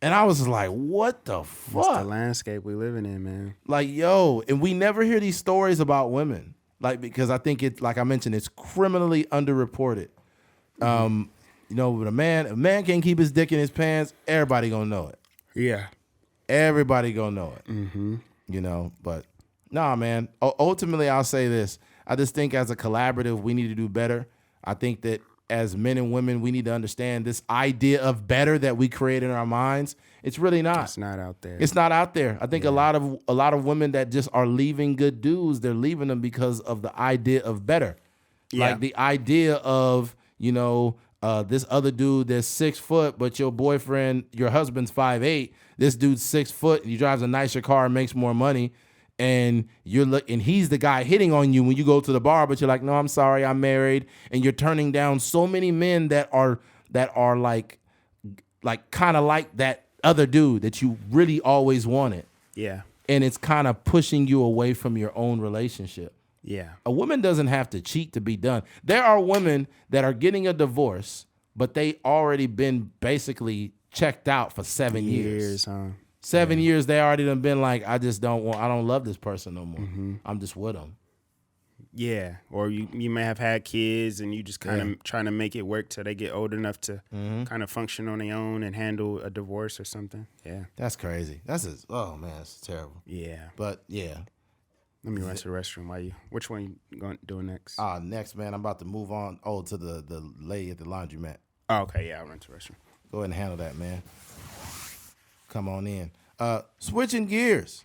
Speaker 1: And I was just like, what the fuck?
Speaker 2: It's the landscape we living in, man.
Speaker 1: Like, yo, and we never hear these stories about women. Like, because I think it's, like I mentioned, it's criminally underreported. You know, when a man can't keep his dick in his pants, everybody gonna know it.
Speaker 2: Yeah.
Speaker 1: Everybody gonna know it. Mm-hmm. You know, but nah, man. Ultimately, I'll say this. I just think as a collaborative, we need to do better. I think that as men and women, we need to understand this idea of better that we create in our minds. It's really not.
Speaker 2: It's not out there.
Speaker 1: It's not out there. I think a lot of women that just are leaving good dudes, they're leaving them because of the idea of better.
Speaker 2: Yeah.
Speaker 1: Like the idea of, you know, this other dude that's 6 foot, but your boyfriend, your husband's 5'8". This dude's 6 foot, and he drives a nicer car and makes more money. And and he's the guy hitting on you when you go to the bar, but you're like, no, I'm sorry, I'm married. And you're turning down so many men that are like kind of like that other dude that you really always wanted.
Speaker 2: Yeah.
Speaker 1: And it's kind of pushing you away from your own relationship.
Speaker 2: Yeah.
Speaker 1: A woman doesn't have to cheat to be done. There are women that are getting a divorce, but they already been basically checked out for 7 years. 7 years, they already done been like, I don't love this person no more. Mm-hmm. I'm just with them.
Speaker 2: Yeah. Or you may have had kids and you just kind of trying to make it work till they get old enough to kind of function on their own and handle a divorce or something. Yeah.
Speaker 1: That's crazy. Oh man, it's terrible.
Speaker 2: Yeah.
Speaker 1: But yeah.
Speaker 2: Let me run to the restroom. Which one you doing next?
Speaker 1: Next, man, I'm about to move on to the lady at the laundromat.
Speaker 2: Oh, okay. Yeah, I'll run to the restroom.
Speaker 1: Go ahead and handle that, man. Come on in. Switching gears.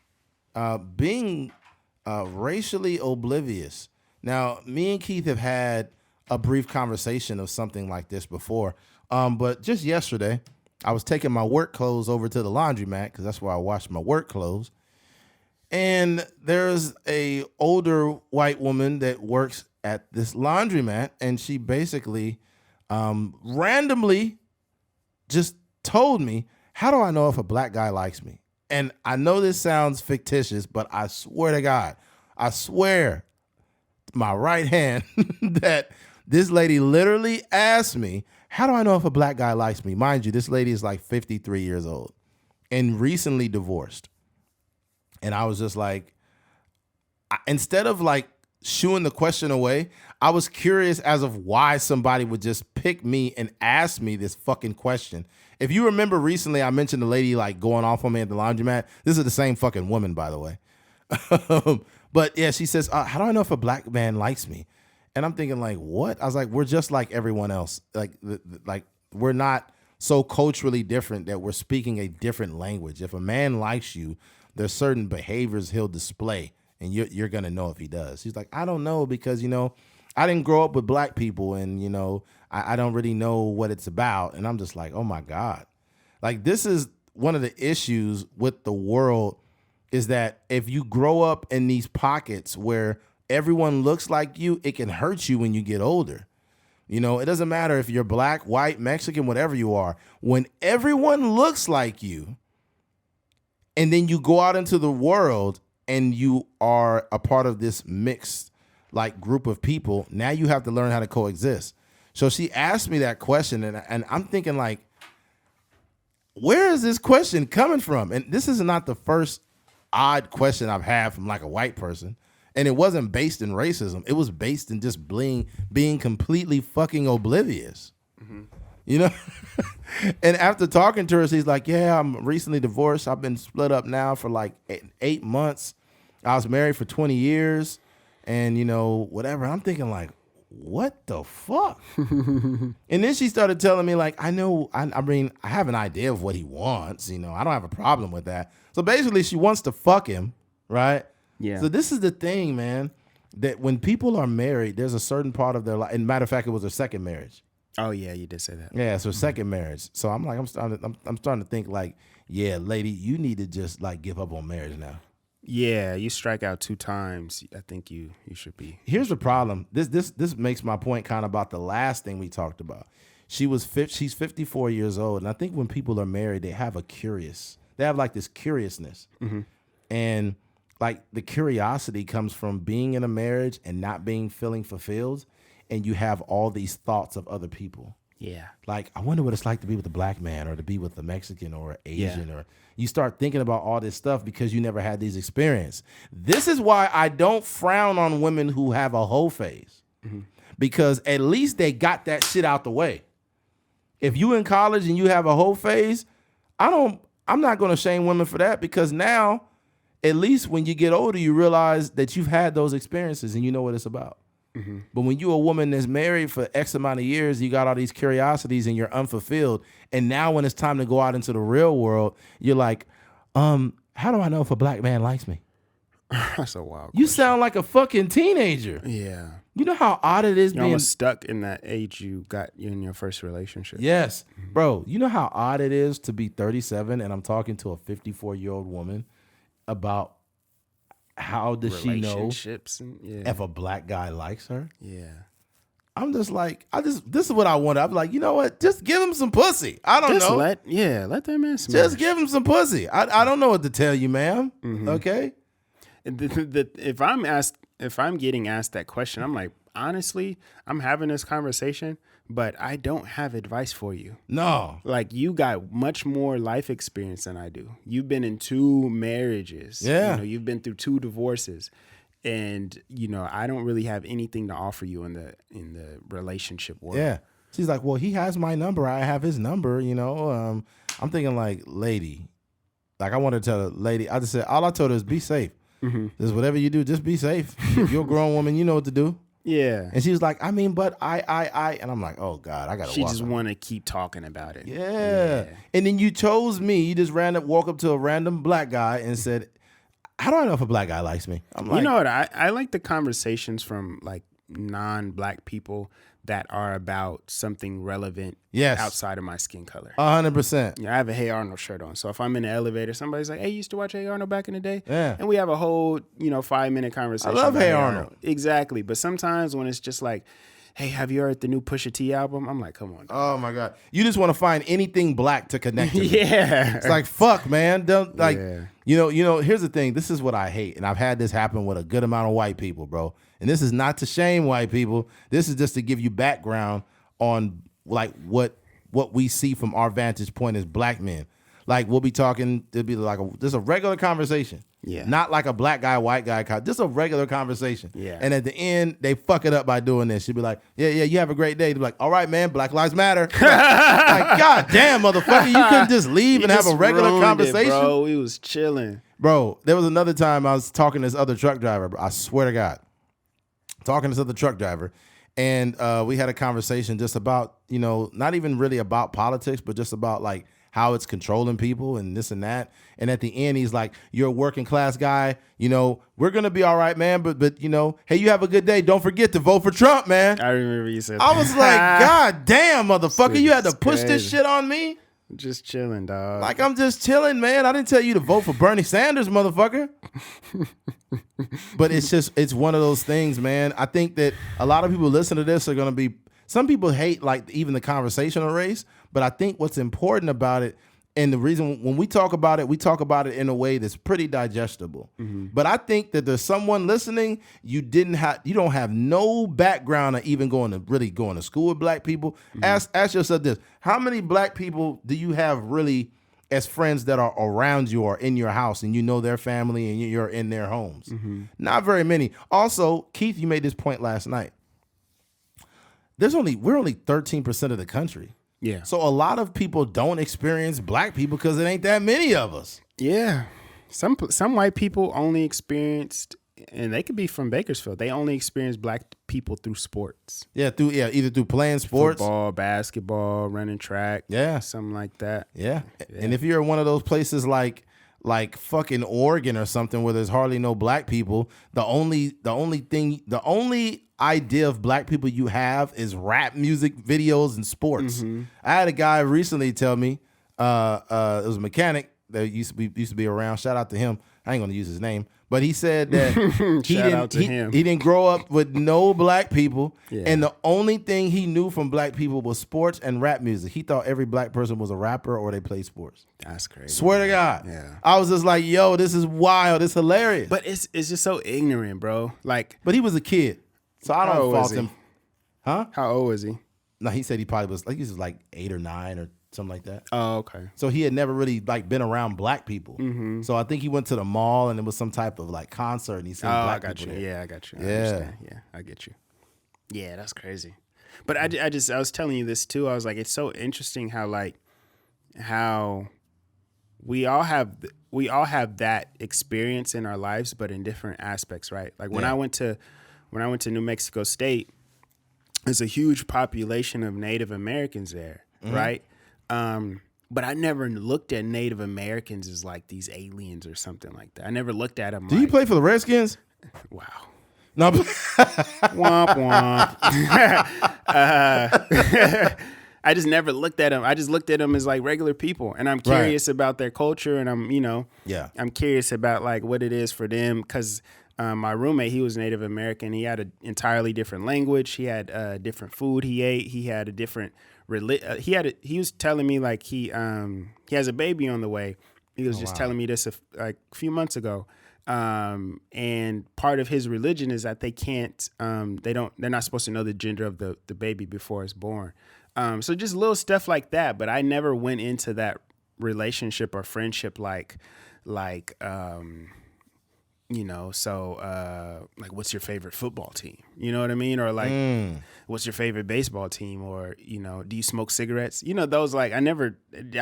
Speaker 1: Being racially oblivious. Now, me and Keith have had a brief conversation of something like this before. But just yesterday, I was taking my work clothes over to the laundromat because that's where I wash my work clothes. And there's a older white woman that works at this laundromat, and she basically randomly just told me, how do I know if a black guy likes me? And I know this sounds fictitious, but I swear to God, I swear my right hand that this lady literally asked me, how do I know if a black guy likes me? Mind you, this lady is like 53 years old and recently divorced. And I was just like, instead of like shooing the question away, I was curious as of why somebody would just pick me and ask me this fucking question. If you remember recently, I mentioned the lady like going off on me at the laundromat. This is the same fucking woman, by the way. But yeah, she says, how do I know if a black man likes me? And I'm thinking like, what? I was like, we're just like everyone else. Like we're not so culturally different that we're speaking a different language. If a man likes you, there's certain behaviors he'll display, and you're going to know if he does. He's like, I don't know because, you know, I didn't grow up with black people, and, you know, I don't really know what it's about. And I'm just like, oh, my God. Like, this is one of the issues with the world is that if you grow up in these pockets where everyone looks like you, it can hurt you when you get older. You know, it doesn't matter if you're black, white, Mexican, whatever you are. When everyone looks like you, and then you go out into the world and you are a part of this mixed like group of people, now you have to learn how to coexist. So she asked me that question, and I'm thinking like, where is this question coming from? And this is not the first odd question I've had from like a white person. And it wasn't based in racism. It was based in just being completely fucking oblivious. Mm-hmm. You know? And after talking to her, she's like, yeah, I'm recently divorced. I've been split up now for like 8 months. I was married for 20 years and, you know, whatever. I'm thinking like, what the fuck? And then she started telling me like, I have an idea of what he wants. You know, I don't have a problem with that. So basically she wants to fuck him, right?
Speaker 2: Yeah.
Speaker 1: So this is the thing, man, that when people are married, there's a certain part of their life. And matter of fact, it was their second marriage.
Speaker 2: Oh yeah, you did say that.
Speaker 1: Yeah, so second marriage. So I'm like, I'm starting to think like, yeah, lady, you need to just like give up on marriage now.
Speaker 2: Yeah, you strike out 2 times. I think you should be.
Speaker 1: Here's the problem. This makes my point kind of about the last thing we talked about. She's 54 years old, and I think when people are married, they have like this curiousness, mm-hmm. and like the curiosity comes from being in a marriage and not feeling fulfilled. and you have all these thoughts of other people.
Speaker 2: Yeah.
Speaker 1: Like, I wonder what it's like to be with a black man or to be with a Mexican or an Asian, or you start thinking about all this stuff because you never had these experiences. This is why I don't frown on women who have a hoe phase, because at least they got that shit out the way. If you in college and you have a hoe phase, I'm not going to shame women for that, because now, at least when you get older, you realize that you've had those experiences and you know what it's about. But when you're a woman that's married for X amount of years, you got all these curiosities and you're unfulfilled. And now when it's time to go out into the real world, you're like, how do I know if a black man likes me?
Speaker 2: That's a wild
Speaker 1: You
Speaker 2: question.
Speaker 1: sound like a fucking teenager.
Speaker 2: Yeah.
Speaker 1: You know how odd it is
Speaker 2: You're
Speaker 1: being
Speaker 2: almost stuck in that age you got in your first relationship.
Speaker 1: Yes. Bro, you know how odd it is to be 37 and I'm talking to a 54-year-old woman about how does she know
Speaker 2: Relationships and
Speaker 1: if a black guy likes her?
Speaker 2: yeah.
Speaker 1: I'm just like, this is what I want. I'm like, you know what? Just give him some pussy. I don't
Speaker 2: Just
Speaker 1: know.
Speaker 2: let that man smash.
Speaker 1: Just give him some pussy. I don't know what to tell you, ma'am. Okay?
Speaker 2: If I'm getting asked that question, I'm like, honestly, I'm having this conversation, but I don't have advice for you.
Speaker 1: No.
Speaker 2: Like, you got much more life experience than I do. You've been in 2 marriages.
Speaker 1: Yeah.
Speaker 2: You've been through 2 divorces. And, I don't really have anything to offer you in the relationship world.
Speaker 1: Yeah. She's like, well, he has my number. I have his number, I'm thinking like, lady. Like, I want to tell the lady, I just said, all I told her is be safe. Just whatever you do, just be safe. If you're a grown woman, you know what to do.
Speaker 2: Yeah.
Speaker 1: And she was like, I mean, but I. And I'm like, oh, God, I got to
Speaker 2: She
Speaker 1: walk
Speaker 2: just
Speaker 1: her.
Speaker 2: want to keep talking about it.
Speaker 1: Yeah. And then you chose me. You just walk up to a random black guy and said, how do I know if a black guy likes me? I'm like,
Speaker 2: You know what? I like the conversations from like non-black people that are about something relevant outside of my skin color.
Speaker 1: 100%.
Speaker 2: I have a Hey Arnold shirt on. So if I'm in the elevator, somebody's like, hey, you used to watch Hey Arnold back in the day?
Speaker 1: Yeah.
Speaker 2: And we have a whole, 5-minute conversation.
Speaker 1: I love
Speaker 2: about
Speaker 1: Hey Arnold.
Speaker 2: Exactly. But sometimes when it's just like, hey, have you heard the new Pusha T album? I'm like, come on.
Speaker 1: Oh, my God. You just want to find anything black to connect to.
Speaker 2: Yeah.
Speaker 1: It's like, fuck, man. Don't like,
Speaker 2: Yeah.
Speaker 1: here's the thing. This is what I hate. And I've had this happen with a good amount of white people, bro. And this is not to shame white people. This is just to give you background on like what we see from our vantage point as black men. Like, we'll be talking, it'll be like just a regular conversation.
Speaker 2: Yeah.
Speaker 1: Not like a black guy, white guy, just a regular conversation.
Speaker 2: Yeah.
Speaker 1: And at the end, they fuck it up by doing this. She'll be like, yeah, you have a great day. They'll be like, all right, man, Black Lives Matter. Like, God damn, motherfucker, you couldn't just leave and have a regular conversation?
Speaker 2: Bro, we was chilling.
Speaker 1: Bro, there was another time I was talking to this other truck driver. I swear to God. Talking to this other truck driver. And we had a conversation just about, not even really about politics, but just about like how it's controlling people and this and that. And at the end, he's like, you're a working class guy. We're going to be all right, man. But hey, you have a good day. Don't forget to vote for Trump, man.
Speaker 2: I remember you said
Speaker 1: I was like, God damn, motherfucker. You had to push this shit on me?
Speaker 2: Just chilling, dog.
Speaker 1: Like, I'm just chilling, man. I didn't tell you to vote for Bernie Sanders, motherfucker. But it's one of those things, man. I think that a lot of people listen to this are going to be, some people hate like even the conversational race, but I think what's important about it, and the reason when we talk about it in a way that's pretty digestible. But I think that there's someone listening, you don't have no background of even going to school with black people. Ask yourself this: how many black people do you have really as friends that are around you or in your house, and you know their family and you're in their homes? Not very many. Also, Keith, you made this point last night. We're only 13% of the country.
Speaker 2: Yeah.
Speaker 1: So a lot of people don't experience black people because it ain't that many of us.
Speaker 2: Yeah. Some white people only experienced, and they could be from Bakersfield, they only experience black people through sports.
Speaker 1: Yeah, either through playing sports.
Speaker 2: Football, basketball, running track.
Speaker 1: Yeah.
Speaker 2: Something like that.
Speaker 1: Yeah. And if you're in one of those places like fucking Oregon or something where there's hardly no black people, the only idea of black people you have is rap music videos and sports. I had a guy recently tell me, it was a mechanic that used to be around. Shout out to him. I ain't gonna use his name, but he said that he didn't grow up with no black people, and the only thing he knew from black people was sports and rap music. He thought every black person was a rapper or they played sports.
Speaker 2: That's crazy.
Speaker 1: Swear to God.
Speaker 2: Yeah.
Speaker 1: I was just like, yo, this is wild. It's hilarious.
Speaker 2: But it's just so ignorant, bro. Like,
Speaker 1: But he was a kid, so I
Speaker 2: How
Speaker 1: don't
Speaker 2: old
Speaker 1: fault
Speaker 2: was he?
Speaker 1: him. Huh?
Speaker 2: How old was he?
Speaker 1: No, he said he probably was like, he was like 8 or 9 or something like that.
Speaker 2: Oh, okay.
Speaker 1: So he had never really like been around black people.
Speaker 2: Mm-hmm.
Speaker 1: So I think he went to the mall and it was some type of like concert and he seen black
Speaker 2: I got
Speaker 1: people
Speaker 2: you.
Speaker 1: there.
Speaker 2: Yeah, I got you. I
Speaker 1: Yeah.
Speaker 2: understand. Yeah, I get you. Yeah, that's crazy. But I was telling you this too. I was like, it's so interesting how we all have that experience in our lives, but in different aspects, right? Like when I went to New Mexico State, there's a huge population of Native Americans there, right? But I never looked at Native Americans as like these aliens or something like that. I never looked at them.
Speaker 1: Did you play for the Redskins?
Speaker 2: Wow.
Speaker 1: No.
Speaker 2: Womp womp. I just never looked at them. I just looked at them as like regular people, and I'm curious about their culture, and I'm curious about like what it is for them because. My roommate, he was Native American. He had an entirely different language. He had different food he ate. He had a different he was telling me like he has a baby on the way. He was telling me this a few months ago. And part of his religion is that they can't they're not supposed to know the gender of the baby before it's born. So just little stuff like that. But I never went into that relationship or friendship like like what's your favorite football team? You know what I mean? Or like what's your favorite baseball team? Or, do you smoke cigarettes? Those like I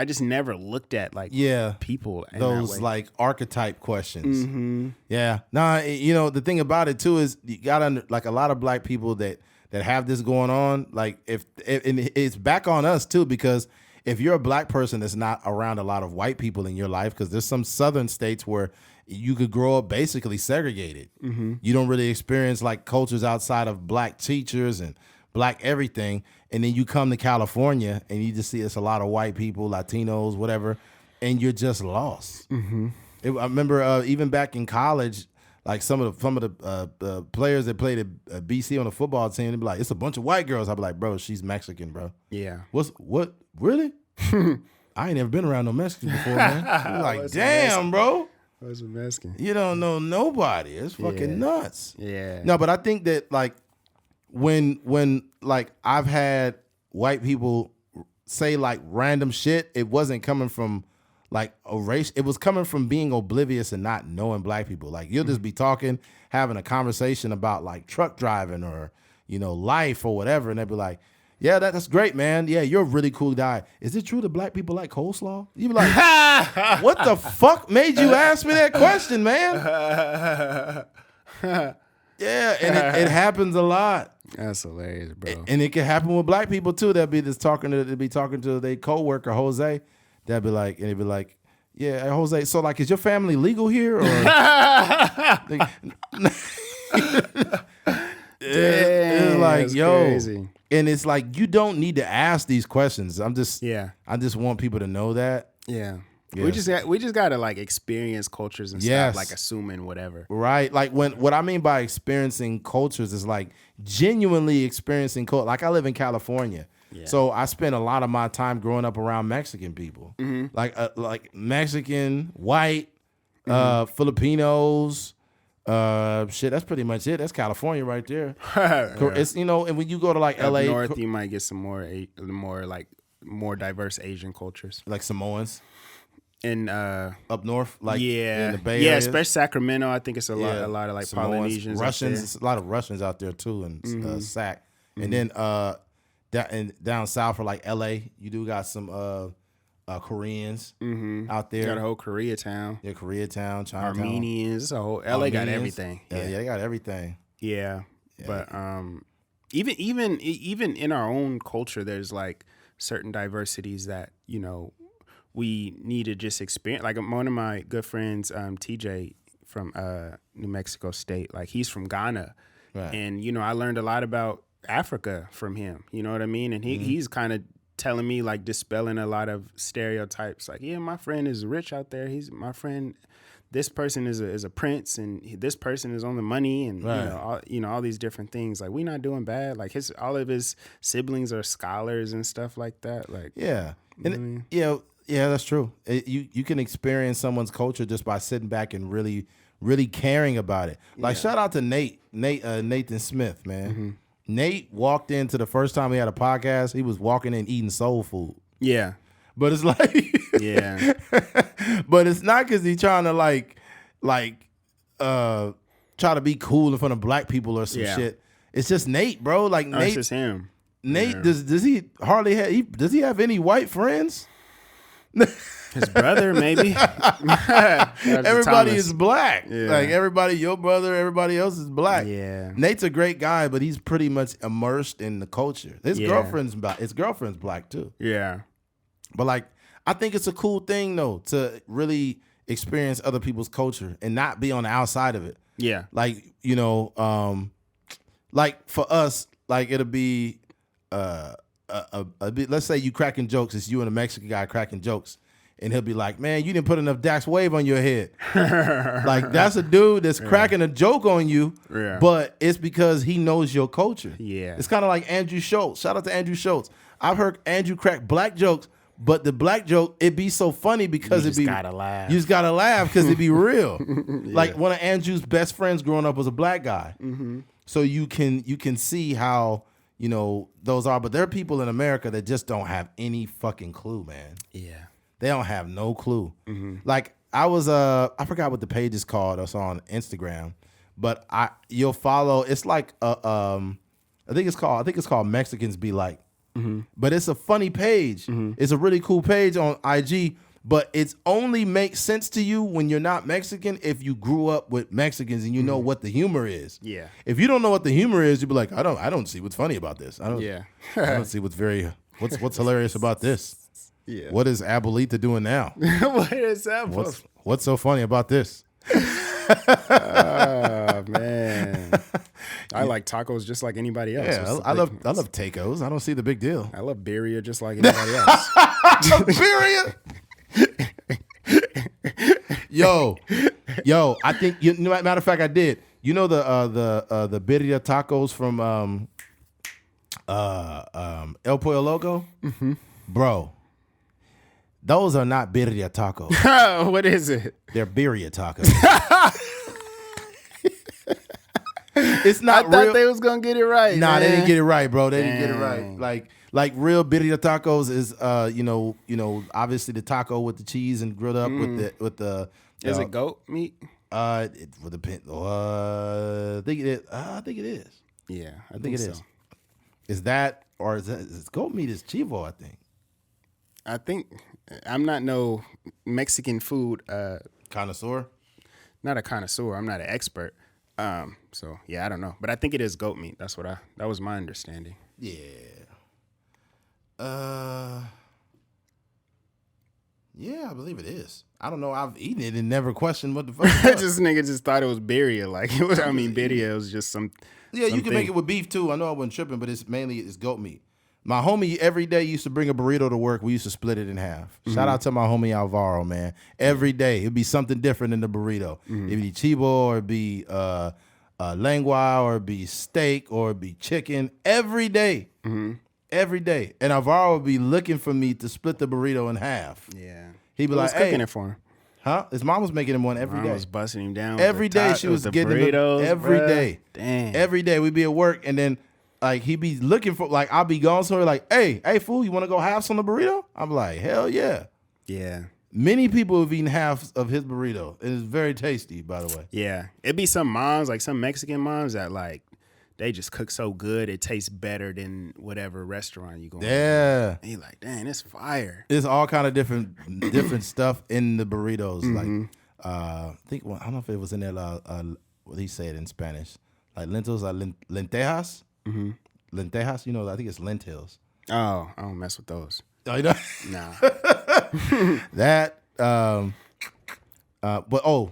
Speaker 2: just never looked at like people in
Speaker 1: those
Speaker 2: that way.
Speaker 1: like archetype questions.
Speaker 2: Mm-hmm.
Speaker 1: Yeah. Nah, the thing about it too is you got like a lot of black people that have this going on. Like if and it's back on us too, because if you're a black person that's not around a lot of white people in your life, because there's some southern states where you could grow up basically segregated. Mm-hmm. You don't really experience like cultures outside of black teachers and black everything. And then you come to California and you just see it's a lot of white people, Latinos, whatever, and you're just lost. Mm-hmm. I remember even back in college, like some of the players that played at BC on the football team, they'd be like, it's a bunch of white girls. I'd be like, bro, she's Mexican, bro.
Speaker 2: Yeah.
Speaker 1: What? Really? I ain't never been around no Mexicans before, man. You're like, damn, bro.
Speaker 2: I was asking.
Speaker 1: You don't know nobody. It's fucking nuts.
Speaker 2: Yeah.
Speaker 1: No, but I think that like when like I've had white people say like random shit, it wasn't coming from like a race. It was coming from being oblivious and not knowing black people. Like you'll just be talking, having a conversation about like truck driving or, life or whatever. And they'll be like, yeah, that's great, man. Yeah, you're a really cool guy. Is it true that black people like coleslaw? You be like, what the fuck made you ask me that question, man? Yeah, and it happens a lot.
Speaker 2: That's hilarious, bro.
Speaker 1: And it can happen with black people too. They'll be talking to their coworker Jose. They'll be like, yeah, Jose. So like, is your family legal here? Or it's like, yo. Crazy. And it's like you don't need to ask these questions. I just want people to know that.
Speaker 2: Yeah. We just gotta like experience cultures and stuff, like assuming whatever.
Speaker 1: Right. Like what I mean by experiencing cultures is like genuinely experiencing culture. Like I live in California. Yeah. So I spent a lot of my time growing up around Mexican people. Mm-hmm. Like Mexican, white, Filipinos. That's pretty much it. That's California right there. It's and when you go to like
Speaker 2: up
Speaker 1: LA
Speaker 2: north, you might get some more diverse Asian cultures,
Speaker 1: like Samoans.
Speaker 2: And
Speaker 1: up north, like in the Bay
Speaker 2: Area.
Speaker 1: Area.
Speaker 2: Especially Sacramento. I think it's a lot of like
Speaker 1: Samoans,
Speaker 2: Polynesians,
Speaker 1: Russians. A lot of Russians out there too, and Sac. And then down south for like LA, you do got some Koreans out there.
Speaker 2: Got a whole Koreatown.
Speaker 1: Yeah, Koreatown, Chinatown.
Speaker 2: Armenians. A whole LA got everything.
Speaker 1: Yeah, they got everything.
Speaker 2: Yeah. But even in our own culture, there's like certain diversities that we need to just experience. Like one of my good friends, TJ from New Mexico State, like he's from Ghana, right. And I learned a lot about Africa from him. You know what I mean? And he's kind of telling me, like, dispelling a lot of stereotypes. Like, yeah, my friend is rich out there. He's my friend. This person is a prince, and this person is on the money, and right. all these different things. Like, we're not doing bad. Like all of his siblings are scholars and stuff like that. Like,
Speaker 1: yeah, yeah, that's true. You can experience someone's culture just by sitting back and really, really caring about it. Like, shout out to Nathan Smith, man. Nate walked into the first time he had a podcast, he was walking in eating soul food.
Speaker 2: Yeah.
Speaker 1: But it's like,
Speaker 2: Yeah.
Speaker 1: but it's not because he's trying to try to be cool in front of black people or some shit. It's just Nate, bro. Like
Speaker 2: No,
Speaker 1: Nate,
Speaker 2: it's just him.
Speaker 1: Nate does he hardly have? Does he have any white friends?
Speaker 2: His brother, maybe.
Speaker 1: Everybody is black.
Speaker 2: Yeah.
Speaker 1: Like everybody, your brother, everybody else is black.
Speaker 2: Yeah.
Speaker 1: Nate's a great guy, but he's pretty much immersed in the culture. His
Speaker 2: Yeah.
Speaker 1: girlfriend's black. His girlfriend's black too.
Speaker 2: Yeah.
Speaker 1: But like, I think it's a cool thing though to really experience other people's culture and not be on the outside of it.
Speaker 2: Yeah.
Speaker 1: Like, you know, like for us, like it'll be a bit, let's say you cracking jokes, it's you and a Mexican guy cracking jokes, and he'll be like, man, you didn't put enough Dax Wave on your head. Like that's a dude that's cracking a joke on you, but it's because he knows your culture.
Speaker 2: Yeah.
Speaker 1: It's kind of like Andrew Schultz. Shout out to Andrew Schultz. I've heard Andrew crack black jokes, but the black joke, it be so funny because
Speaker 2: You just gotta laugh.
Speaker 1: You just gotta laugh because it be real. Like one of Andrew's best friends growing up was a black guy.
Speaker 2: Mm-hmm.
Speaker 1: So you can see how, you know, those are. But there are people in America that just don't have any fucking clue, man.
Speaker 2: Yeah.
Speaker 1: They don't have no clue.
Speaker 2: Mm-hmm.
Speaker 1: Like I was I forgot what the page is called. It's on Instagram, but you'll follow. It's like I think it's called Mexicans Be Like.
Speaker 2: Mm-hmm.
Speaker 1: But it's a funny page. It's a really cool page on IG. But it's only makes sense to you when you're not Mexican if you grew up with Mexicans and you know what the humor is.
Speaker 2: Yeah.
Speaker 1: If you don't know what the humor is, you'll be like, I don't see what's funny about this. I don't see what's hilarious about this.
Speaker 2: Yeah.
Speaker 1: What is Abuelita doing now?
Speaker 2: What is that?
Speaker 1: What's so funny about this?
Speaker 2: Oh man, I like tacos just like anybody else.
Speaker 1: Yeah, I love tacos. I don't see the big deal.
Speaker 2: I love birria just like anybody else.
Speaker 1: Birria. Yo, I think matter of fact, I did. You know the birria tacos from El Pollo Loco, bro. Those are not birria tacos.
Speaker 2: What is it?
Speaker 1: They're birria tacos. It's not
Speaker 2: I
Speaker 1: real.
Speaker 2: thought they was gonna get it right.
Speaker 1: Nah,
Speaker 2: man.
Speaker 1: they didn't get it right, bro. They didn't get it
Speaker 2: Dang.
Speaker 1: right. Like real birria tacos is you know obviously the taco with the cheese and grilled up with the
Speaker 2: Is it goat meat?
Speaker 1: it would depend. I think it is. I think it is.
Speaker 2: Yeah,
Speaker 1: I think it is.
Speaker 2: so.
Speaker 1: Is that or is goat meat is chivo? I think.
Speaker 2: I think I'm not no Mexican food
Speaker 1: Connoisseur.
Speaker 2: not a connoisseur. I'm not an expert. So yeah, I don't know, but I think it is goat meat. That was my understanding.
Speaker 1: Yeah. Yeah, I believe it is. I don't know. I've eaten it and never questioned what the fuck. It was.
Speaker 2: This nigga just thought it was birria. Like it was. I mean, birria was just some.
Speaker 1: Yeah, you can
Speaker 2: something.
Speaker 1: make it with beef too. I know I wasn't tripping, but it's goat meat. My homie every day used to bring a burrito to work. We used to split it in half. Shout out to my homie Alvaro, man. Every day it'd be something different in the burrito. It'd be chivo, or it'd be lengua, or it'd be steak, or it'd be chicken. Every day, every day. And Alvaro would be looking for me to split the burrito in half.
Speaker 2: Yeah.
Speaker 1: He'd be
Speaker 2: Who
Speaker 1: like,
Speaker 2: was cooking
Speaker 1: "Hey,
Speaker 2: it for him?
Speaker 1: huh?" His mom was making him one every
Speaker 2: Mom
Speaker 1: day.
Speaker 2: was busting him down. with
Speaker 1: Every
Speaker 2: the
Speaker 1: day she was
Speaker 2: the
Speaker 1: getting him
Speaker 2: burritos,
Speaker 1: every
Speaker 2: bruh.
Speaker 1: day.
Speaker 2: Damn.
Speaker 1: Every day we'd be at work, and then like he'd be looking for, like, I'll be gone somewhere, like, hey fool, you want to go halves on the burrito? I'm like, hell yeah.
Speaker 2: Yeah.
Speaker 1: Many people have eaten half of his burrito. It is very tasty, by the way.
Speaker 2: Yeah. It'd be some moms, like some Mexican moms that like they just cook so good it tastes better than whatever restaurant you go.
Speaker 1: Yeah.
Speaker 2: And you like, dang, it's fire.
Speaker 1: There's all kind of different stuff in the burritos. Like I think, well, I don't know if it was in there. What do you say it in Spanish? Like lentils, like lentejas. Lentejas. You know, I think it's lentils.
Speaker 2: Oh, I don't mess with those.
Speaker 1: Oh, you know?
Speaker 2: Nah.
Speaker 1: That. But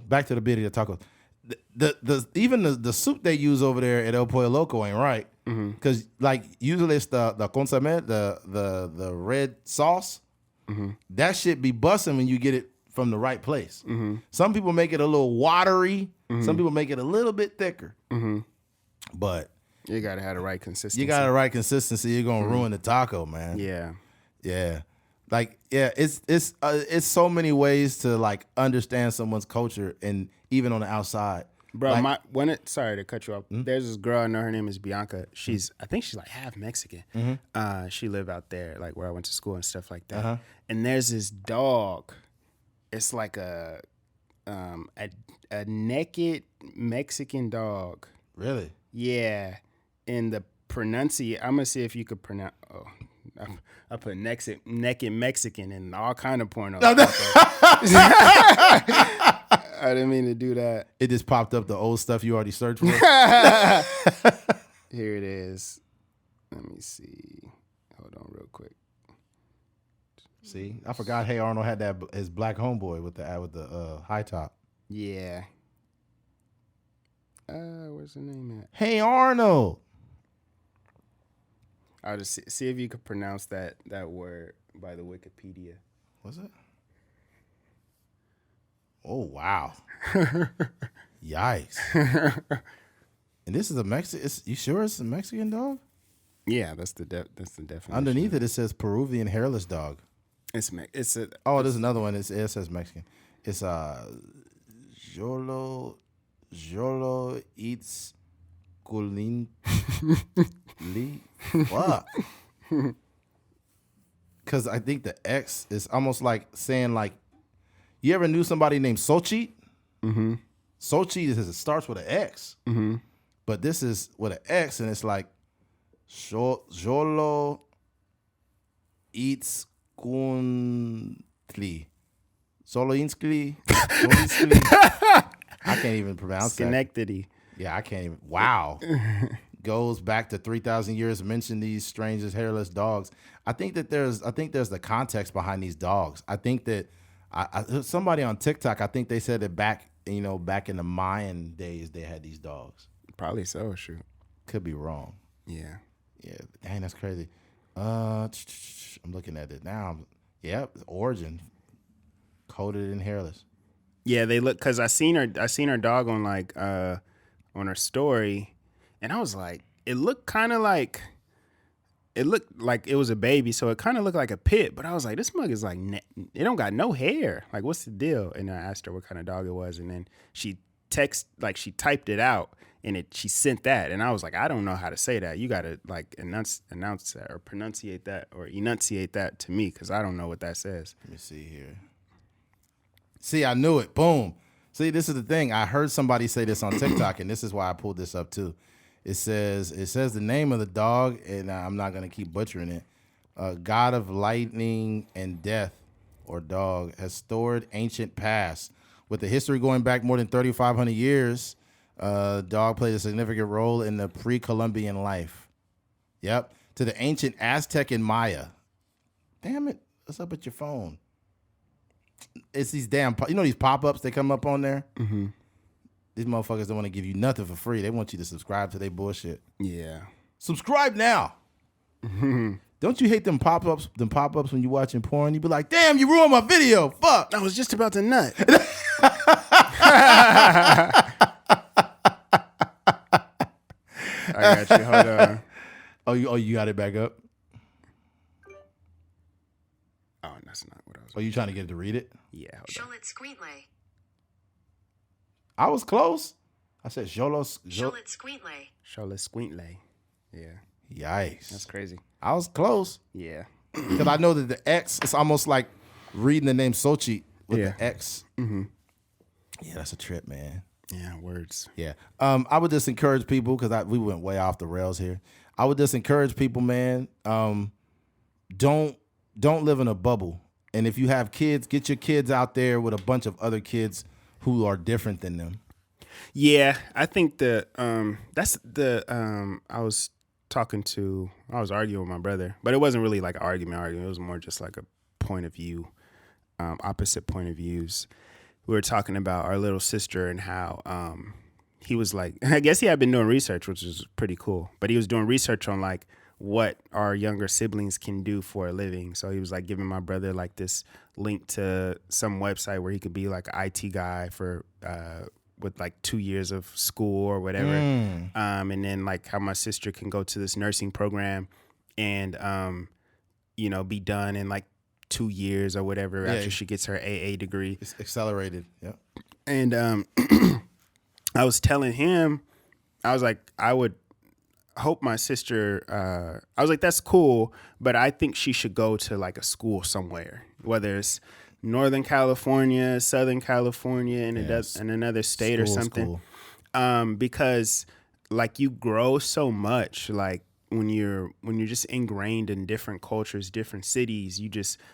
Speaker 1: back to the birria tacos. Even the soup they use over there at El Pollo Loco ain't right. Because like usually it's the consommé, the red sauce. That shit be busting when you get it from the right place. Some people make it a little watery. Some people make it a little bit thicker. But
Speaker 2: You gotta have the right consistency.
Speaker 1: you got the right consistency. You're gonna ruin the taco, man.
Speaker 2: Yeah.
Speaker 1: Yeah. Like, yeah, it's so many ways to like understand someone's culture, and even on the outside.
Speaker 2: Bro, sorry to cut you off. There's this girl I know. Her name is Bianca. I think she's like half Mexican. She lived out there, like where I went to school and stuff like that. And there's this dog. It's like a naked Mexican dog.
Speaker 1: Really?
Speaker 2: Yeah. And the pronunciation, I'm gonna see if you could pronounce. Oh, I put naked Mexican and all kind of porno. I didn't mean to do that.
Speaker 1: It just popped up the old stuff you already searched for.
Speaker 2: Here it is. Let me see. Hold on real quick.
Speaker 1: See, I forgot. Hey Arnold had his black homeboy with the high top.
Speaker 2: Yeah. Where's the name at?
Speaker 1: Hey Arnold.
Speaker 2: I'll just see if you could pronounce that word by the Wikipedia.
Speaker 1: Was it? Oh wow! Yikes! And this is a Mexican. You sure it's a Mexican dog?
Speaker 2: Yeah, that's the definition.
Speaker 1: Underneath it says Peruvian hairless dog.
Speaker 2: There's
Speaker 1: another one. It says Mexican. It's Jolo eats culin. Fuck. Because I think the X is almost like saying like, you ever knew somebody named Xochitl?
Speaker 2: Mm-hmm.
Speaker 1: Xochitl it starts with an X.
Speaker 2: Mm-hmm.
Speaker 1: But this is with an X, and it's like Jolo eats kuntli. Soloinskli. I can't even pronounce
Speaker 2: Schenectady.
Speaker 1: that. Yeah, I can't even. Wow. Goes back to 3,000 years. Mentioned these strangest hairless dogs. I think there's the context behind these dogs. I think that somebody on TikTok, I think they said that back in the Mayan days they had these dogs.
Speaker 2: Probably so. Shoot.
Speaker 1: Could be wrong.
Speaker 2: Yeah.
Speaker 1: Yeah. Dang, that's crazy. I'm looking at it now. Yep. Origin. Coated and hairless.
Speaker 2: Yeah, they look, because I seen her dog on on her story, and I was like, it looked like it was a baby, so it kind of looked like a pit, but I was like, this mug is like, it don't got no hair. Like, what's the deal? And I asked her what kind of dog it was, and then she typed it out, and she sent that, and I was like, I don't know how to say that. You got to like announce that or enunciate that to me, because I don't know what that says.
Speaker 1: Let me see here. See, I knew it. Boom. See, this is the thing. I heard somebody say this on TikTok, and this is why I pulled this up too. It says the name of the dog, and I'm not gonna keep butchering it. God of lightning and death, or dog, has stored ancient past. With the history going back more than 3,500 years, dog played a significant role in the pre-Columbian life. Yep, to the ancient Aztec and Maya. Damn it! What's up with your phone? It's these damn, these pop-ups they come up on there?
Speaker 2: Mm-hmm.
Speaker 1: These motherfuckers don't want to give you nothing for free. They want you to subscribe to their bullshit.
Speaker 2: Yeah.
Speaker 1: Subscribe now.
Speaker 2: Mm-hmm.
Speaker 1: Don't you hate them pop-ups when you watching porn? You be like, damn, you ruined my video. Fuck.
Speaker 2: I was just about to nut. I got you. Hold on.
Speaker 1: Oh, you got it back up?
Speaker 2: Oh, that's not what I was.
Speaker 1: Oh, you trying to get it to read it?
Speaker 2: Yeah.
Speaker 4: Charlotte Squeatley.
Speaker 1: I was close. I said
Speaker 4: Charlotte Squeatley.
Speaker 2: Charlotte Squeatley. Yeah.
Speaker 1: Yikes.
Speaker 2: That's crazy.
Speaker 1: I was close.
Speaker 2: Yeah.
Speaker 1: Because I know that the X, it's almost like reading the name Xochitl with
Speaker 2: Yeah.
Speaker 1: the X.
Speaker 2: Mm-hmm.
Speaker 1: Yeah, that's a trip, man.
Speaker 2: Yeah, words.
Speaker 1: Yeah. I would just encourage people, because we went way off the rails here. I would just encourage people, man, don't live in a bubble. And if you have kids, get your kids out there with a bunch of other kids who are different than them.
Speaker 2: Yeah, I think I was arguing with my brother, but it wasn't really like an argument. It was more just like a point of view, opposite point of views. We were talking about our little sister and how he was like, I guess he had been doing research, which is pretty cool, but he was doing research on like what our younger siblings can do for a living. So he was like giving my brother like this link to some website where he could be like an IT guy for with like 2 years of school or whatever. And then like how my sister can go to this nursing program and be done in like 2 years or whatever after she gets her AA degree.
Speaker 1: It's accelerated. Yeah.
Speaker 2: And I was telling him, I was like, I would hope my sister, I was like, that's cool, but I think she should go to like a school somewhere, whether it's Northern California, Southern California, in another state or something. Because like you grow so much, like when you're just ingrained in different cultures, different cities,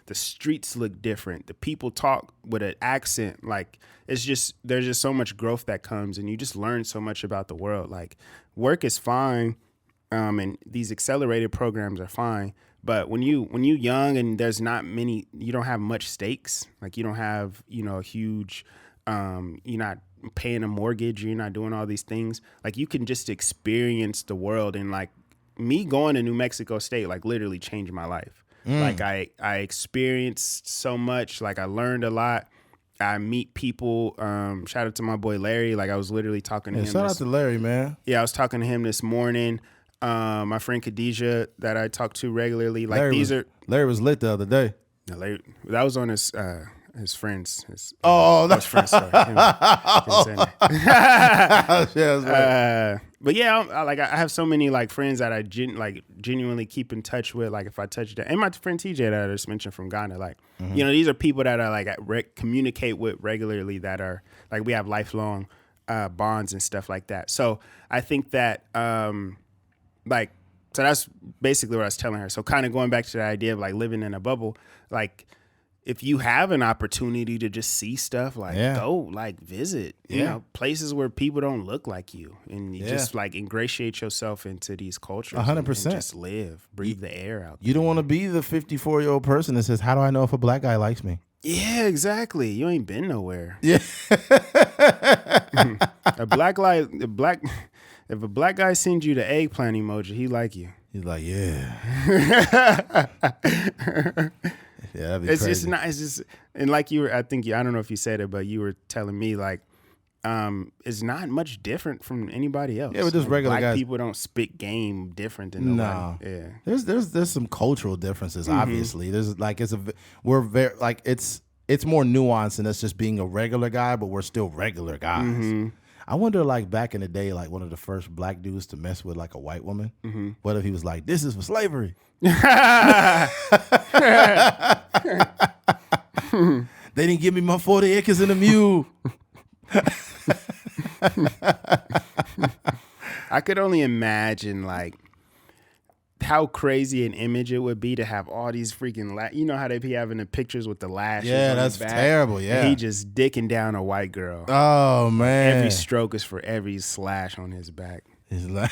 Speaker 2: the streets look different. The people talk with an accent. Like there's just so much growth that comes, and you just learn so much about the world. Like work is fine. And these accelerated programs are fine. But when you young and there's not many, you don't have much stakes. Like you don't have, a huge, you're not paying a mortgage. You're not doing all these things. Like you can just experience the world. And like me going to New Mexico State, like literally changed my life. Like I experienced so much. Like I learned a lot. I meet people. Shout out to my boy Larry. Like I was literally talking to him.
Speaker 1: Shout out to Larry, man.
Speaker 2: Yeah, I was talking to him this morning. My friend Khadijah that I talk to regularly. Like
Speaker 1: Larry was lit the other day.
Speaker 2: Larry, that was on his friends.
Speaker 1: That's
Speaker 2: friend's story. But yeah, I have so many like friends that I genuinely keep in touch with. Like if I touch that, and my friend TJ that I just mentioned from Ghana, like these are people that I like communicate with regularly. That are like we have lifelong bonds and stuff like that. So I think that so that's basically what I was telling her. So kind of going back to the idea of like living in a bubble, like if you have an opportunity to just see stuff, like go like visit, you know, places where people don't look like you, and you just like ingratiate yourself into these cultures.
Speaker 1: 100%.
Speaker 2: And just live, breathe the air out.
Speaker 1: You don't want to be the 54-year-old person that says, "How do I know if a black guy likes me?"
Speaker 2: Yeah, exactly. You ain't been nowhere.
Speaker 1: Yeah.
Speaker 2: If a black guy sends you the eggplant emoji, he like you.
Speaker 1: He's like, yeah. Yeah, that'd be
Speaker 2: It's
Speaker 1: crazy.
Speaker 2: just not. It's just, and like you were, I don't know if you said it, but you were telling me like, it's not much different from anybody else.
Speaker 1: Yeah, we're just
Speaker 2: like,
Speaker 1: regular
Speaker 2: black
Speaker 1: guys.
Speaker 2: people don't spit game different than nobody.
Speaker 1: No.
Speaker 2: Yeah.
Speaker 1: There's some cultural differences. Obviously, there's like we're very like it's more nuanced than us just being a regular guy, but we're still regular guys. I wonder, like back in the day, like one of the first black dudes to mess with like a white woman. What if he was like, "This is for slavery"? They didn't give me my 40 acres and a mule.
Speaker 2: I could only imagine like how crazy an image it would be to have all these freaking you know how they be having the pictures with the lashes.
Speaker 1: Yeah,
Speaker 2: on
Speaker 1: that's
Speaker 2: his back?
Speaker 1: terrible. Yeah,
Speaker 2: And he just dicking down a white girl.
Speaker 1: Oh man,
Speaker 2: Every stroke is for every slash on his back.
Speaker 1: he's like,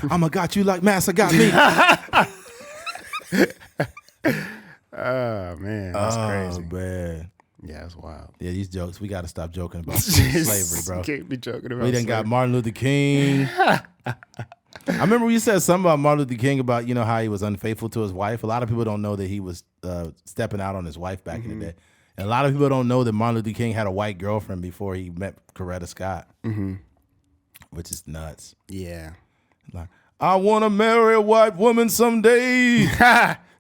Speaker 1: "I'ma got you like Massa got me."
Speaker 2: Oh man, that's crazy.
Speaker 1: Man.
Speaker 2: Yeah, that's wild.
Speaker 1: Yeah, these jokes, we got to stop joking about slavery, bro.
Speaker 2: Can't be joking about
Speaker 1: We done
Speaker 2: slavery.
Speaker 1: got Martin Luther King. I remember you said something about Martin Luther King about, how he was unfaithful to his wife. A lot of people don't know that he was stepping out on his wife back in the day. And a lot of people don't know that Martin Luther King had a white girlfriend before he met Coretta Scott, which is nuts.
Speaker 2: Yeah.
Speaker 1: Like, I want to marry a white woman someday.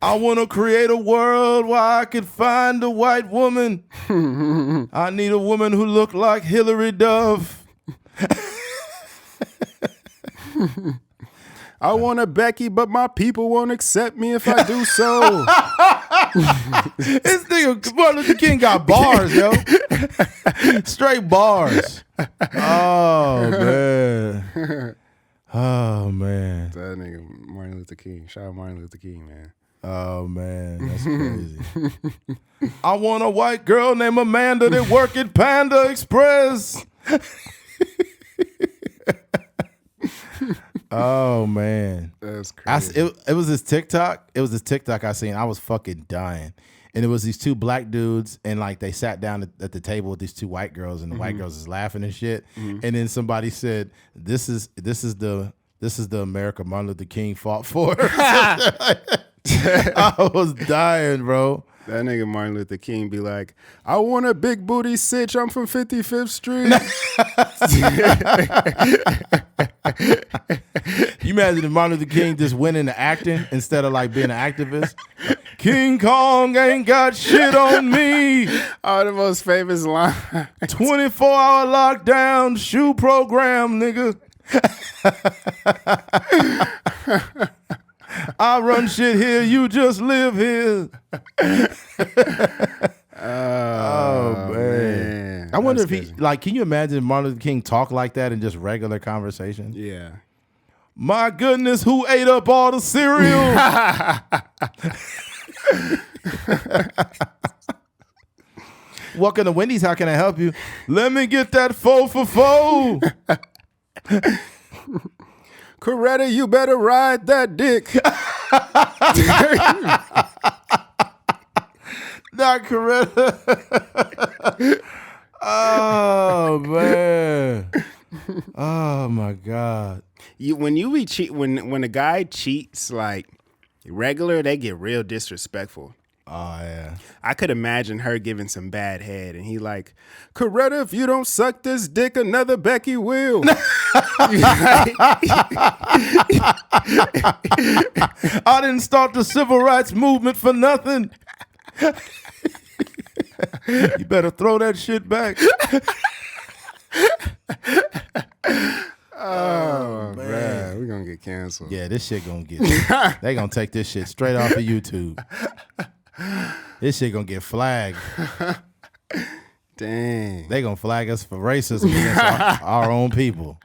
Speaker 1: I want to create a world where I could find a white woman. I need a woman who looked like Hillary Duff.
Speaker 2: I want a Becky, but my people won't accept me if I do so.
Speaker 1: This nigga Martin Luther King got bars, yo. Straight bars. Oh man. Oh man.
Speaker 2: That nigga Martin Luther King. Shout out Martin Luther King, man.
Speaker 1: Oh man, that's crazy. I want a white girl named Amanda that work at Panda Express. Oh man,
Speaker 2: That's crazy.
Speaker 1: It was this TikTok. It was this TikTok I seen. I was fucking dying. And it was these two black dudes, and like they sat down at the table with these two white girls, and the white girls is laughing and shit. And then somebody said, "This is the America Martin Luther King fought for." I was dying, bro.
Speaker 2: That nigga Martin Luther King be like, I want a big booty sitch. I'm from 55th Street.
Speaker 1: You imagine if Martin Luther King just went into acting instead of like being an activist? King Kong ain't got shit on me.
Speaker 2: Oh, the most famous line.
Speaker 1: 24-hour lockdown shoe program, nigga. I run shit here, you just live here. Oh man. I wonder if he can you imagine Martin Luther King talk like that in just regular conversation?
Speaker 2: Yeah.
Speaker 1: My goodness, who ate up all the cereal? Welcome to Wendy's. How can I help you? Let me get that 4 for 4.
Speaker 2: Coretta, you better ride that dick.
Speaker 1: Not Coretta. Oh man. Oh my God.
Speaker 2: When you be cheat, when a guy cheats like regular, they get real disrespectful.
Speaker 1: Oh yeah.
Speaker 2: I could imagine her giving some bad head, and he like, Coretta, if you don't suck this dick, another Becky will.
Speaker 1: I didn't start the civil rights movement for nothing. You better throw that shit back.
Speaker 2: Oh man, we're gonna get canceled.
Speaker 1: Yeah, this shit gonna get. They gonna take this shit straight off of YouTube. This shit gonna get flagged.
Speaker 2: Dang.
Speaker 1: They gonna flag us for racism against our own people.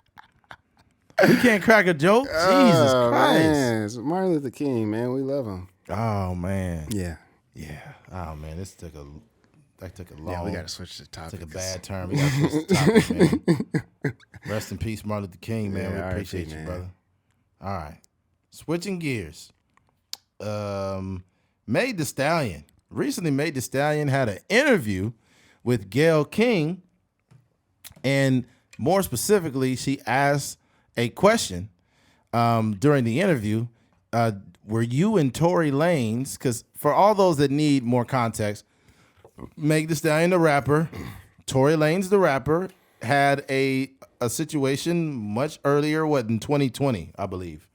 Speaker 1: We can't crack a joke. Jesus Christ.
Speaker 2: Man. It's Martin Luther King, man. We love him.
Speaker 1: Oh man.
Speaker 2: Yeah.
Speaker 1: Yeah. Oh man, that took a long.
Speaker 2: Yeah, we gotta switch the topic.
Speaker 1: Took a bad turn. We gotta switch the topic, man. Rest in peace, Martin Luther King, man.
Speaker 2: Yeah,
Speaker 1: We appreciate you,
Speaker 2: man.
Speaker 1: brother. All right. Switching gears. Meg Thee Stallion. Recently, Meg Thee Stallion had an interview with Gayle King. And more specifically, she asked a question during the interview. Were you and Tory Lanez, because for all those that need more context, Meg Thee Stallion, the rapper, Tory Lanez, the rapper, had a situation much earlier, in 2020, I believe,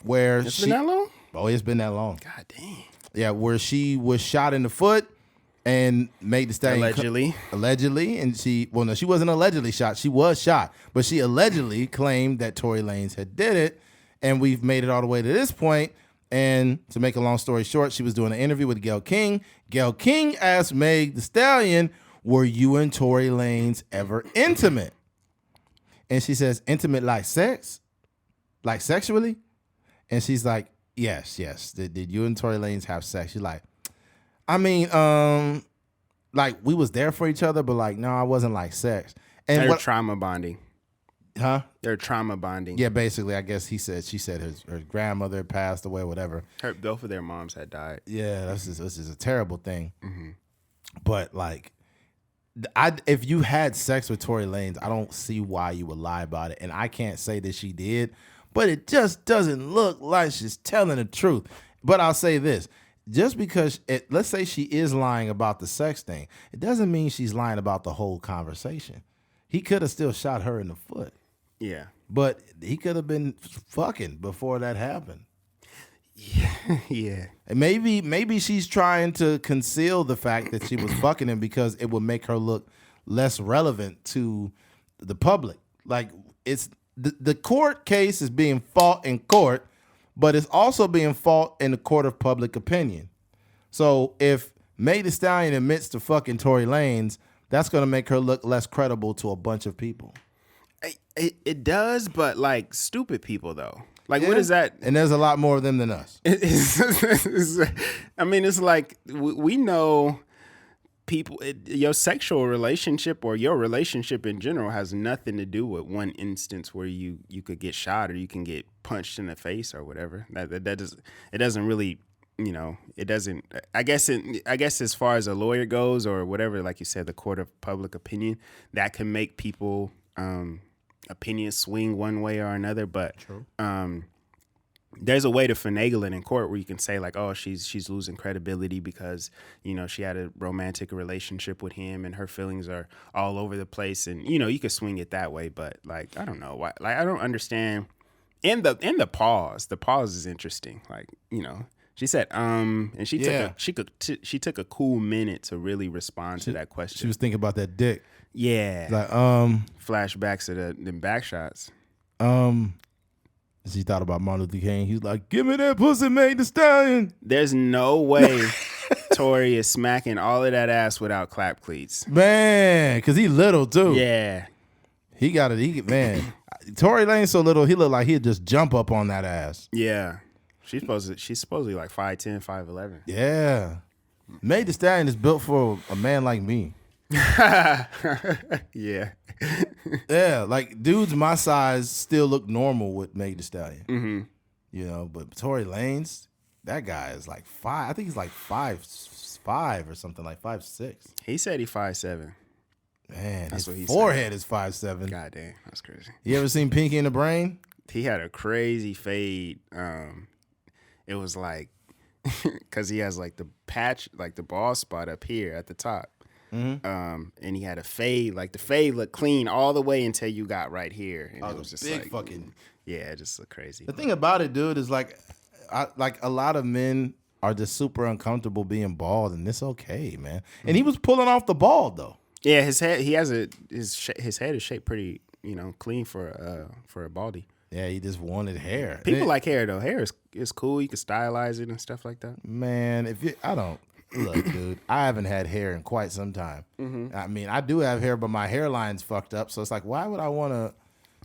Speaker 1: where
Speaker 2: It's been that long?
Speaker 1: Oh, it's been that long.
Speaker 2: God damn.
Speaker 1: Yeah, where she was shot in the foot and Meg Thee Stallion allegedly, and she wasn't allegedly shot. She was shot, but she allegedly claimed that Tory Lanez had did it, and we've made it all the way to this point. And to make a long story short, she was doing an interview with Gayle King. Gayle King asked Meg Thee Stallion, were you and Tory Lanez ever intimate? And she says, intimate like sex? Like sexually? And she's like, yes. Did you and Tory Lanez have sex? She's like, I mean, like we was there for each other, but like, no, I wasn't like sex. And
Speaker 2: They're trauma bonding.
Speaker 1: Huh?
Speaker 2: They're trauma bonding.
Speaker 1: Yeah, basically, I guess she said her grandmother had passed away, whatever.
Speaker 2: Both of their moms had died.
Speaker 1: Yeah, this is a terrible thing.
Speaker 2: Mm-hmm.
Speaker 1: But like, if you had sex with Tory Lanez, I don't see why you would lie about it. And I can't say that she did, but it just doesn't look like she's telling the truth. But I'll say this. Just because, let's say she is lying about the sex thing, it doesn't mean she's lying about the whole conversation. He could have still shot her in the foot.
Speaker 2: Yeah.
Speaker 1: But he could have been fucking before that happened.
Speaker 2: Yeah.
Speaker 1: And maybe she's trying to conceal the fact that she was fucking him because it would make her look less relevant to the public. Like, it's the court case is being fought in court, but it's also being fought in the court of public opinion. So if Meg Thee Stallion admits to fucking Tory Lanez, that's going to make her look less credible to a bunch of people.
Speaker 2: It does, but like stupid people though. Like, what is that?
Speaker 1: And there's a lot more of them than us.
Speaker 2: I mean, it's like we know people. Your sexual relationship or your relationship in general has nothing to do with one instance where you could get shot or you can get punched in the face or whatever. It doesn't really. You know, it doesn't. I guess as far as a lawyer goes or whatever, like you said, the court of public opinion, that can make people opinions swing one way or another. But there's a way to finagle it in court where you can say like, oh, she's losing credibility because, you know, she had a romantic relationship with him and her feelings are all over the place, and you know, you could swing it that way. But like, I don't know why. Like, I don't understand. In the pause is interesting. Like, you know. She said, and she
Speaker 1: Yeah.
Speaker 2: she took a cool minute to really respond to that
Speaker 1: She
Speaker 2: question.
Speaker 1: was thinking about that dick.
Speaker 2: Yeah.
Speaker 1: Like,
Speaker 2: Flashbacks to them back shots.
Speaker 1: she thought about Martin Luther King. He was like, "Give me that pussy, Meg Thee Stallion."
Speaker 2: There's no way Tory is smacking all of that ass without clap cleats.
Speaker 1: Man, because he little too.
Speaker 2: Yeah.
Speaker 1: He got it. Man, Tory Lane's so little, he looked like he'd just jump up on that ass.
Speaker 2: Yeah. She's supposedly like 5'10", 5'11".
Speaker 1: Yeah. Meg Thee Stallion is built for a man like me.
Speaker 2: Yeah.
Speaker 1: Yeah, like dudes my size still look normal with Meg Thee Stallion.
Speaker 2: Mm-hmm.
Speaker 1: You know, but Tory Lanez, that guy is like 5. I think he's like 5'5" or something, like 5'6".
Speaker 2: He said he's 5'7".
Speaker 1: Man,
Speaker 2: That's what he
Speaker 1: his
Speaker 2: said.
Speaker 1: forehead is 5'7".
Speaker 2: God damn, that's crazy.
Speaker 1: You ever seen Pinky in the Brain?
Speaker 2: He had a crazy fade. It was like, because he has like the patch, like the bald spot up here at the top.
Speaker 1: Mm-hmm.
Speaker 2: And he had a fade, like the fade looked clean all the way until you got right here. And
Speaker 1: Oh,
Speaker 2: it
Speaker 1: the
Speaker 2: was just
Speaker 1: big
Speaker 2: like,
Speaker 1: fucking.
Speaker 2: yeah, it just looked crazy.
Speaker 1: The thing about it, dude, is like a lot of men are just super uncomfortable being bald, and it's okay, man. And he was pulling off the bald though.
Speaker 2: Yeah, his head, he has his head is shaped pretty, clean for a baldy.
Speaker 1: Yeah, he just wanted hair.
Speaker 2: People like hair though. Hair is cool. You can stylize it and stuff like that.
Speaker 1: Man, I don't look, dude. I haven't had hair in quite some time. Mm-hmm. I mean, I do have hair, but my hairline's fucked up. So it's like, why would I want to?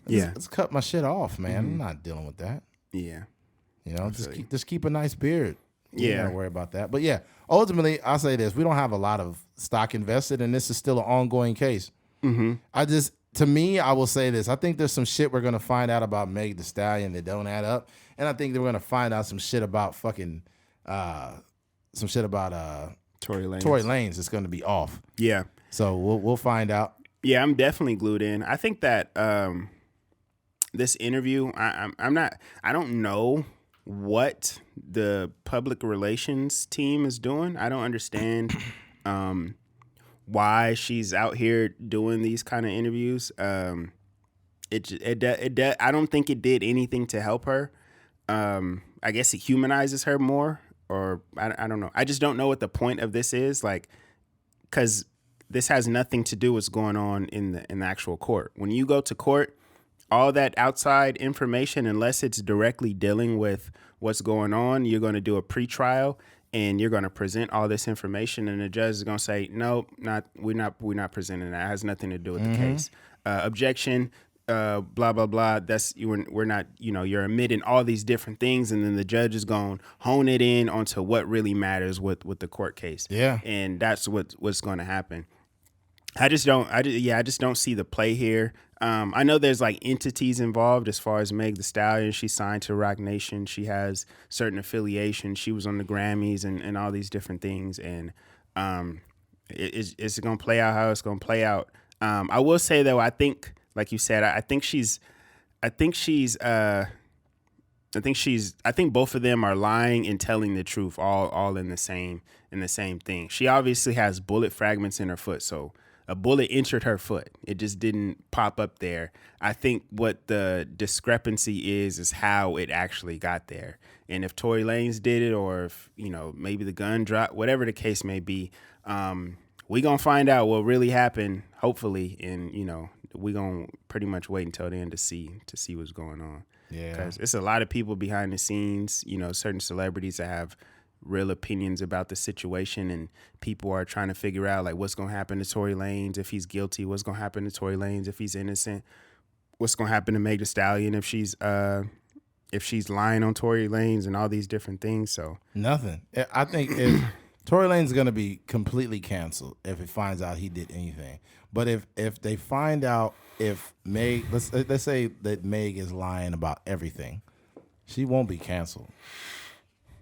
Speaker 1: Let's cut my shit off, man. I'm not dealing with that.
Speaker 2: Yeah,
Speaker 1: Just keep a nice beard. You
Speaker 2: Yeah.
Speaker 1: don't gotta worry about that. But yeah, ultimately, I'll say this: we don't have a lot of stock invested, and this is still an ongoing case.
Speaker 2: Mm-hmm.
Speaker 1: To me, I will say this: I think there's some shit we're gonna find out about Meg Thee Stallion that don't add up, and I think that we're gonna find out some shit about Tory Lanez that's gonna be off.
Speaker 2: Yeah.
Speaker 1: So we'll find out.
Speaker 2: Yeah, I'm definitely glued in. I think that this interview, I don't know what the public relations team is doing. I don't understand why she's out here doing these kind of interviews. I don't think it did anything to help her. I guess it humanizes her more, or I don't know. I just don't know what the point of this is, like, because this has nothing to do with what's going on in the actual court. When you go to court, all that outside information, unless it's directly dealing with what's going on, you're going to do a pretrial and you're going to present all this information, and the judge is going to say, no, we're not presenting that. It has nothing to do with the case. Objection, blah blah blah. We're not. You're admitting all these different things, and then the judge is going to hone it in onto what really matters with the court case.
Speaker 1: Yeah,
Speaker 2: and that's what's going to happen. I just don't see the play here. I know there's like entities involved as far as Meg Thee Stallion. She's signed to Rock Nation. She has certain affiliations. She was on the Grammys and all these different things. And it's going to play out how it's going to play out. I will say though, I think, like you said, I think both of them are lying and telling the truth, all in the same thing. She obviously has bullet fragments in her foot, so a bullet entered her foot. It just didn't pop up there. I think what the discrepancy is how it actually got there. And if Tory Lanez did it, or if, maybe the gun dropped, whatever the case may be, we gonna find out what really happened, hopefully. And, we gonna pretty much wait until the end to see what's going on.
Speaker 1: Yeah.
Speaker 2: Because it's a lot of people behind the scenes, certain celebrities that have real opinions about the situation, and people are trying to figure out like what's going to happen to Tory Lanez if he's guilty, what's going to happen to Tory Lanez if he's innocent, what's going to happen to Meg Thee Stallion if she's lying on Tory Lanez, and all these different things. So
Speaker 1: nothing. I think if Tory Lanez is going to be completely canceled if it finds out he did anything. But if they find out if Meg, let's say that Meg is lying about everything, she won't be canceled.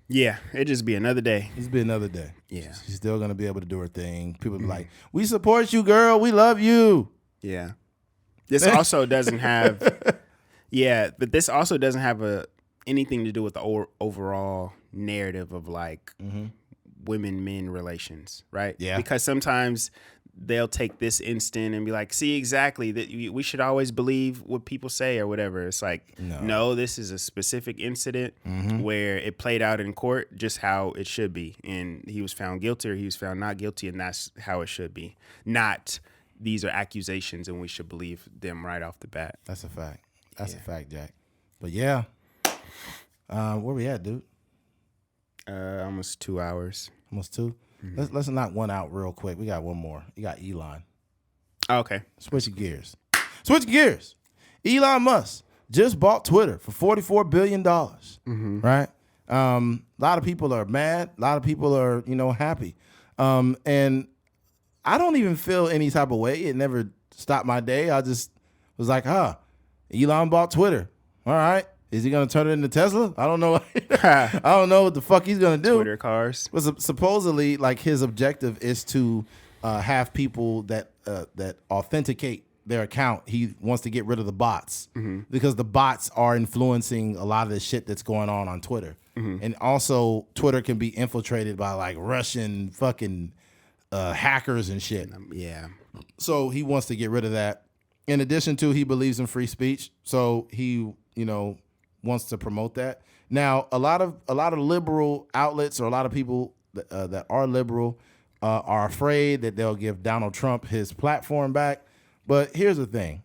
Speaker 2: Yeah, it'd just be another day.
Speaker 1: It's be another day.
Speaker 2: Yeah.
Speaker 1: She's still going to be able to do her thing. People be like, we support you, girl. We love you.
Speaker 2: Yeah. This also doesn't have, but this also doesn't have anything to do with the overall narrative of like women-men relations, right?
Speaker 1: Yeah.
Speaker 2: Because sometimes they'll take this instant and be like, see, exactly, that we should always believe what people say or whatever. It's like, no, this is a specific incident where it played out in court just how it should be. And he was found guilty or he was found not guilty, and that's how it should be. Not these are accusations and we should believe them right off the bat.
Speaker 1: That's a fact. That's a fact, Jack. But yeah. Where we at, dude?
Speaker 2: Almost 2 hours.
Speaker 1: Almost 2? Let's knock one out real quick. We got one more. You got Elon.
Speaker 2: Oh, okay.
Speaker 1: Switching gears. Elon Musk just bought Twitter for $44 billion. Right? A lot of people are mad. A lot of people are, happy. And I don't even feel any type of way. It never stopped my day. I just was like, Elon bought Twitter. All right. Is he going to turn it into Tesla? I don't know. I don't know what the fuck he's going to do.
Speaker 2: Twitter cars.
Speaker 1: But supposedly, like, his objective is to have people that authenticate their account. He wants to get rid of the bots because the bots are influencing a lot of the shit that's going on Twitter. And also, Twitter can be infiltrated by, like, Russian fucking hackers and shit.
Speaker 2: Yeah.
Speaker 1: So he wants to get rid of that. In addition to, he believes in free speech. So he, wants to promote that. Now, a lot of liberal outlets or a lot of people that are liberal are afraid that they'll give Donald Trump his platform back. But here's the thing.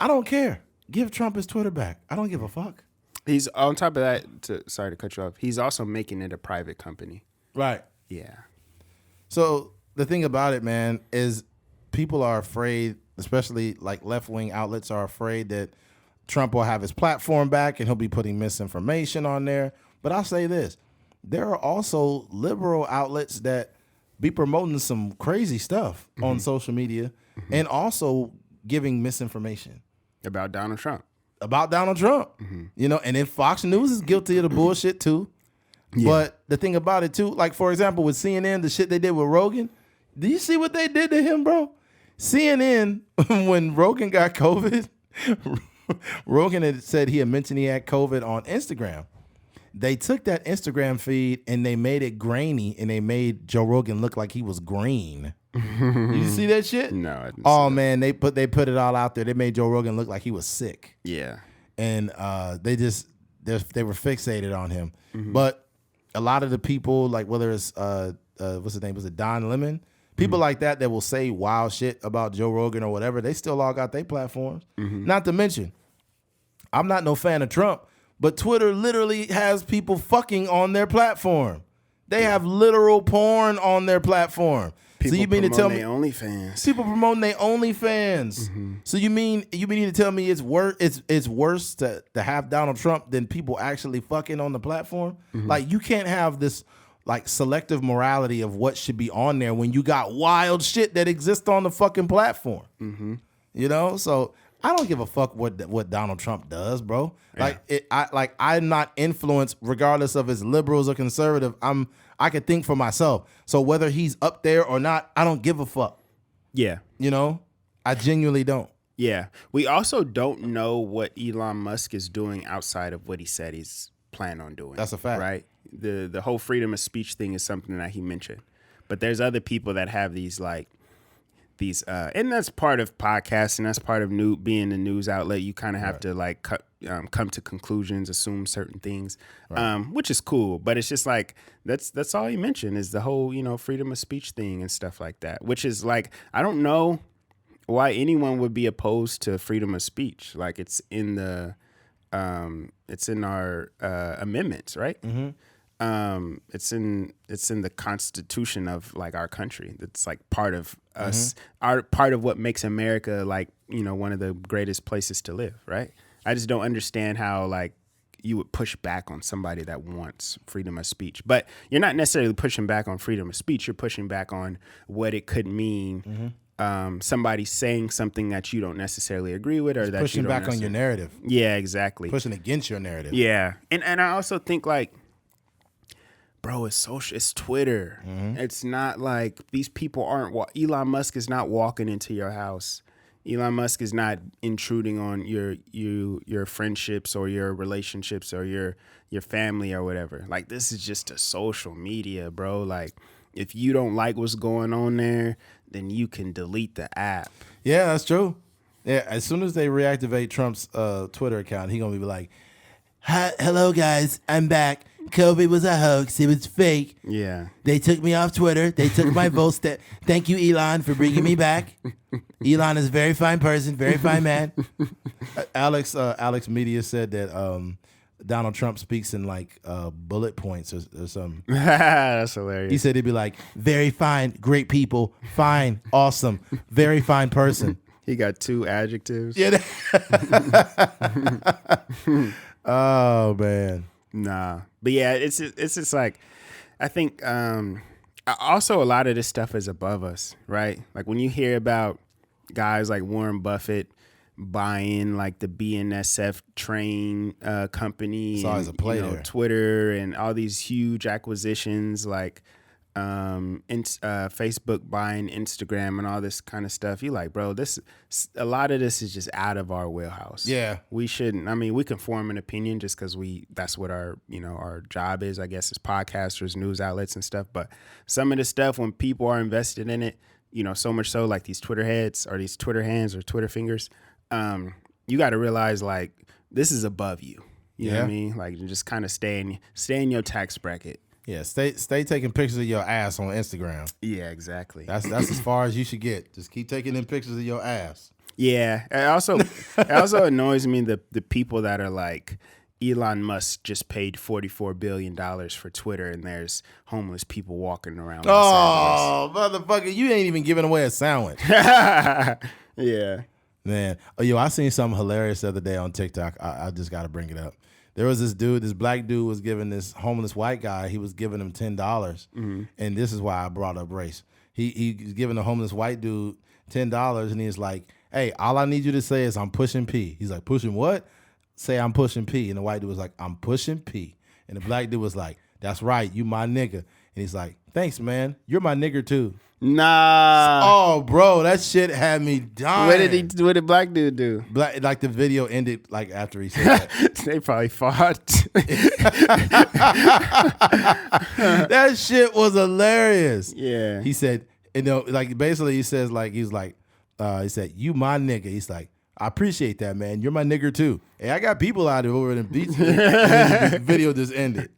Speaker 1: I don't care. Give Trump his Twitter back. I don't give a fuck.
Speaker 2: He's on top of that. Sorry to cut you off. He's also making it a private company.
Speaker 1: Right.
Speaker 2: Yeah.
Speaker 1: So the thing about it, man, is people are afraid, especially like left-wing outlets are afraid that Trump will have his platform back and he'll be putting misinformation on there. But I'll say this. There are also liberal outlets that be promoting some crazy stuff on social media and also giving misinformation.
Speaker 2: About Donald Trump.
Speaker 1: And then Fox News is guilty of the bullshit too. Yeah. But the thing about it too, like for example, with CNN, the shit they did with Rogan, do you see what they did to him, bro? CNN, when Rogan got COVID, Rogan had said he had mentioned he had COVID on Instagram. They took that Instagram feed and they made it grainy and they made Joe Rogan look like he was green. You see that shit?
Speaker 2: No, I didn't.
Speaker 1: Oh man, they put it all out there. They made Joe Rogan look like he was sick.
Speaker 2: Yeah.
Speaker 1: And they were fixated on him. But a lot of the people, like whether it's what's his name? Was it Don Lemon? People like that will say wild shit about Joe Rogan or whatever. They still all got their platforms. Not to mention, I'm not no fan of Trump, but Twitter literally has people fucking on their platform. They have literal porn on their platform.
Speaker 2: People
Speaker 1: so you mean to tell me
Speaker 2: OnlyFans?
Speaker 1: People promoting their OnlyFans. So you mean to tell me it's worse to have Donald Trump than people actually fucking on the platform? Like you can't have this like selective morality of what should be on there when you got wild shit that exists on the fucking platform. So I don't give a fuck what Donald Trump does, bro. Yeah. I'm not influenced regardless of his liberals or conservative. I can think for myself. So whether he's up there or not, I don't give a fuck.
Speaker 2: Yeah.
Speaker 1: I genuinely don't.
Speaker 2: Yeah. We also don't know what Elon Musk is doing outside of what he said he's planning on doing.
Speaker 1: That's a fact.
Speaker 2: Right? The whole freedom of speech thing is something that he mentioned. But there's other people that have these and that's part of podcasting. That's part of being a news outlet. You kind of have to come to conclusions, assume certain things, which is cool. But it's just like that's all he mentioned is the whole freedom of speech thing and stuff like that. Which is like I don't know why anyone would be opposed to freedom of speech. Like it's in our amendments, right? It's in the Constitution of like our country. It's like part of us, part of what makes America like one of the greatest places to live, right? I just don't understand how like you would push back on somebody that wants freedom of speech. But you're not necessarily pushing back on freedom of speech. You're pushing back on what it could mean. Somebody saying something that you don't necessarily agree with, or that
Speaker 1: pushing
Speaker 2: you don't
Speaker 1: back on your narrative.
Speaker 2: Yeah, exactly.
Speaker 1: Pushing against your narrative.
Speaker 2: Yeah, and I also think like, bro, it's social. It's Twitter. It's not like these people aren't. Elon Musk is not walking into your house. Elon Musk is not intruding on your friendships or your relationships or your family or whatever. Like this is just a social media, bro. Like if you don't like what's going on there, then you can delete the app.
Speaker 1: Yeah, that's true. Yeah, as soon as they reactivate Trump's Twitter account, he gonna be like, "Hi, hello guys, I'm back. COVID was a hoax. It was fake.
Speaker 2: Yeah.
Speaker 1: They took me off Twitter. They took my votes. Thank you, Elon, for bringing me back. Elon is a very fine person, very fine man." Alex Media said that Donald Trump speaks in like bullet points or something.
Speaker 2: That's hilarious.
Speaker 1: He said he'd be like, "Very fine, great people, fine, awesome, very fine person."
Speaker 2: He got 2 adjectives.
Speaker 1: Yeah. Oh man.
Speaker 2: Nah, but yeah, it's just like, I think also a lot of this stuff is above us, right? Like when you hear about guys like Warren Buffett buying like the BNSF train company,
Speaker 1: Saw as a play there.
Speaker 2: Twitter and all these huge acquisitions, like Facebook buying Instagram and all this kind of stuff. You're like, bro, a lot of this is just out of our wheelhouse.
Speaker 1: Yeah.
Speaker 2: We shouldn't. I mean, we can form an opinion just because that's what our job is, I guess, as podcasters, news outlets and stuff. But some of the stuff, when people are invested in it, so much so like these Twitter heads or these Twitter hands or Twitter fingers, you got to realize like this is above you. You know what I mean? Like just kind of stay in your tax bracket.
Speaker 1: Yeah, stay taking pictures of your ass on Instagram.
Speaker 2: Yeah, exactly.
Speaker 1: That's as far as you should get. Just keep taking them pictures of your ass.
Speaker 2: Yeah. It also annoys me the people that are like, Elon Musk just paid $44 billion for Twitter and there's homeless people walking around.
Speaker 1: Oh, motherfucker, you ain't even giving away a sandwich.
Speaker 2: Yeah.
Speaker 1: Man. Oh, yo, I seen something hilarious the other day on TikTok. I just got to bring it up. There was this black dude was giving this homeless white guy, he was giving him $10. Mm-hmm. And this is why I brought up race. He's giving the homeless white dude $10 and he's like, "Hey, all I need you to say is I'm pushing P." He's like, "Pushing what?" "Say I'm pushing P." And the white dude was like, "I'm pushing P." And the black dude was like, "That's right, you my nigga." And he's like, "Thanks, man. You're my nigger too."
Speaker 2: Nah.
Speaker 1: Oh, bro, that shit had me dying.
Speaker 2: What did black dude do?
Speaker 1: Like the video ended like after he said that.
Speaker 2: They probably fought.
Speaker 1: That shit was hilarious.
Speaker 2: Yeah.
Speaker 1: He said, like basically he says like he said, "You my nigga." He's like, "I appreciate that, man. You're my nigger too." Hey, I got people out over in the beach. The video just ended.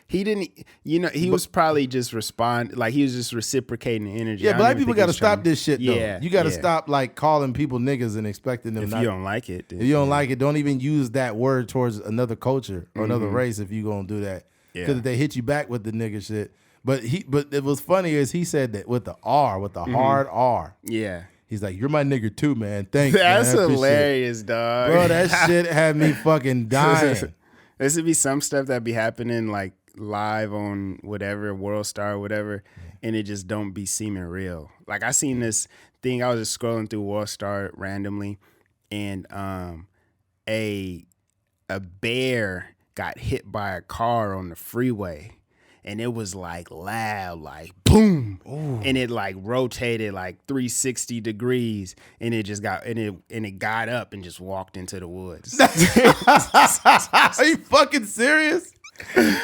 Speaker 2: He didn't, he was probably just he was just reciprocating the energy.
Speaker 1: Yeah, black people got to stop this shit, though.
Speaker 2: Yeah,
Speaker 1: you got to stop, like, calling people niggas and expecting them
Speaker 2: if you don't like it. Then,
Speaker 1: if you don't like it, don't even use that word towards another culture or another race if you going to do that. Because if they hit you back with the nigga shit. But it was funny is he said that with the R, with the hard R.
Speaker 2: Yeah.
Speaker 1: He's like, "You're my nigger too, man. Thanks,
Speaker 2: That's
Speaker 1: man.
Speaker 2: hilarious, dog.
Speaker 1: Bro, that shit had me fucking dying.
Speaker 2: This would be some stuff that be happening, like, live on whatever, World Star or whatever, and it just don't be seeming real. Like, I seen this thing, I was just scrolling through World Star randomly, and a bear got hit by a car on the freeway, and it was like loud, like boom. Ooh. And it like rotated like 360 degrees, and it just got it got up and just walked into the woods.
Speaker 1: Are you fucking serious?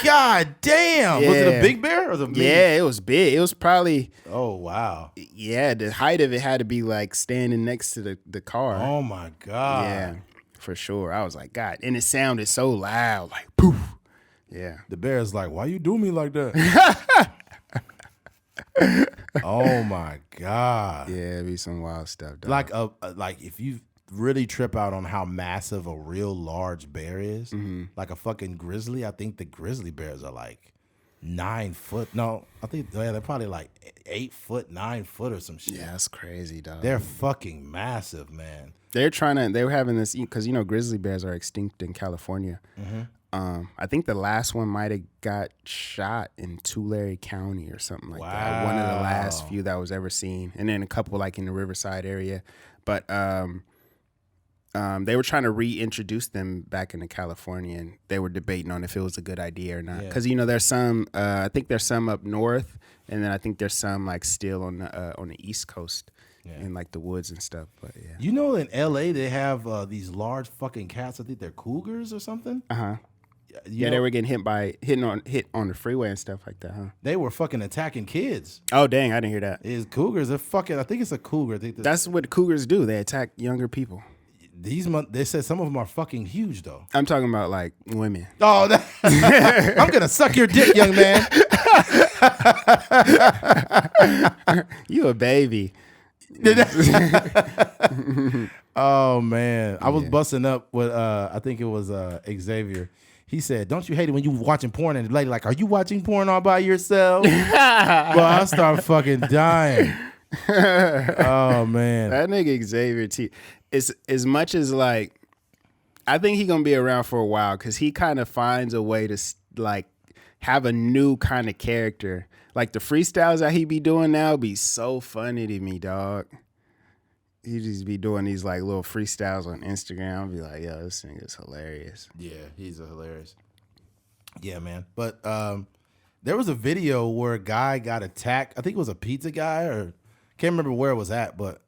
Speaker 1: God damn. Yeah. Was it a big bear or was it a
Speaker 2: Yeah, it was big. It was probably,
Speaker 1: oh wow.
Speaker 2: Yeah, the height of it had to be like standing next to the car.
Speaker 1: Oh my God.
Speaker 2: Yeah, for sure. I was like, God. And it sounded so loud, like poof. Yeah.
Speaker 1: The bear's like, "Why you do me like that?" Oh my God.
Speaker 2: Yeah, it'd be some wild stuff, dog.
Speaker 1: Like if you really trip out on how massive a real large bear is, like a fucking grizzly. I think the grizzly bears are like 9 foot. No, I think they're probably like 8 foot, 9 foot or some shit.
Speaker 2: Yeah, that's crazy, dog.
Speaker 1: They're fucking massive, man.
Speaker 2: They were having this, because, grizzly bears are extinct in California. Mm-hmm. I think the last one might have got shot in Tulare County or something like that. One of the last few that was ever seen. And then a couple like in the Riverside area. But they were trying to reintroduce them back into California, and they were debating on if it was a good idea or not. Because there's some, I think there's some up north, and then I think there's some like still on the East Coast, in like the woods and stuff. But yeah,
Speaker 1: in LA they have these large fucking cats. I think they're cougars or something.
Speaker 2: Yeah, they were getting hit on the freeway and stuff like that, huh?
Speaker 1: They were fucking attacking kids.
Speaker 2: Oh dang, I didn't hear that.
Speaker 1: Is cougars? They're fucking. I think it's a cougar. I think
Speaker 2: That's what cougars do. They attack younger people.
Speaker 1: They said some of them are fucking huge though.
Speaker 2: I'm talking about like women.
Speaker 1: Oh, I'm gonna suck your dick, young man.
Speaker 2: You a baby.
Speaker 1: Oh man, I was busting up with I think it was Xavier. He said, "Don't you hate it when you watching porn and the lady like, are you watching porn all by yourself?" Bro, I start fucking dying. Oh man,
Speaker 2: That nigga Xavier T. Is as much as like, I think he gonna be around for a while because he kind of finds a way to like have a new kind of character. Like the freestyles that he be doing now be so funny to me, dog. He just be doing these like little freestyles on Instagram. I'll be like, yo, this nigga's hilarious.
Speaker 1: yeah, he's hilarious. Yeah, man. But there was a video where a guy got attacked. I think it was a pizza guy, or can't remember where it was at, but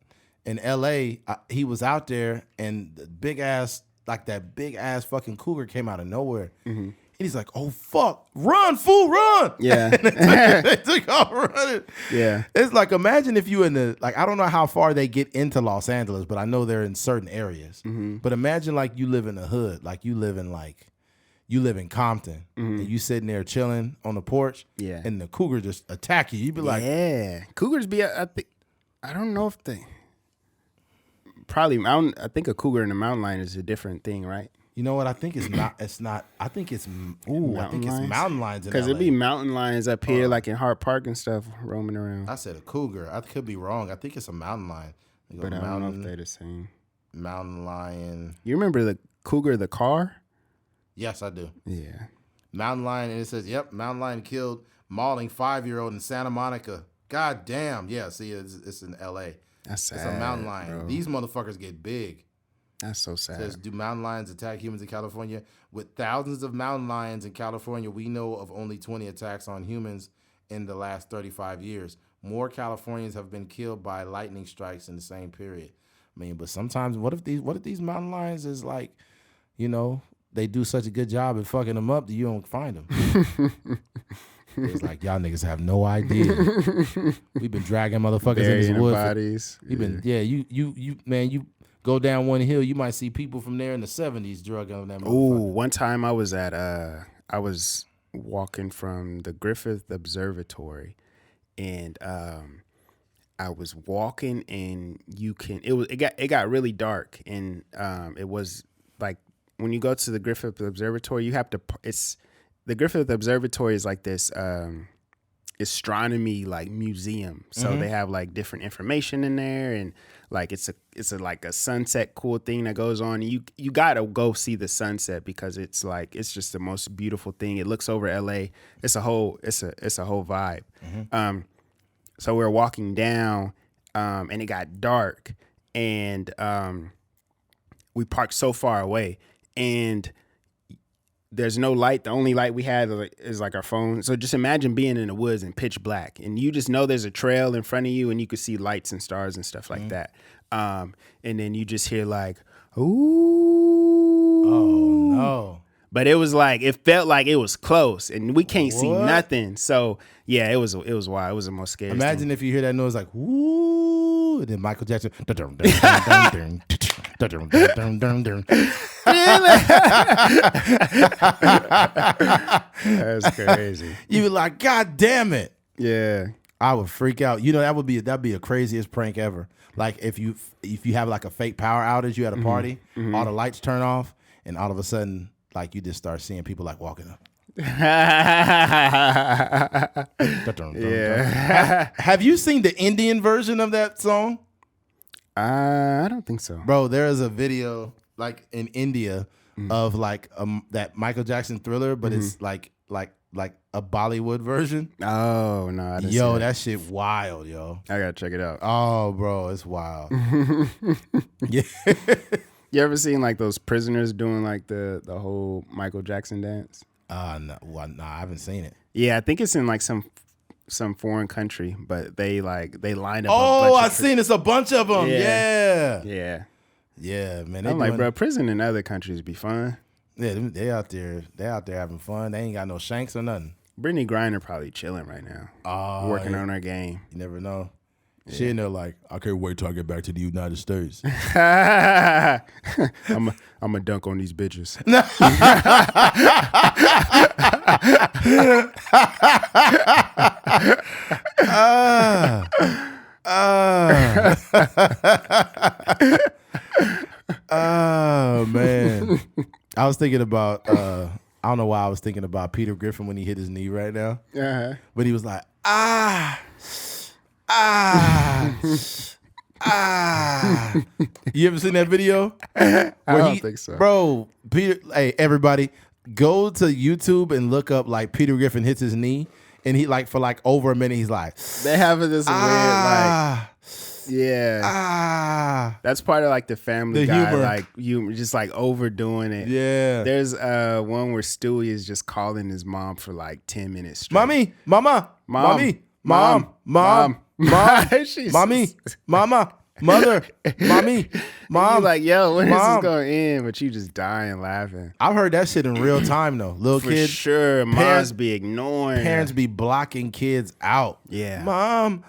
Speaker 1: in LA, he was out there and the big ass fucking cougar came out of nowhere. Mm-hmm. And he's like, oh, fuck, run, fool, run.
Speaker 2: Yeah.
Speaker 1: They took off running.
Speaker 2: Yeah.
Speaker 1: It's like, imagine if you I don't know how far they get into Los Angeles, but I know they're in certain areas. Mm-hmm. But imagine like you live in the hood, like you live in Compton, and you sitting there chilling on the porch, and the cougar just attack you. You'd be like,
Speaker 2: yeah. Cougars be, I don't know if they, probably, I think a cougar and a mountain lion is a different thing, right?
Speaker 1: you know what? I think it's not. It's not. I think it's. Ooh, I think it's mountain lions.
Speaker 2: Because it'd be mountain lions up here, like in Hart Park and stuff, roaming around.
Speaker 1: I said a cougar. I could be wrong. I think it's a mountain lion.
Speaker 2: But I don't know if they're the same.
Speaker 1: Mountain lion.
Speaker 2: You remember the cougar, the car?
Speaker 1: Yes, I do.
Speaker 2: Yeah.
Speaker 1: Mountain lion, and it says, "Yep, mountain lion killed mauling 5-year-old in Santa Monica." God damn. Yeah. See, it's in L.A.
Speaker 2: That's sad.
Speaker 1: It's a mountain lion.
Speaker 2: Bro.
Speaker 1: These motherfuckers get big.
Speaker 2: That's so sad.
Speaker 1: It says, do mountain lions attack humans in California? With thousands of mountain lions in California, we know of only 20 attacks on humans in the last 35 years. More Californians have been killed by lightning strikes in the same period. I mean, but sometimes, what if these mountain lions is like, you know, they do such a good job at fucking them up that you don't find them. It's like, y'all niggas have no idea. We've been dragging motherfuckers in this wood.
Speaker 2: Bodies.
Speaker 1: You go down one hill, you might see people from there in the 70s drugging on that motherfucker.
Speaker 2: Ooh, one time I was walking from the Griffith Observatory, and I was walking, and it got really dark, and it was like when you go to the Griffith Observatory, you have to. The Griffith Observatory is like this astronomy like museum, so they have like different information in there, and like it's like a sunset cool thing that goes on. You gotta go see the sunset because it's just the most beautiful thing. It looks over LA. It's a whole vibe. So we were walking down, and it got dark, and we parked so far away, and there's no light. The only light we had is like our phone. So just imagine being in the woods and pitch black, and you just know there's a trail in front of you, and you can see lights and stars and stuff like that. And then you just hear like, ooh.
Speaker 1: Oh no.
Speaker 2: But it was like, it felt like it was close, and we can't see nothing. So yeah, it was wild. It was the most scary.
Speaker 1: Imagine if you hear that noise like, ooh, and then Michael Jackson.
Speaker 2: That's crazy.
Speaker 1: You be like, God damn it.
Speaker 2: Yeah.
Speaker 1: I would freak out. You know, that'd be a craziest prank ever. Like if you have like a fake power outage, you at a party, all the lights turn off, and all of a sudden, like you just start seeing people like walking up.
Speaker 2: Yeah.
Speaker 1: Have you seen the Indian version of that song?
Speaker 2: I don't think so.
Speaker 1: Bro, there is a video like in India of like that Michael Jackson Thriller, but it's like a Bollywood version.
Speaker 2: Oh no, I didn't see that.
Speaker 1: That shit wild, yo.
Speaker 2: I gotta check it out.
Speaker 1: Oh, bro, it's wild. Yeah.
Speaker 2: You ever seen like those prisoners doing like the whole Michael Jackson dance?
Speaker 1: No, I haven't seen it.
Speaker 2: Yeah, I think it's in like some foreign country, but they line up.
Speaker 1: Oh, I've seen it's a bunch of them. Yeah,
Speaker 2: yeah,
Speaker 1: man.
Speaker 2: I'm like, bro, prison in other countries be fun.
Speaker 1: Yeah, they out there having fun. They ain't got no shanks or nothing.
Speaker 2: Brittany Griner probably chilling right now, working on her game.
Speaker 1: You never know. She in there like, I can't wait till I get back to the United States.
Speaker 2: I'm a dunk on these bitches.
Speaker 1: Oh man. I was thinking about I don't know why I was thinking about Peter Griffin when he hit his knee right now.
Speaker 2: Uh-huh.
Speaker 1: But he was like, You ever seen that video?
Speaker 2: I don't think so.
Speaker 1: Bro, Peter, hey, everybody, go to YouTube and look up like Peter Griffin hits his knee. And he like for like over a minute, he's like,
Speaker 2: They have this weird like, yeah. That's part of like the Family
Speaker 1: The
Speaker 2: Guy,
Speaker 1: humor.
Speaker 2: like you just like overdoing it.
Speaker 1: yeah.
Speaker 2: There's one where Stewie is just calling his mom for like 10 minutes straight.
Speaker 1: Mommy, mama,
Speaker 2: Mom,
Speaker 1: mommy, mom,
Speaker 2: mom,
Speaker 1: mom,
Speaker 2: She's-
Speaker 1: mommy, mama, mother, mommy, mom.
Speaker 2: You like, yo, when is
Speaker 1: Mom.
Speaker 2: this going to end? But you just dying laughing.
Speaker 1: I've heard that shit in real time though. Little
Speaker 2: For
Speaker 1: kids,
Speaker 2: sure, moms
Speaker 1: parents-
Speaker 2: be ignoring.
Speaker 1: parents be blocking kids out.
Speaker 2: Yeah.
Speaker 1: Mom,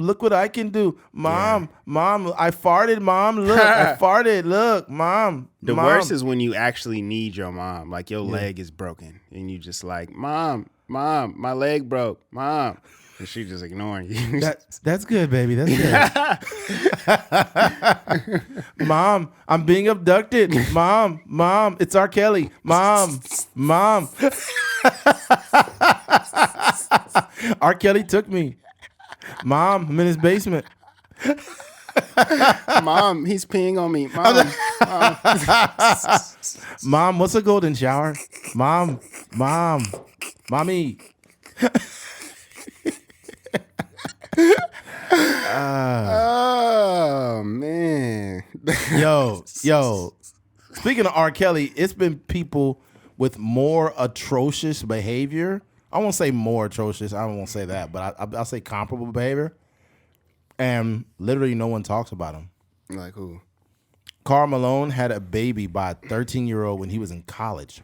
Speaker 1: look what I can do. Mom, I farted. Mom, look, I farted. Look, mom.
Speaker 2: The
Speaker 1: mom.
Speaker 2: worst is when you actually need your mom. Like your leg is broken. And you just like, Mom, my leg broke. Mom. And she just ignoring you.
Speaker 1: That's good, baby. That's good. Mom, I'm being abducted. Mom, it's R. Kelly. Mom. R. Kelly took me. Mom, I'm in his basement.
Speaker 2: Mom, he's peeing on me.
Speaker 1: Mom, what's a golden shower? Mommy.
Speaker 2: Oh, man.
Speaker 1: Yo. Speaking of R. Kelly, it's been people with more atrocious behavior. I won't say more atrocious. I won't say that, but I'll say comparable behavior. And literally no one talks about him.
Speaker 2: Like who?
Speaker 1: Karl Malone had a baby by a 13-year-old when he was in college.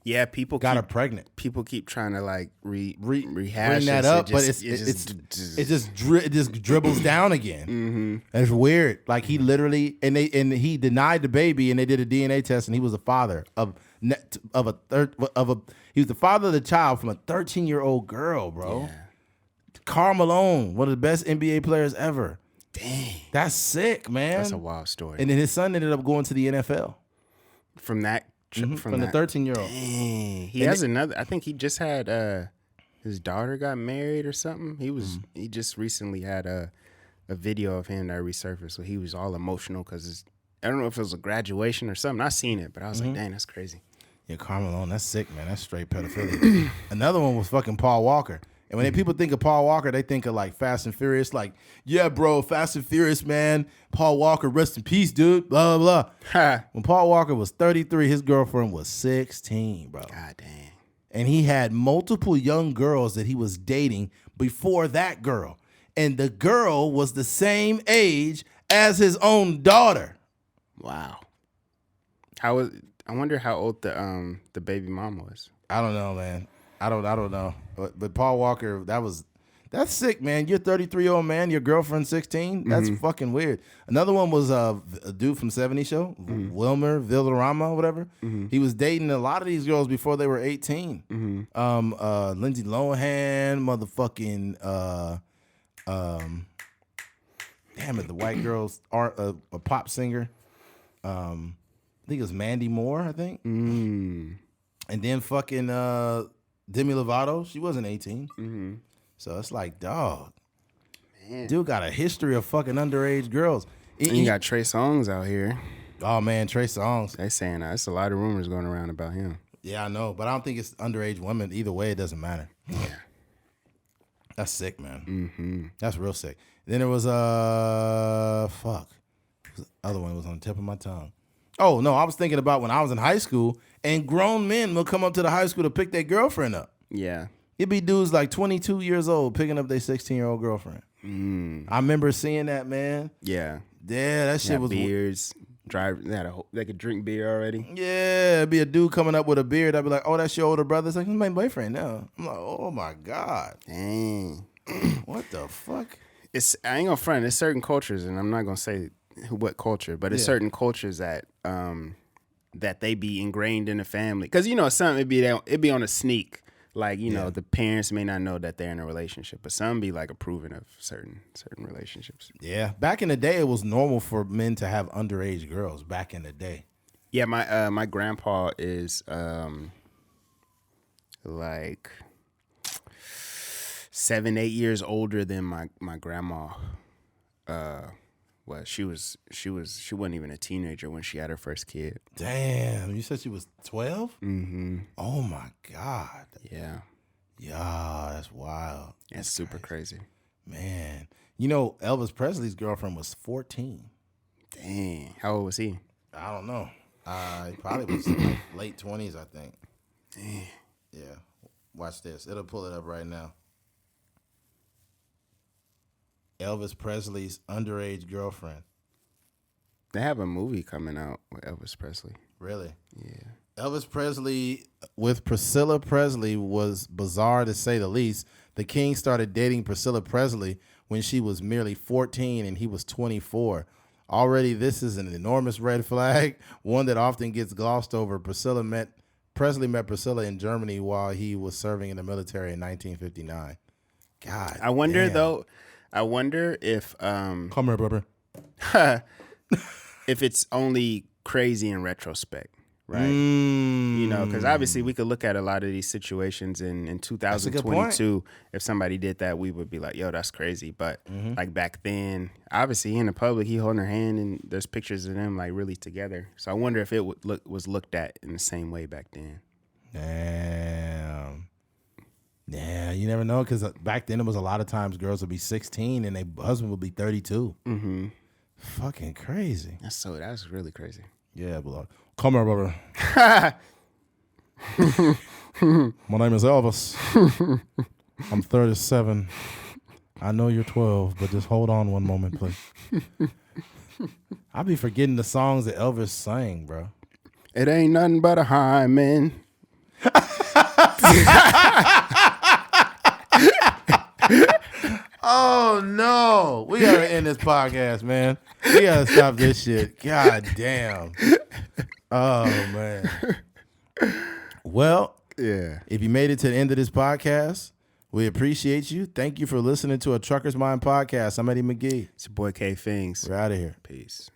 Speaker 2: Yeah, people
Speaker 1: Got her pregnant.
Speaker 2: People keep trying to like rehash
Speaker 1: Bring that
Speaker 2: this.
Speaker 1: up,
Speaker 2: It
Speaker 1: but
Speaker 2: just-
Speaker 1: it just dribbles down again. Mm-hmm. It's weird. Like he literally and he denied the baby, and they did a DNA test, and he was the father he was the father of the child from a 13-year-old girl, bro.
Speaker 2: Yeah.
Speaker 1: Karl Malone, one of the best NBA players ever.
Speaker 2: Dang,
Speaker 1: That's sick, man.
Speaker 2: that's a wild story.
Speaker 1: And then his son ended up going to the NFL
Speaker 2: from that,
Speaker 1: from the
Speaker 2: that.
Speaker 1: 13-year-old.
Speaker 2: Dang. He has another. I think he just had his daughter got married or something. He just recently had a video of him that resurfaced. So he was all emotional because I don't know if it was a graduation or something. I seen it, but I was like, dang, that's crazy.
Speaker 1: Yeah, Karl Malone, that's sick, man. That's straight pedophilia. Another one was fucking Paul Walker. And when people think of Paul Walker, they think of like Fast and Furious. Like, yeah, bro, Fast and Furious, man. Paul Walker, rest in peace, dude. Blah, blah, blah. When Paul Walker was 33, his girlfriend was 16, bro.
Speaker 2: God dang.
Speaker 1: And he had multiple young girls that he was dating before that girl. And the girl was the same age as his own daughter.
Speaker 2: Wow. I wonder how old the baby mom was.
Speaker 1: I don't know, man. I don't know. But Paul Walker, that's sick, man. You're a 33-year-old man, your girlfriend's 16. That's fucking weird. Another one was a dude from 70 Show, Wilmer Villarama, whatever. He was dating a lot of these girls before they were 18. Lindsay Lohan, motherfucking damn it, the white girls are a pop singer. I think it was Mandy Moore, I think. And then fucking Demi Lovato, she wasn't 18. So it's like, dog. Man. Dude got a history of fucking underage girls.
Speaker 2: And you got Trey Songz out here.
Speaker 1: Oh, man, Trey Songz.
Speaker 2: They saying that's a lot of rumors going around about him.
Speaker 1: Yeah, I know. But I don't think it's underage women. Either way, it doesn't matter.
Speaker 2: Yeah.
Speaker 1: That's sick, man. That's real sick. Then there was, the other one was on the tip of my tongue. Oh, no, I was thinking about when I was in high school and grown men will come up to the high school to pick their girlfriend up.
Speaker 2: Yeah.
Speaker 1: It'd be dudes like 22 years old picking up their 16-year-old girlfriend. I remember seeing that, man.
Speaker 2: Yeah.
Speaker 1: Yeah, that shit
Speaker 2: Got
Speaker 1: was
Speaker 2: beards. They could drink beer already.
Speaker 1: Yeah, it'd be a dude coming up with a beard. I'd be like, oh, that's your older brother. It's like, he's my boyfriend now. I'm like, oh my God.
Speaker 2: Dang.
Speaker 1: What the fuck?
Speaker 2: I ain't gonna front. There's certain cultures, and I'm not gonna say what culture, but it's certain cultures that that they be ingrained in the family. Because some it'd be on a sneak. Like the parents may not know that they're in a relationship, but some be like approving of certain relationships.
Speaker 1: Yeah, back in the day, it was normal for men to have underage girls. Back in the day.
Speaker 2: Yeah, my grandpa is like 7-8 years older than my grandma. Well, she wasn't even a teenager when she had her first kid.
Speaker 1: Damn, you said she was 12?
Speaker 2: Mm-hmm.
Speaker 1: Oh my God.
Speaker 2: Yeah.
Speaker 1: Yeah, that's wild.
Speaker 2: That's super crazy.
Speaker 1: Man. Elvis Presley's girlfriend was 14.
Speaker 2: Dang. How old was he?
Speaker 1: I don't know. He probably was like late 20s, I think.
Speaker 2: Dang.
Speaker 1: Yeah. Watch this. It'll pull it up right now. Elvis Presley's underage girlfriend.
Speaker 2: They have a movie coming out with Elvis Presley.
Speaker 1: Really?
Speaker 2: Yeah.
Speaker 1: Elvis Presley with Priscilla Presley was bizarre to say the least. The king started dating Priscilla Presley when she was merely 14 and he was 24. Already, this is an enormous red flag, one that often gets glossed over. Presley met Priscilla in Germany while he was serving in the military in 1959. God,
Speaker 2: I wonder
Speaker 1: damn.
Speaker 2: though. I wonder if
Speaker 1: Come here, brother.
Speaker 2: if it's only crazy in retrospect, right?
Speaker 1: Mm.
Speaker 2: Because obviously we could look at a lot of these situations in 2022. If somebody did that, we would be like, "Yo, that's crazy." But like back then, obviously in the public, he holding her hand, and there's pictures of them like really together. So I wonder if it was looked at in the same way back then.
Speaker 1: Damn. Yeah, you never know, because back then it was a lot of times girls would be 16 and their husband would be 32.
Speaker 2: Mm-hmm.
Speaker 1: Fucking crazy.
Speaker 2: That's really crazy.
Speaker 1: Yeah, but come here, brother. My name is Elvis. I'm 37. I know you're 12, but just hold on one moment, please. I be forgetting the songs that Elvis sang, bro.
Speaker 2: It ain't nothing but a hymen.
Speaker 1: Oh no, we gotta end this podcast, man. We gotta stop this shit. God damn. Oh man. Well,
Speaker 2: Yeah.
Speaker 1: if you made it to the end of this podcast, we appreciate you. Thank you for listening to a Trucker's Mind podcast. I'm Eddie McGee.
Speaker 2: It's your boy K Fings.
Speaker 1: We're out of here.
Speaker 2: Peace.